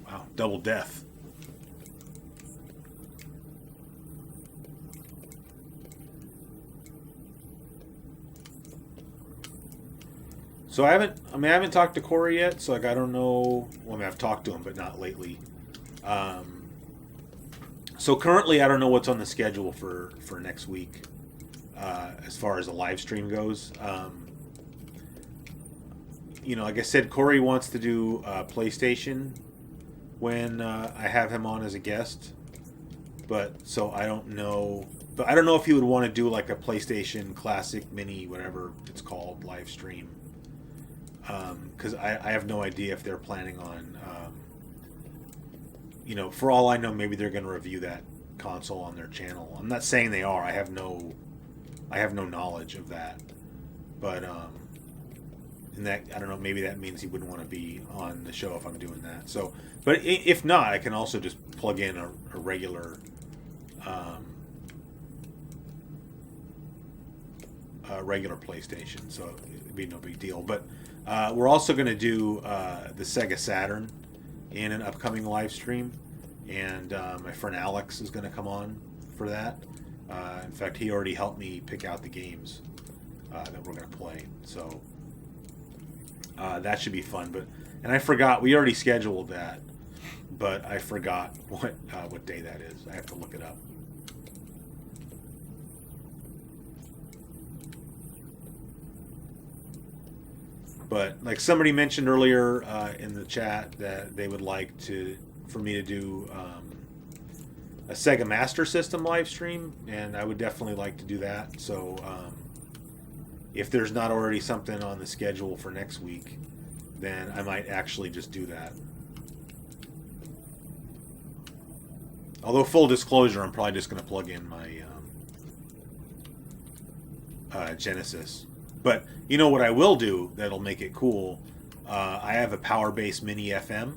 Wow, double death. So I haven't talked to Corey yet, so like I don't know. Well, I mean, I've talked to him, but not lately. So currently, I don't know what's on the schedule for next week, as far as the live stream goes. Like I said, Corey wants to do PlayStation when I have him on as a guest, but so I don't know. But I don't know if he would want to do like a PlayStation Classic Mini, whatever it's called, live stream. Because I have no idea if they're planning on, for all I know, maybe they're going to review that console on their channel. I'm not saying they are. I have no knowledge of that. But and that, I don't know, maybe that means he wouldn't want to be on the show if I'm doing that. So, but if not, I can also just plug in a regular regular PlayStation, so it'd be no big deal. But we're also going to do the Sega Saturn in an upcoming live stream, and my friend Alex is going to come on for that. In fact, he already helped me pick out the games that we're going to play, so that should be fun. And I forgot, we already scheduled that, but I forgot what day that is. I have to look it up. But like somebody mentioned earlier in the chat that they would like for me to do a Sega Master System live stream, and I would definitely like to do that. So if there's not already something on the schedule for next week, then I might actually just do that. Although full disclosure, I'm probably just going to plug in my Genesis. But you know what I will do that'll make it cool? I have a Power-Base Mini FM,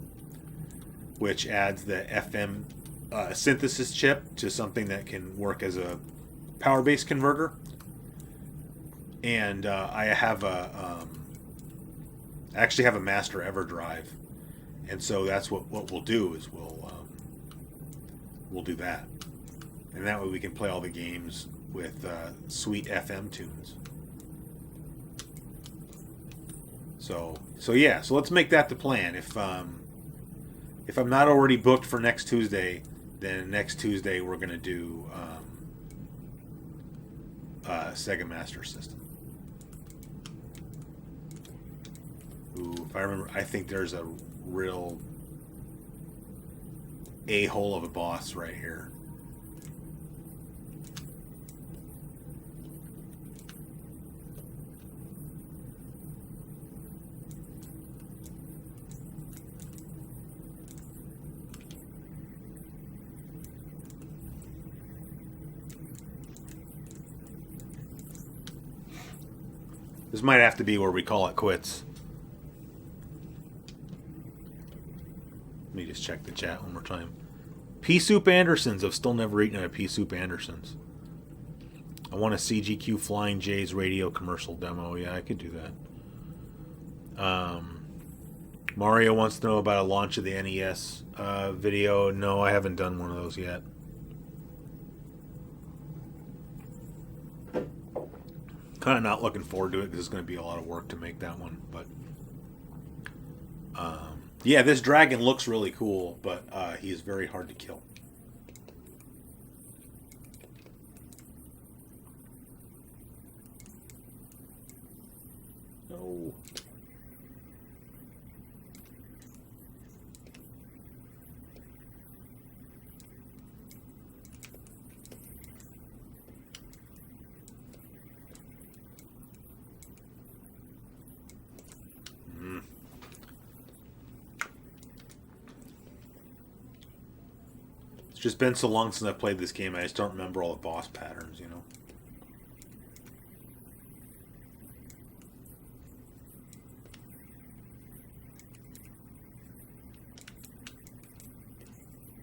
which adds the FM synthesis chip to something that can work as a Power-Base converter. And I have I actually have a Master EverDrive, and so that's what we'll do is we'll do that, and that way we can play all the games with sweet FM tunes. So yeah, so let's make that the plan. If I'm not already booked for next Tuesday, then next Tuesday we're gonna do Sega Master System. Ooh, if I remember, I think there's a real a-hole of a boss right here. This might have to be where we call it quits. Let me just check the chat one more time. Pea Soup Andersons. I've still never eaten at a Pea Soup Andersons. I want a CGQ Flying J's radio commercial demo. Yeah, I could do that. Mario wants to know about a launch of the NES video. No, I haven't done one of those yet. Kind of not looking forward to it because it's going to be a lot of work to make that one. But yeah, this dragon looks really cool, but he is very hard to kill. No. It's just been so long since I played this game, I just don't remember all the boss patterns, you know.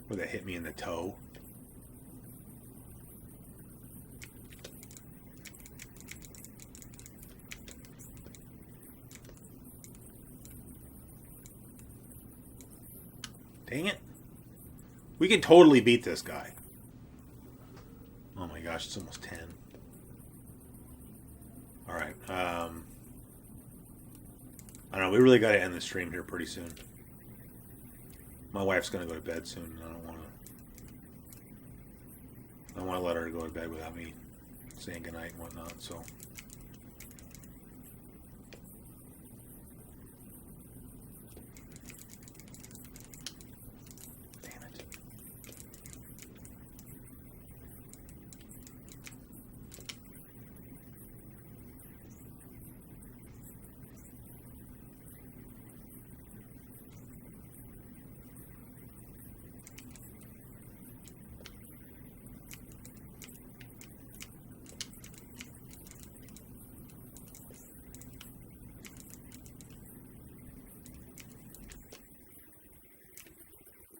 Where that hit me in the toe. Dang it. We can totally beat this guy. Oh my gosh, it's almost 10. Alright. I don't know. We really got to end the stream here pretty soon. My wife's gonna go to bed soon, and I don't want to let her go to bed without me saying goodnight and whatnot. So.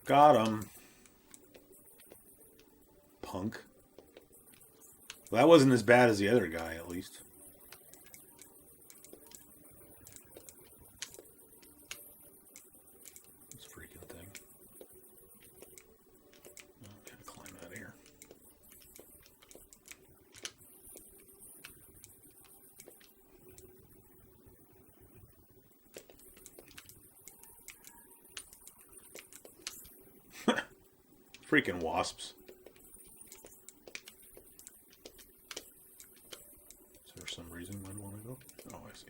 Got him. Punk. Well, that wasn't as bad as the other guy, at least. This freaking thing. Oh, gotta climb out of here. Freaking wasps. Is there some reason why I want to go? Oh, I see.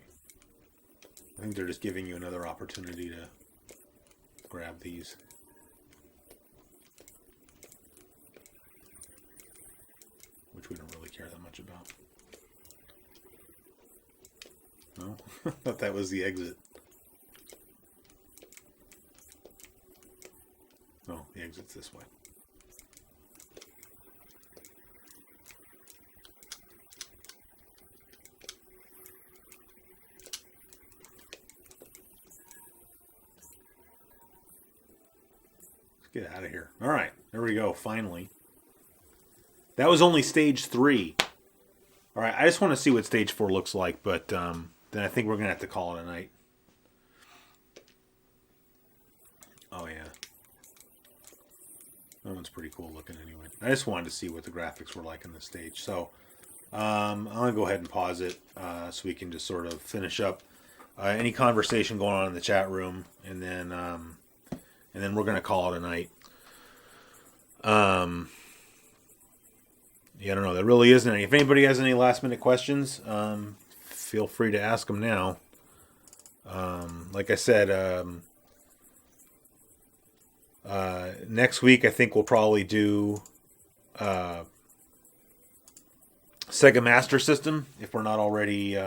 I think they're just giving you another opportunity to grab these. Which we don't really care that much about. No? I thought that was the exit. No, the exit's this way. Get out of here. All right, there we go, finally. That was only stage 3. All right, I just want to see what stage 4 looks like, but then I think we're going to have to call it a night. Oh, yeah. That one's pretty cool looking anyway. I just wanted to see what the graphics were like in this stage. So I'm going to go ahead and pause it so we can just sort of finish up any conversation going on in the chat room, and then we're going to call it a night. Yeah, I don't know. There really isn't any. If anybody has any last minute questions, feel free to ask them now. Like I said, next week I think we'll probably do Sega Master System if we're not already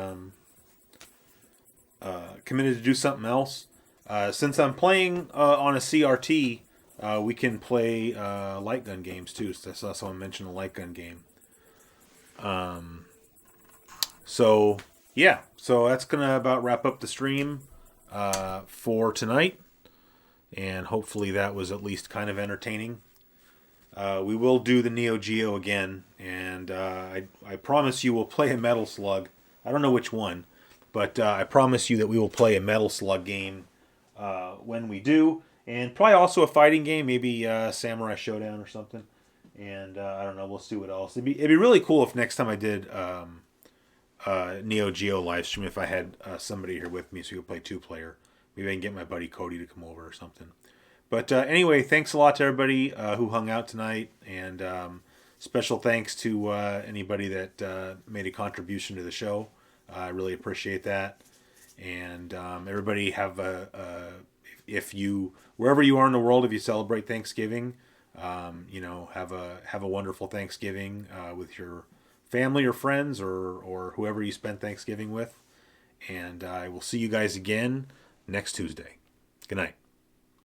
committed to do something else. Since I'm playing on a CRT, we can play light gun games too. So I saw someone mention a light gun game. So yeah, so that's gonna about wrap up the stream for tonight, and hopefully that was at least kind of entertaining. We will do the Neo Geo again, and I promise you we'll play a Metal Slug. I don't know which one, but I promise you that we will play a Metal Slug game when we do, and probably also a fighting game, maybe Samurai Showdown or something. And I don't know, we'll see what else. It'd be really cool if next time I did Neo Geo live stream, if I had somebody here with me so we could play 2-player. Maybe I can get my buddy Cody to come over or something. But anyway, thanks a lot to everybody who hung out tonight, and special thanks to anybody that made a contribution to the show. I really appreciate that. And everybody have wherever you are in the world, if you celebrate Thanksgiving, have a wonderful Thanksgiving with your family or friends or whoever you spend Thanksgiving with. And I will see you guys again next Tuesday. Good night.